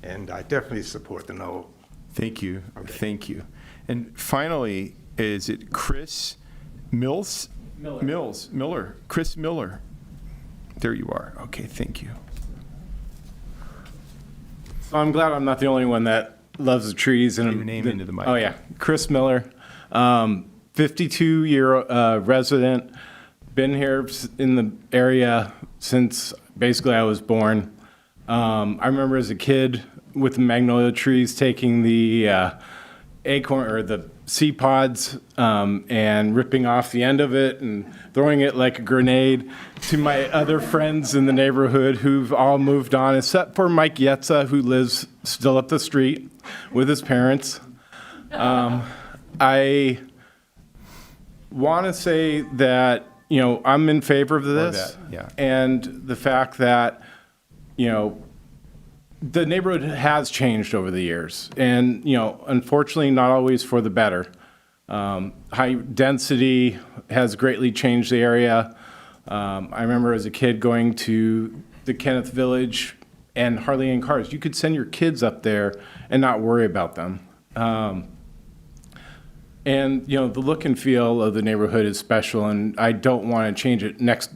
[SPEAKER 17] and I definitely support the knoll.
[SPEAKER 4] Thank you. Okay. Thank you. And finally, is it Chris Mills? Miller. Chris Miller. There you are. Okay. Thank you.
[SPEAKER 20] So I'm glad I'm not the only one that loves the trees. And
[SPEAKER 4] your name into the mic.
[SPEAKER 20] Oh yeah, Chris Miller, 52-year resident. Been here in the area since basically I was born. I remember as a kid with the magnolia trees taking the acorn or the seed pods and ripping off the end of it and throwing it like a grenade to my other friends in the neighborhood who've all moved on, except for Mike Yetza, who lives still up the street with his parents. I want to say that I'm in favor of this, and the fact that, the neighborhood has changed over the years, and, unfortunately, not always for the better. High density has greatly changed the area. I remember as a kid going to the Kenneth Village and hardly any cars. You could send your kids up there and not worry about them. And, the look and feel of the neighborhood is special, and I don't want to change it. Next,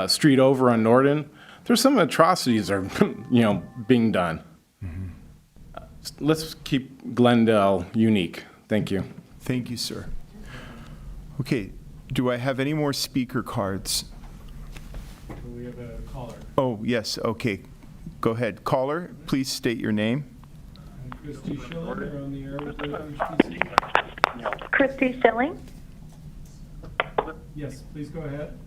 [SPEAKER 20] street over on Norden, there's some atrocities that are, being done. Mm-hmm. Let's keep Glendale unique. Thank you.
[SPEAKER 4] Thank you, sir. Okay, do I have any more speaker cards?
[SPEAKER 22] We have a caller.
[SPEAKER 4] Oh, yes, okay. Go ahead. Caller, please state your name.
[SPEAKER 22] Christy Schilling, you're on the air with the HPC.
[SPEAKER 24] Christy Schilling.
[SPEAKER 22] Yes, please go ahead.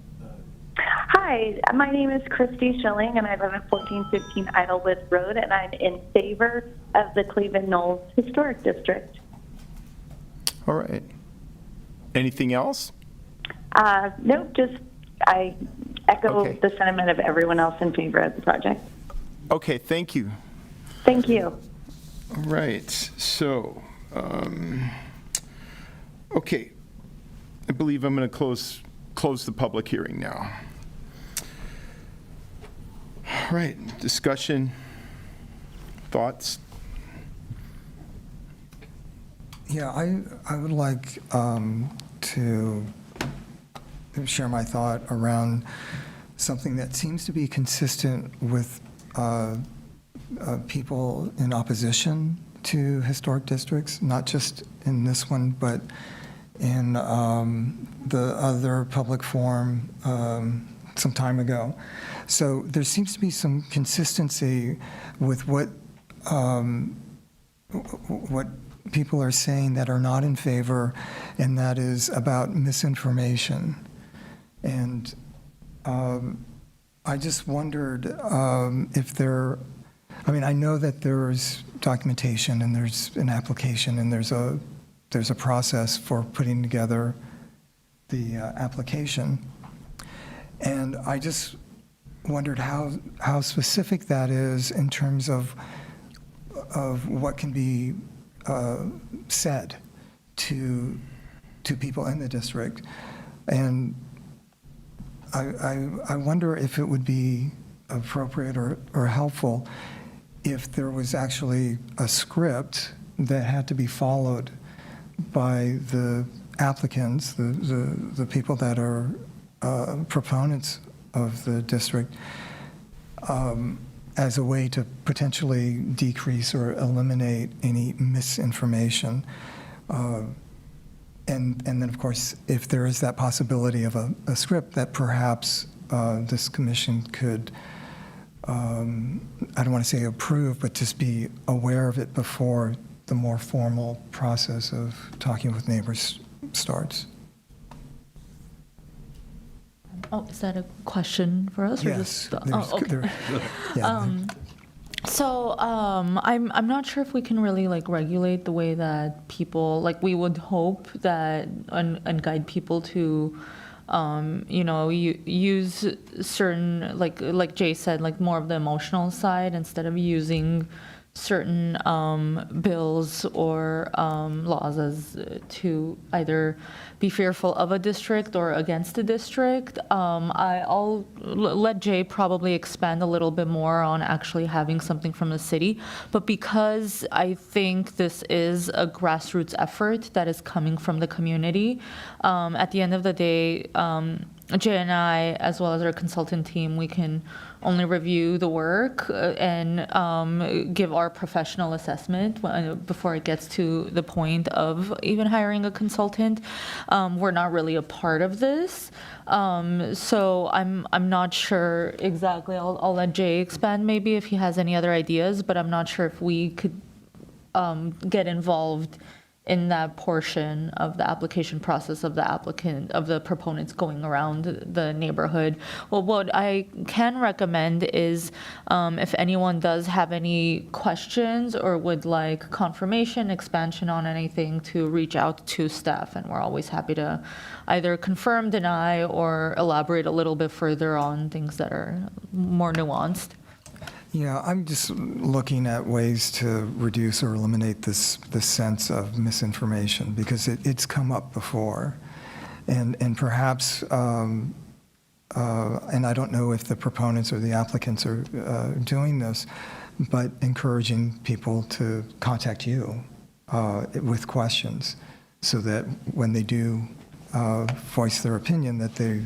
[SPEAKER 24] Hi,
[SPEAKER 3] Hi, my name is Christy Schilling, and I live at 1415 Idlewood Road, and I'm in favor of the Cleveland Knolls Historic District.
[SPEAKER 4] All right. Anything else?
[SPEAKER 3] No, just I echo
[SPEAKER 4] Okay.
[SPEAKER 3] the sentiment of everyone else in favor of the project.
[SPEAKER 4] Okay, thank you.
[SPEAKER 3] Thank you.
[SPEAKER 4] All right, so, okay. I believe I'm going to close the public hearing now. All right, discussion, thoughts?
[SPEAKER 14] Yeah, I would like to share my thought around something that seems to be consistent with people in opposition to historic districts, not just in this one, but in the other public forum some time ago. So there seems to be some consistency with what people are saying that are not in favor, and that is about misinformation. And I just wondered if there, I mean, I know that there's documentation and there's an application and there's a process for putting together the application. And I just wondered how specific that is in terms of what can be said to people in the district. And I wonder if it would be appropriate or helpful if there was actually a script that had to be followed by the applicants, the people that are proponents of the district, as a way to potentially decrease or eliminate any misinformation. And then, of course, if there is that possibility of a script that perhaps this commission could, I don't want to say approve, but just be aware of it before the more formal process of talking with neighbors starts.
[SPEAKER 1] Oh, is that a question for us? Or
[SPEAKER 14] Yes.
[SPEAKER 1] just, oh, okay. I'm not sure if we can really like regulate the way that people, like we would hope that and guide people to use certain, like Jay said, like more of the emotional side instead of using certain bills or laws as to either be fearful of a district or against a district. I'll let Jay probably expand a little bit more on actually having something from the city. But because I think this is a grassroots effort that is coming from the community, at the end of the day, Jay and I, as well as our consultant team, we can only review the work and give our professional assessment before it gets to the point of even hiring a consultant. We're not really a part of this, so I'm not sure exactly. I'll let Jay expand maybe if he has any other ideas, but I'm not sure if we could get involved in that portion of the application process of the proponents going around the neighborhood. Well, what I can recommend is if anyone does have any questions or would like confirmation, expansion on anything, to reach out to staff, and we're always happy to either confirm, deny, or elaborate a little bit further on things that are more nuanced.
[SPEAKER 14] Yeah, I'm just looking at ways to reduce or eliminate this sense of misinformation, because it's come up before. And perhaps, and I don't know if the proponents or the applicants are doing this, but encouraging people to contact you with questions so that when they do voice their opinion, that they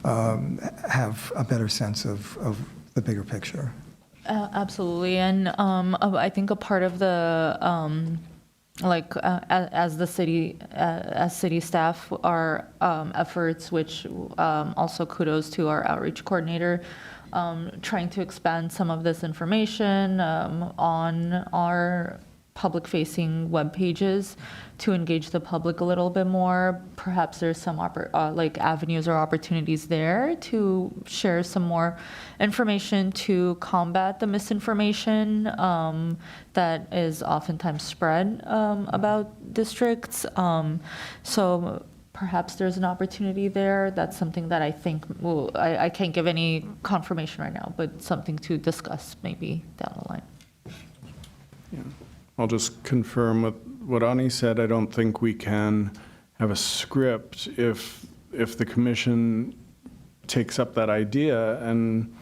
[SPEAKER 14] have a better sense of the bigger picture.
[SPEAKER 1] Absolutely, and I think a part of the as the city as city staff, our efforts, which also kudos to our outreach coordinator, trying to expand some of this information on our public-facing web pages to engage the public a little bit more. Perhaps there's some like avenues or opportunities there to share some more information to combat the misinformation that is oftentimes spread about districts. So perhaps there's an opportunity there. That's something that I think, I can't give any confirmation right now, but something to discuss maybe down the line.
[SPEAKER 13] Yeah. I'll just confirm what Ani said. I don't think we can have a script if the commission takes up that idea and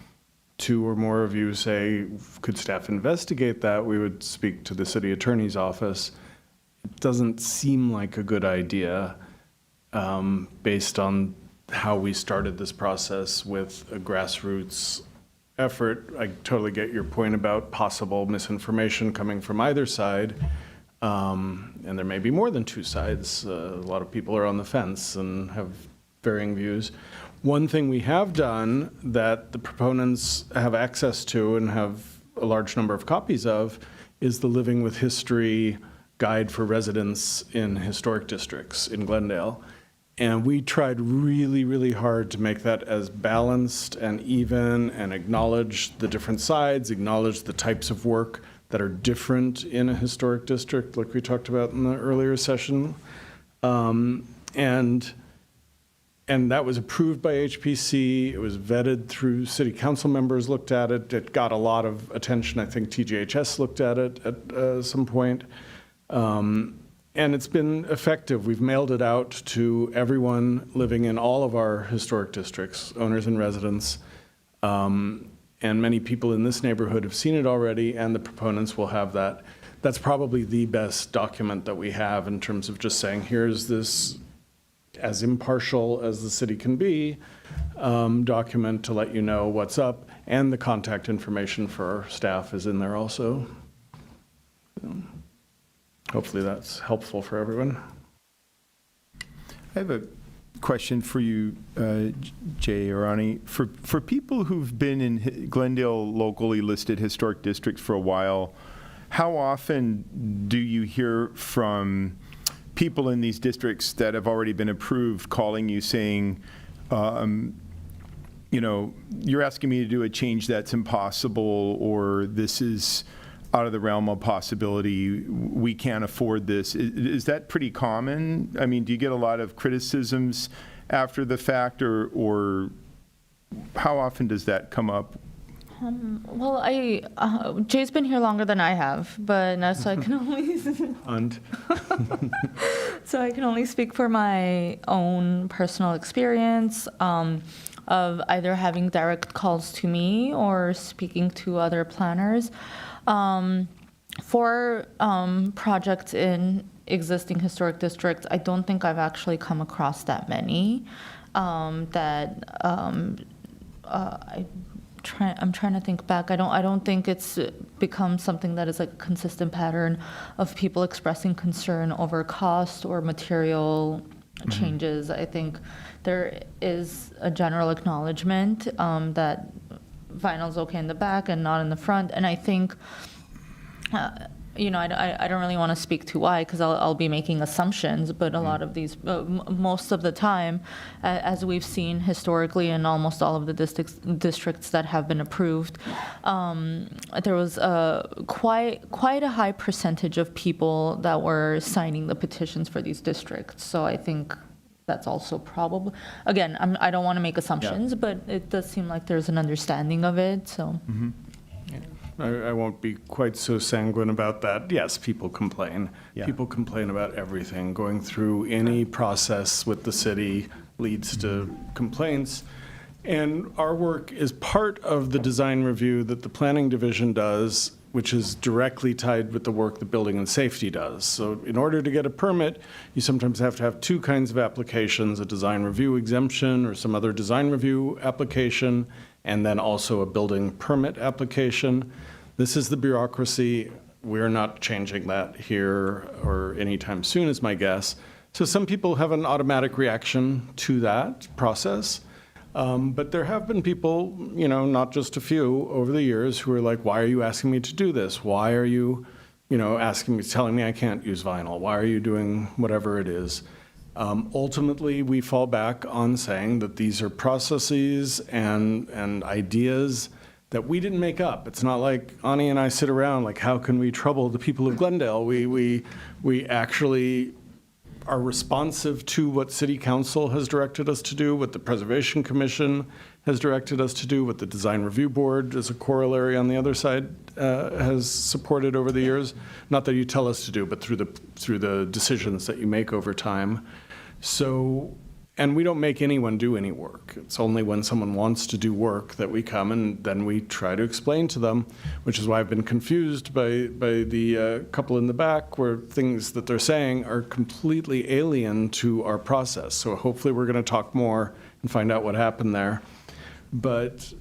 [SPEAKER 13] two or more of you say, could staff investigate that? We would speak to the city attorney's office. It doesn't seem like a good idea based on how we started this process with a grassroots effort. I totally get your point about possible misinformation coming from either side. And there may be more than two sides. A lot of people are on the fence and have varying views. One thing we have done that the proponents have access to and have a large number of copies of is the Living with History Guide for Residents in Historic Districts in Glendale. And we tried really, really hard to make that as balanced and even and acknowledge the different sides, acknowledge the types of work that are different in a historic district, like we talked about in the earlier session. And that was approved by HPC. It was vetted through city council members, looked at it. It got a lot of attention. I think TGHS looked at it at some point. And it's been effective. We've mailed it out to everyone living in all of our historic districts, owners and residents. And many people in this neighborhood have seen it already, and the proponents will have that. That's probably the best document that we have in terms of just saying, here's this, as impartial as the city can be, document to let you know what's up, and the contact information for our staff is in there also. Hopefully that's helpful for everyone.
[SPEAKER 4] I have a question for you, Jay or Ani. For people who've been in Glendale locally listed historic districts for a while, how often do you hear from people in these districts that have already been approved calling you saying, you know, you're asking me to do a change that's impossible, or this is out of the realm of possibility, we can't afford this? Is that pretty common? I mean, do you get a lot of criticisms after the fact, or how often does that come up?
[SPEAKER 1] Well, Jay's been here longer than I have, but now so I can only so I can only speak for my own personal experience of either having direct calls to me or speaking to other planners. For projects in existing historic districts, I don't think I've actually come across that many. I'm trying to think back. I don't think it's become something that is like a consistent pattern of people expressing concern over cost or material changes. I think there is a general acknowledgement that vinyl's okay in the back and not in the front, and I think you know, I don't really want to speak to why, because I'll be making assumptions, but a lot of these, most of the time, as we've seen historically in almost all of the districts that have been approved, there was quite a high percentage of people that were signing the petitions for these districts. So I think that's also probably, again, I don't want to make assumptions, but it does seem like there's an understanding of it, so.
[SPEAKER 13] I won't be quite so sanguine about that. Yes, people complain. Yeah. People complain about everything. Going through any process with the city leads to complaints. And our work is part of the design review that the planning division does, which is directly tied with the work the building and safety does. So in order to get a permit, you sometimes have to have two kinds of applications, a design review exemption or some other design review application, and then also a building permit application. This is the bureaucracy. We're not changing that here or anytime soon, is my guess. So some people have an automatic reaction to that process. But there have been people, you know, not just a few over the years, who are like, why are you asking me to do this? Why are you asking me, telling me I can't use vinyl. Why are you doing whatever it is? Ultimately, we fall back on saying that these are processes and ideas that we didn't make up. It's not like Ani and I sit around like, how can we trouble the people of Glendale? We actually are responsive to what City Council has directed us to do, what the Preservation Commission has directed us to do, what the Design Review Board, as a corollary on the other side, has supported over the years. Not that you tell us to do, but through the decisions that you make over time. So, and we don't make anyone do any work. It's only when someone wants to do work that we come, and then we try to explain to them, which is why I've been confused by the couple in the back, where things that they're saying are completely alien to our process. So hopefully we're going to talk more and find out what happened there. But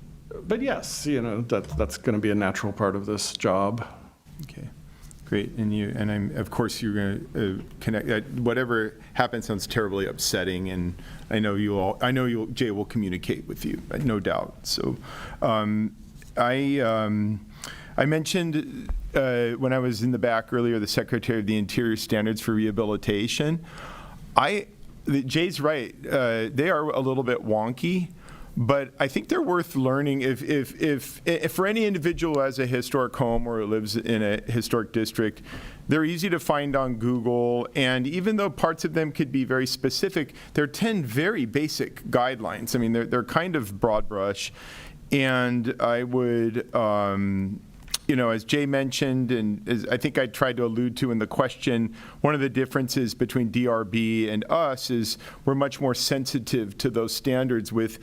[SPEAKER 13] yes, that's going to be a natural part of this job.
[SPEAKER 4] Okay. Great, and of course you're going to connect. Whatever happens sounds terribly upsetting, and I know Jay will communicate with you, no doubt. So, I mentioned when I was in the back earlier, the Secretary of the Interior standards for rehabilitation. Jay's right; they are a little bit wonky. But I think they're worth learning if for any individual who has a historic home or lives in a historic district, they're easy to find on Google. And even though parts of them could be very specific, there are 10 very basic guidelines. I mean, they're kind of broad brush. And I would, as Jay mentioned, and as I think I tried to allude to in the question, one of the differences between DRB and us is we're much more sensitive to those standards with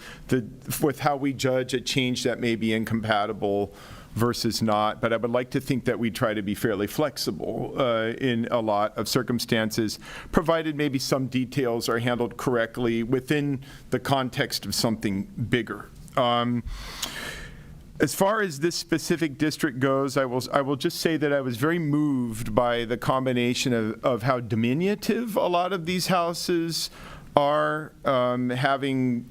[SPEAKER 4] how we judge a change that may be incompatible versus not. But I would like to think that we try to be fairly flexible in a lot of circumstances, provided maybe some details are handled correctly within the context of something bigger. As far as this specific district goes, I will just say that I was very moved by the combination of how diminutive a lot of these houses are. Having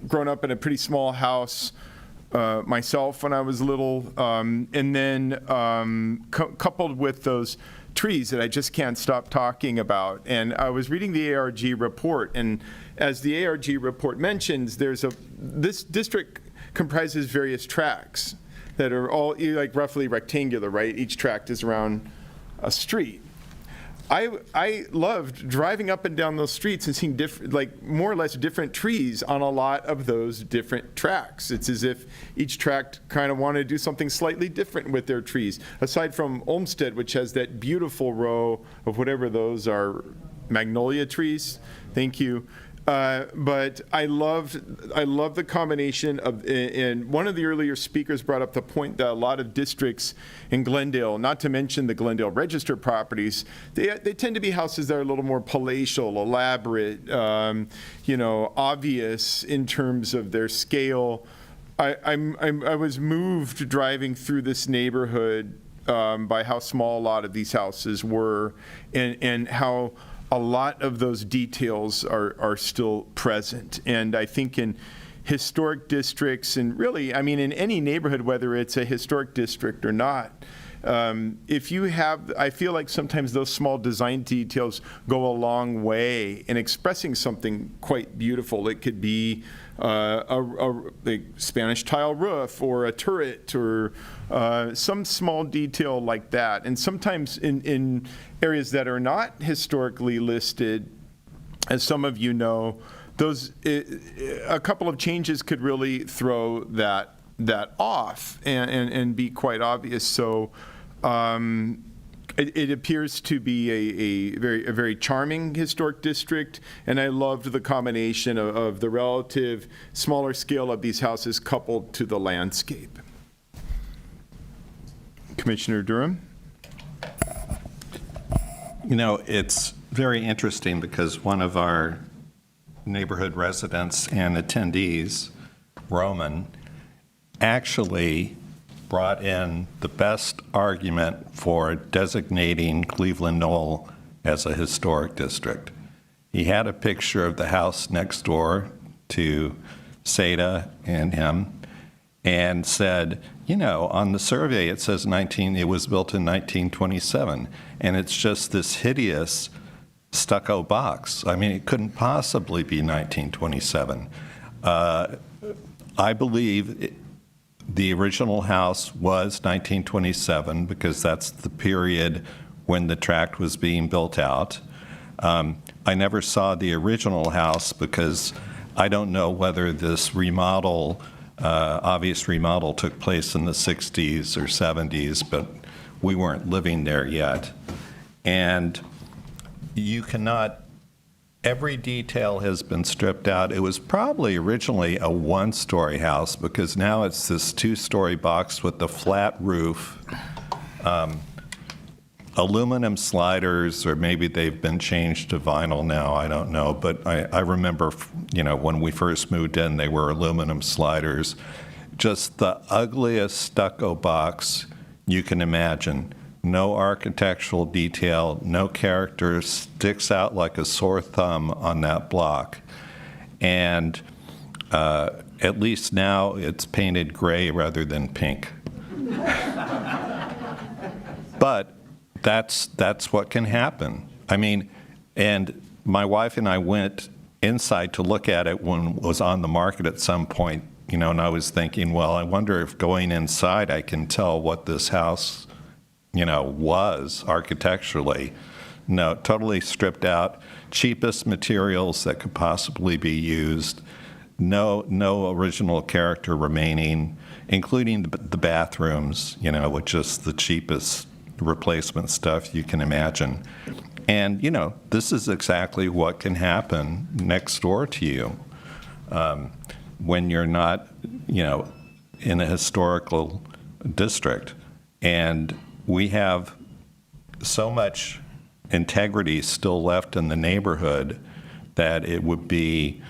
[SPEAKER 4] grown up in a pretty small house myself when I was little, and then coupled with those trees that I just can't stop talking about. And I was reading the ARG report, and as the ARG report mentions, this district comprises various tracts that are all like roughly rectangular, right? Each tract is around a street. I loved driving up and down those streets and seeing more or less different trees on a lot of those different tracts. It's as if each tract kind of wanted to do something slightly different with their trees. Aside from Olmsted, which has that beautiful row of whatever those are, magnolia trees. Thank you. But I love the combination of, and one of the earlier speakers brought up the point that a lot of districts in Glendale, not to mention the Glendale Register properties, they tend to be houses that are a little more palatial, elaborate, obvious in terms of their scale. I was moved driving through this neighborhood by how small a lot of these houses were, and how a lot of those details are still present. And I think in historic districts, and really, I mean, in any neighborhood, whether it's a historic district or not, if you have, I feel like sometimes those small design details go a long way in expressing something quite beautiful. It could be a Spanish tile roof or a turret or some small detail like that. And sometimes in areas that are not historically listed, as some of you know, a couple of changes could really throw that off and be quite obvious. So it appears to be a very charming historic district, and I loved the combination of the relative smaller scale of these houses coupled to the landscape. Commissioner Durham?
[SPEAKER 2] It's very interesting because one of our neighborhood residents and attendees, Roman, actually brought in the best argument for designating Cleveland Knoll as a historic district. He had a picture of the house next door to Seda and him, and said, you know, on the survey it says it was built in 1927, and it's just this hideous stucco box. I mean, it couldn't possibly be 1927. I believe the original house was 1927 because that's the period when the tract was being built out. I never saw the original house because I don't know whether this remodel, obvious remodel, took place in the 60s or 70s, but we weren't living there yet. And you cannot, every detail has been stripped out. It was probably originally a one-story house because now it's this two-story box with the flat roof, aluminum sliders, or maybe they've been changed to vinyl now, I don't know. But I remember, you know, when we first moved in, they were aluminum sliders. Just the ugliest stucco box you can imagine. No architectural detail, no character, sticks out like a sore thumb on that block. And at least now it's painted gray rather than pink. But that's what can happen. I mean, and my wife and I went inside to look at it when it was on the market at some point, you know, and I was thinking, well, I wonder if going inside I can tell what this house, you know, was architecturally. No, totally stripped out, cheapest materials that could possibly be used, no original character remaining, including the bathrooms, you know, with just the cheapest replacement stuff you can imagine. And, you know, this is exactly what can happen next door to you when you're not, you know, in a historical district. And we have so much integrity still left in the neighborhood that it would be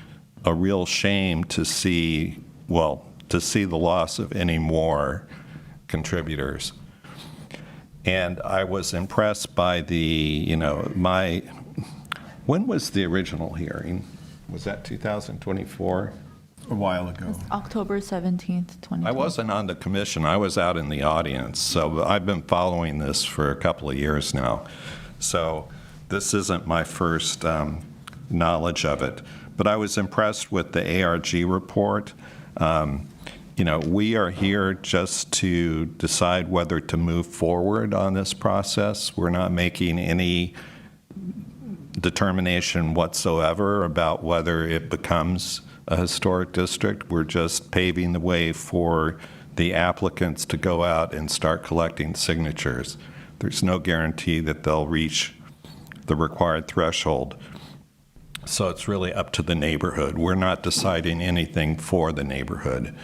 [SPEAKER 2] a real shame to see, well, to see the loss of any more contributors. And I was impressed by the, you know, when was the original hearing? Was that 2024?
[SPEAKER 4] A while ago.
[SPEAKER 1] October 17th, 2020.
[SPEAKER 2] I wasn't on the commission. I was out in the audience. So I've been following this for a couple of years now. So this isn't my first knowledge of it. But I was impressed with the ARG report. You know, we are here just to decide whether to move forward on this process. We're not making any determination whatsoever about whether it becomes a historic district. We're just paving the way for the applicants to go out and start collecting signatures. There's no guarantee that they'll reach the required threshold. So it's really up to the neighborhood. We're not deciding anything for the neighborhood.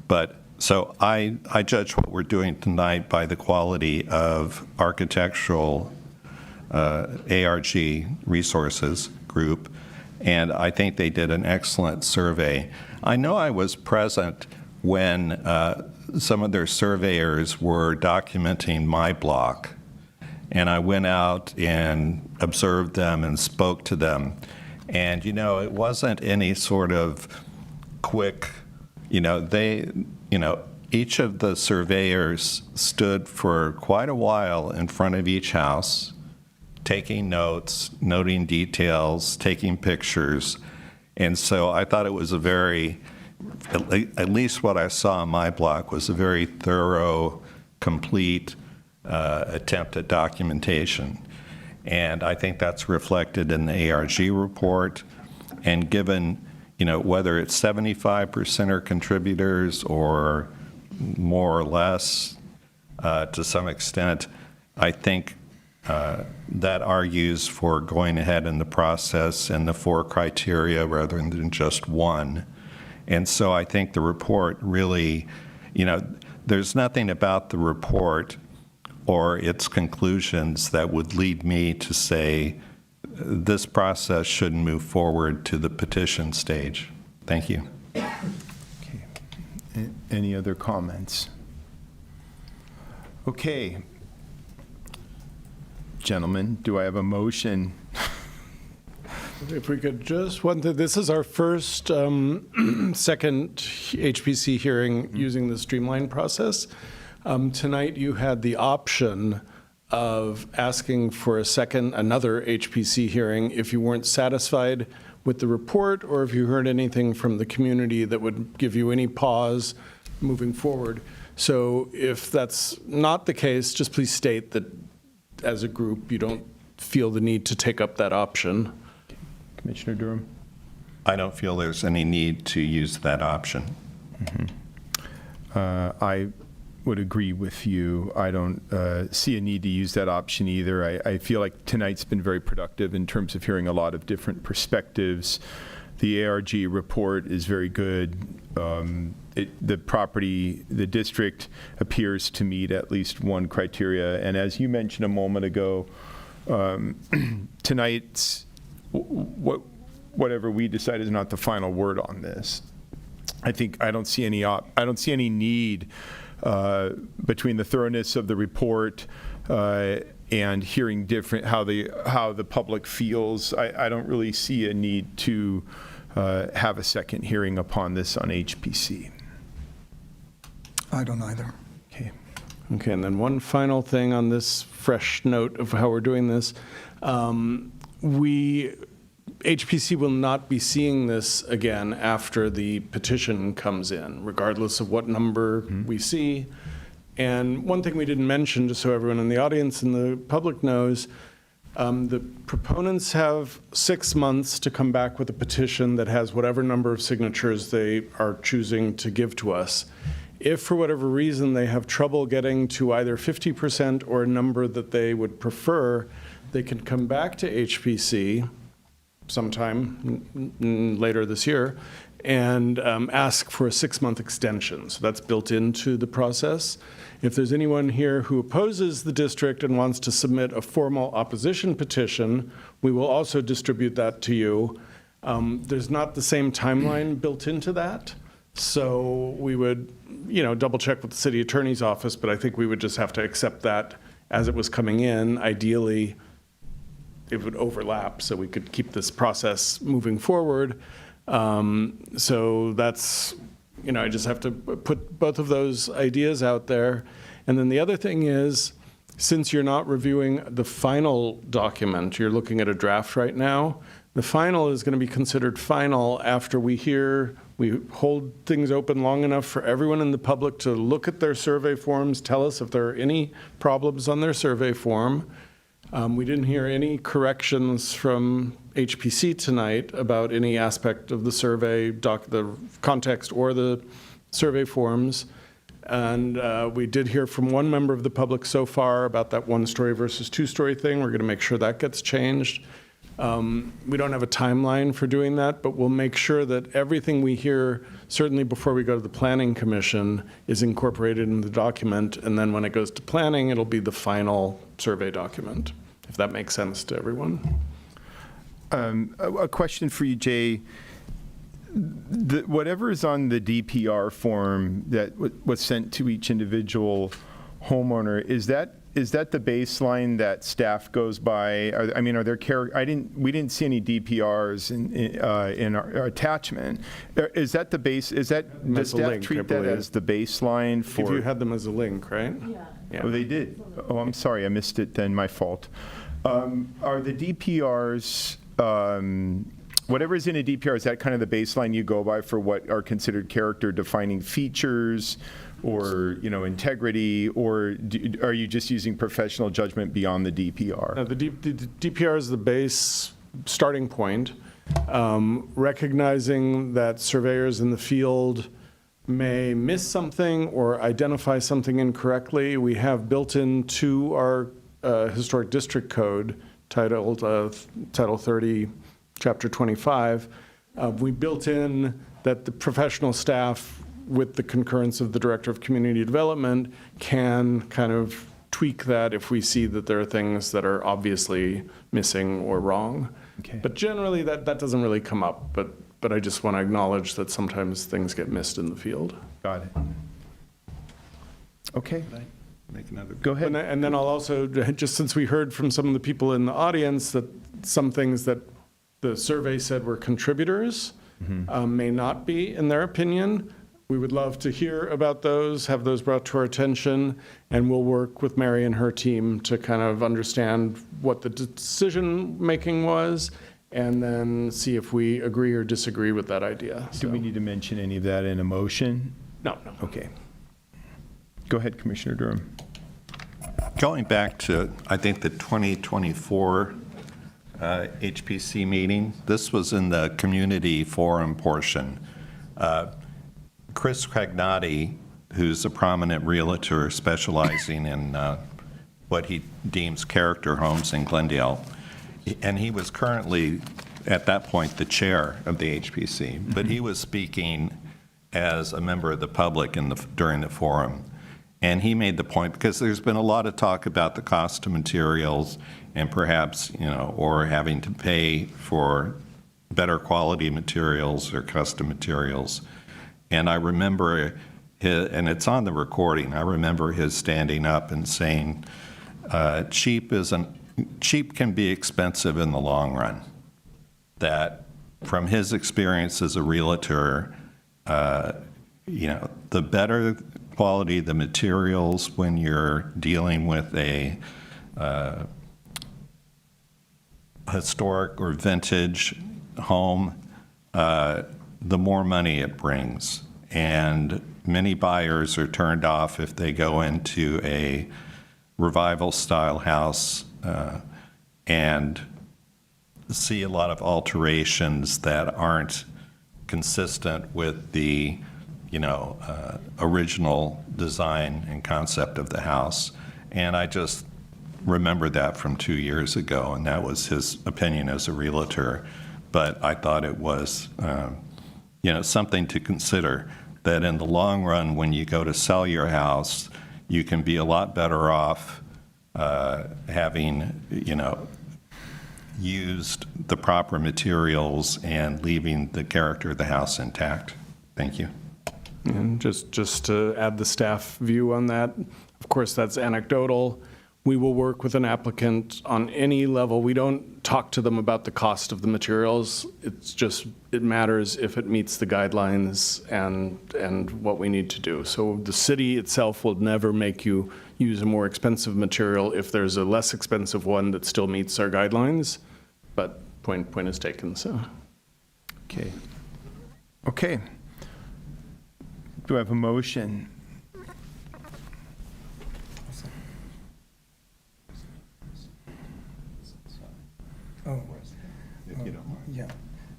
[SPEAKER 2] But so I judge what we're doing tonight by the quality of architectural ARG resources group, and I think they did an excellent survey. I know I was present when some of their surveyors were documenting my block, and I went out and observed them and spoke to them. And, you know, it wasn't any sort of quick, you know, each of the surveyors stood for quite a while in front of each house, taking notes, noting details, taking pictures. And so I thought it was a very, at least what I saw on my block was a very thorough, complete attempt at documentation. And I think that's reflected in the ARG report. And given, you know, whether it's 75% are contributors or more or less to some extent, I think that argues for going ahead in the process and the 4 criteria rather than just one. And so I think the report really, you know, there's nothing about the report or its conclusions that would lead me to say this process should move forward to the petition stage. Thank you.
[SPEAKER 4] Okay. Any other comments? Okay. Gentlemen, do I have a motion
[SPEAKER 13] If we could just, this is our first second HPC hearing using the streamlined process. Tonight you had the option of asking for another HPC hearing if you weren't satisfied with the report or if you heard anything from the community that would give you any pause moving forward. So if that's not the case, just please state that as a group you don't feel the need to take up that option.
[SPEAKER 10] Commissioner Durham?
[SPEAKER 2] I don't feel there's any need to use that option.
[SPEAKER 6] I would agree with you. I don't see a need to use that option either. I feel like tonight's been very productive in terms of hearing a lot of different perspectives. The ARG report is very good. The district appears to meet at least one criteria. And as you mentioned a moment ago, tonight's whatever we decide is not the final word on this. I don't see any need between the thoroughness of the report and hearing how the public feels. I don't really see a need to have a second hearing upon this on HPC.
[SPEAKER 14] I don't either.
[SPEAKER 13] Okay, and then one final thing on this fresh note of how we're doing this. HPC will not be seeing this again after the petition comes in, regardless of what number we see. And one thing we didn't mention, just so everyone in the audience and the public knows, the proponents have 6 months to come back with a petition that has whatever number of signatures they are choosing to give to us. If for whatever reason they have trouble getting to either 50% or a number that they would prefer, they can come back to HPC sometime later this year and ask for a 6-month extension. So that's built into the process. If there's anyone here who opposes the district and wants to submit a formal opposition petition, we will also distribute that to you. There's not the same timeline built into that. So we would, double check with the city attorney's office, but I think we would just have to accept that as it was coming in. Ideally, it would overlap so we could keep this process moving forward. So that's, I just have to put both of those ideas out there. And then the other thing is, since you're not reviewing the final document, you're looking at a draft right now, the final is going to be considered final after we hold things open long enough for everyone in the public to look at their survey forms, tell us if there are any problems on their survey form. We didn't hear any corrections from HPC tonight about any aspect of the survey, the context or the survey forms. And we did hear from one member of the public so far about that 1-story versus 2-story thing. We're going to make sure that gets changed. We don't have a timeline for doing that, but we'll make sure that everything we hear, certainly before we go to the Planning Commission, is incorporated in the document. And then when it goes to planning, it'll be the final survey document, if that makes sense to everyone.
[SPEAKER 6] A question for you, Jay. Whatever is on the DPR form that was sent to each individual homeowner, is that the baseline that staff goes by? Are there we didn't see any DPRs in our attachment. Is that the base? Does staff treat that as the baseline for?
[SPEAKER 13] If you had them as a link, right?
[SPEAKER 6] Yeah. Oh, they did. Oh, I'm sorry, I missed it. Then my fault. Are the DPRs? Whatever is in a DPR, is that kind of the baseline you go by for what are considered character-defining features, or integrity, or are you just using professional judgment beyond the DPR?
[SPEAKER 13] No, the DPR is the base starting point. Recognizing that surveyors in the field may miss something or identify something incorrectly, we have built into our historic district code Title 30, Chapter 25, we built in that the professional staff, with the concurrence of the Director of Community Development, can kind of tweak that if we see that there are things that are obviously missing or wrong.
[SPEAKER 6] Okay.
[SPEAKER 13] But generally, that doesn't really come up. But I just want to acknowledge that sometimes things get missed in the field.
[SPEAKER 6] Got it. Okay.
[SPEAKER 2] Make another.
[SPEAKER 6] Go ahead.
[SPEAKER 13] And then I'll also, just since we heard from some of the people in the audience that some things that the survey said were contributors, may not be, in their opinion. We would love to hear about those, have those brought to our attention, and we'll work with Mary and her team to kind of understand what the decision-making was, and then see if we agree or disagree with that idea.
[SPEAKER 6] Do we need to mention any of that in a motion?
[SPEAKER 13] No.
[SPEAKER 6] Okay. Go ahead, Commissioner Durham.
[SPEAKER 2] Going back to, I think, the 2024 HPC meeting, this was in the community forum portion. Chris Cragnotti, who's a prominent realtor specializing in what he deems character homes in Glendale, and he was currently, at that point, the chair of the HPC, but he was speaking as a member of the public during the forum. And he made the point, because there's been a lot of talk about the cost of materials and perhaps, or having to pay for better quality materials or custom materials. And I remember, and it's on the recording, I remember his standing up and saying, cheap can be expensive in the long run. That from his experience as a realtor, the better quality the materials when you're dealing with a historic or vintage home, the more money it brings. And many buyers are turned off if they go into a revival style house and see a lot of alterations that aren't consistent with the original design and concept of the house. And I just remember that from 2 years ago, and that was his opinion as a realtor. But I thought it was, something to consider, that in the long run, when you go to sell your house, you can be a lot better off having, used the proper materials and leaving the character of the house intact. Thank you.
[SPEAKER 13] And just to add the staff view on that, of course, that's anecdotal. We will work with an applicant on any level. We don't talk to them about the cost of the materials. It's just, it matters if it meets the guidelines and what we need to do. So the city itself will never make you use a more expensive material if there's a less expensive one that still meets our guidelines. But point is taken, so.
[SPEAKER 6] Okay. Do I have a motion?
[SPEAKER 14] Yeah.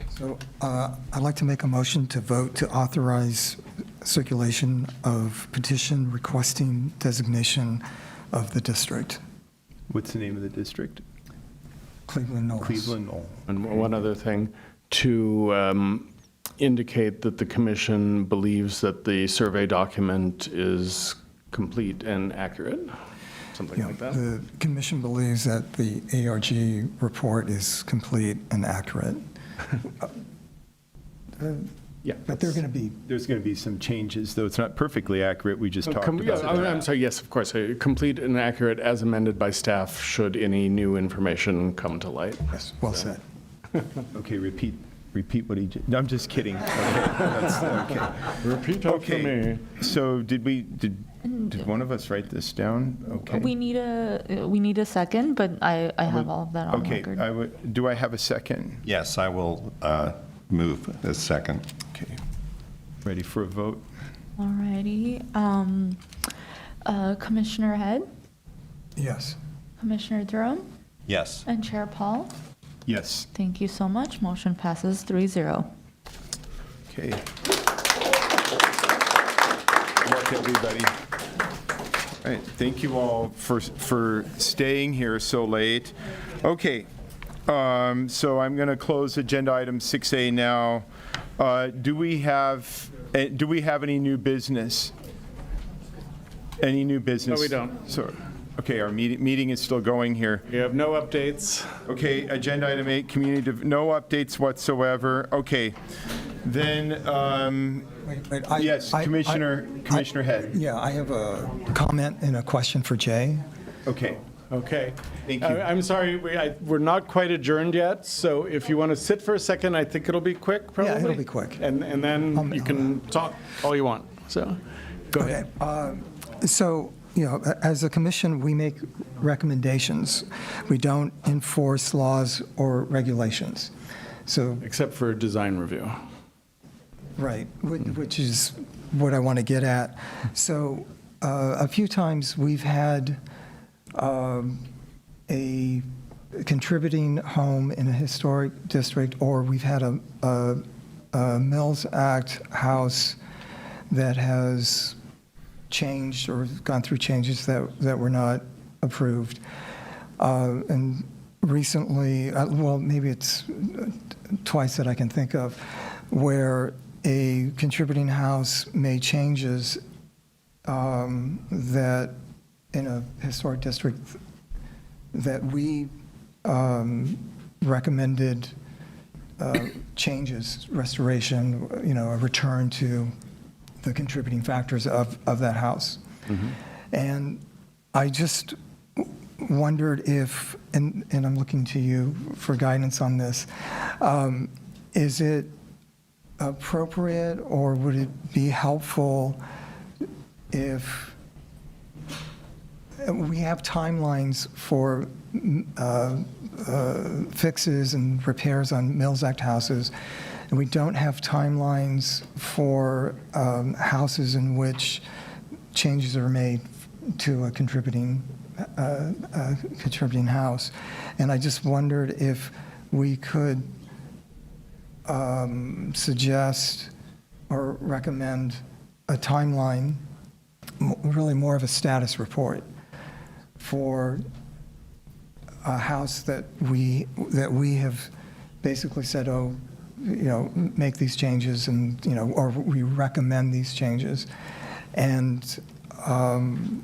[SPEAKER 14] So I'd like to make a motion to vote to authorize circulation of petition requesting designation of the district.
[SPEAKER 6] What's the name of the district?
[SPEAKER 14] Cleveland Knolls.
[SPEAKER 6] Cleveland Knoll.
[SPEAKER 13] And one other thing, to indicate that the commission believes that the survey document is complete and accurate, something like that.
[SPEAKER 14] The commission believes that the ARG report is complete and accurate.
[SPEAKER 6] Yeah.
[SPEAKER 14] But there's
[SPEAKER 6] going to be some changes, though it's not perfectly accurate. We just talked about it.
[SPEAKER 13] I'm sorry, yes, of course. Complete and accurate as amended by staff should any new information come to light.
[SPEAKER 14] Yes, well said.
[SPEAKER 6] Okay, repeat what he did. No, I'm just kidding. Okay. Okay.
[SPEAKER 13] Repeat after me.
[SPEAKER 6] So did one of us write this down? Okay.
[SPEAKER 1] We need a second, but I have all of that on record.
[SPEAKER 6] Okay. Do I have a second?
[SPEAKER 2] Yes, I will move a second.
[SPEAKER 6] Okay. Ready for a vote?
[SPEAKER 1] All righty. Commissioner Head?
[SPEAKER 14] Yes.
[SPEAKER 1] Commissioner Durham?
[SPEAKER 2] Yes.
[SPEAKER 1] And Chair Paul?
[SPEAKER 6] Yes.
[SPEAKER 1] Thank you so much. Motion passes 3-0.
[SPEAKER 6] Okay. Good luck, everybody. All right. Thank you all for staying here so late. Okay. So I'm going to close agenda item 6A now. Do we have any new business? Any new business?
[SPEAKER 13] No, we don't.
[SPEAKER 6] So, okay, our meeting is still going here.
[SPEAKER 13] We have no updates.
[SPEAKER 6] Okay, agenda item 8, no updates whatsoever. Okay, then, yes, Commissioner Head.
[SPEAKER 14] Yeah, I have a comment and a question for Jay.
[SPEAKER 6] Okay.
[SPEAKER 13] Okay.
[SPEAKER 4] Thank you.
[SPEAKER 13] I'm sorry, we're not quite adjourned yet, so if you want to sit for a second, I think it'll be quick, probably.
[SPEAKER 14] Yeah, it'll be quick.
[SPEAKER 13] And then you can talk all you want, so, go ahead.
[SPEAKER 14] So, you know, as a commission, we make recommendations. We don't enforce laws or regulations. So,
[SPEAKER 13] except for design review.
[SPEAKER 14] right, which is what I want to get at. So, a few times we've had a contributing home in a historic district, or we've had a Mills Act house that has changed or gone through changes that were not approved. And recently, well, maybe it's twice that I can think of, where a contributing house made changes that in a historic district that we recommended changes, restoration, you know, a return to the contributing factors of that house. And I just wondered if, and I'm looking to you for guidance on this, is it appropriate or would it be helpful if we have timelines for fixes and repairs on Mills Act houses, and we don't have timelines for houses in which changes are made to a contributing house. And I just wondered if we could suggest or recommend a timeline, really more of a status report for a house that we have basically said, oh, you know, make these changes, and you know, or we recommend these changes, and kind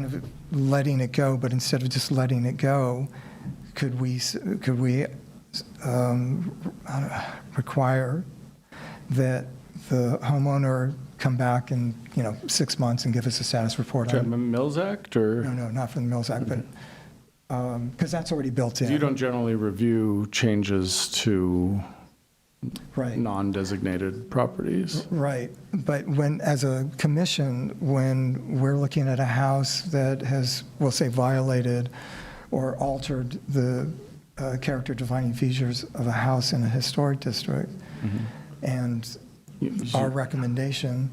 [SPEAKER 14] of letting it go. But instead of just letting it go, could we require that the homeowner come back in, you know, 6 months and give us a status report
[SPEAKER 13] Do you
[SPEAKER 14] on
[SPEAKER 13] have a Mills Act, or?
[SPEAKER 14] No, not from the Mills Act, but because that's already built in.
[SPEAKER 13] You don't generally review changes to
[SPEAKER 14] Right.
[SPEAKER 13] non-designated properties.
[SPEAKER 14] Right, but when, as a commission, when we're looking at a house that has, we'll say, violated or altered the character defining features of a house in a historic district, and our recommendation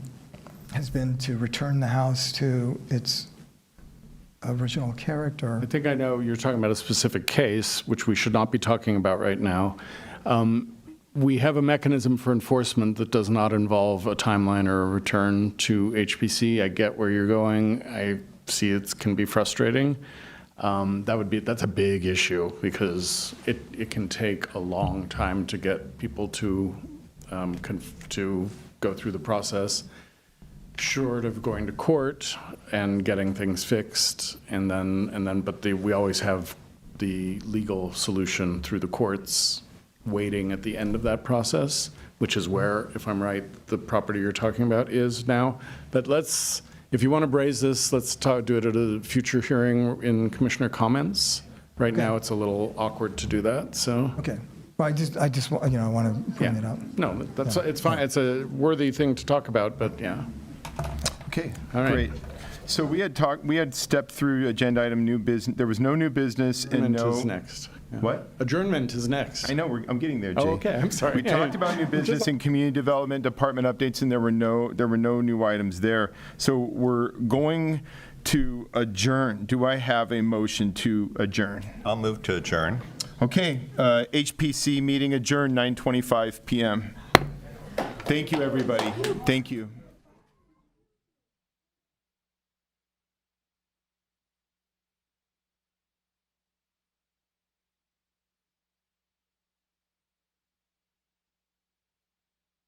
[SPEAKER 14] has been to return the house to its original character.
[SPEAKER 13] I think I know you're talking about a specific case, which we should not be talking about right now. We have a mechanism for enforcement that does not involve a timeline or a return to HPC. I get where you're going. I see it can be frustrating. That's a big issue because it can take a long time to get people to go through the process, short of going to court and getting things fixed, but we always have the legal solution through the courts waiting at the end of that process, which is where, if I'm right, the property you're talking about is now. But if you want to braise this, let's do it at a future hearing in commissioner comments. Right now, it's a little awkward to do that, so.
[SPEAKER 14] Okay. Well, I just want to bring it up.
[SPEAKER 13] No, it's fine. It's a worthy thing to talk about, but yeah.
[SPEAKER 4] Okay,
[SPEAKER 13] All right.
[SPEAKER 4] great. So we had stepped through agenda item new business. There was no new business and
[SPEAKER 13] Adjournment
[SPEAKER 4] no.
[SPEAKER 13] is next. Yeah.
[SPEAKER 4] What?
[SPEAKER 13] Adjournment is next.
[SPEAKER 4] I know, I'm getting there, Jay.
[SPEAKER 13] Oh, okay, I'm sorry.
[SPEAKER 4] We talked about new business and community development department updates, and there were no new items there. So we're going to adjourn. Do I have a motion to adjourn?
[SPEAKER 2] I'll move to adjourn.
[SPEAKER 4] Okay, HPC meeting adjourned, 9:25 p.m. Thank you, everybody. Thank you.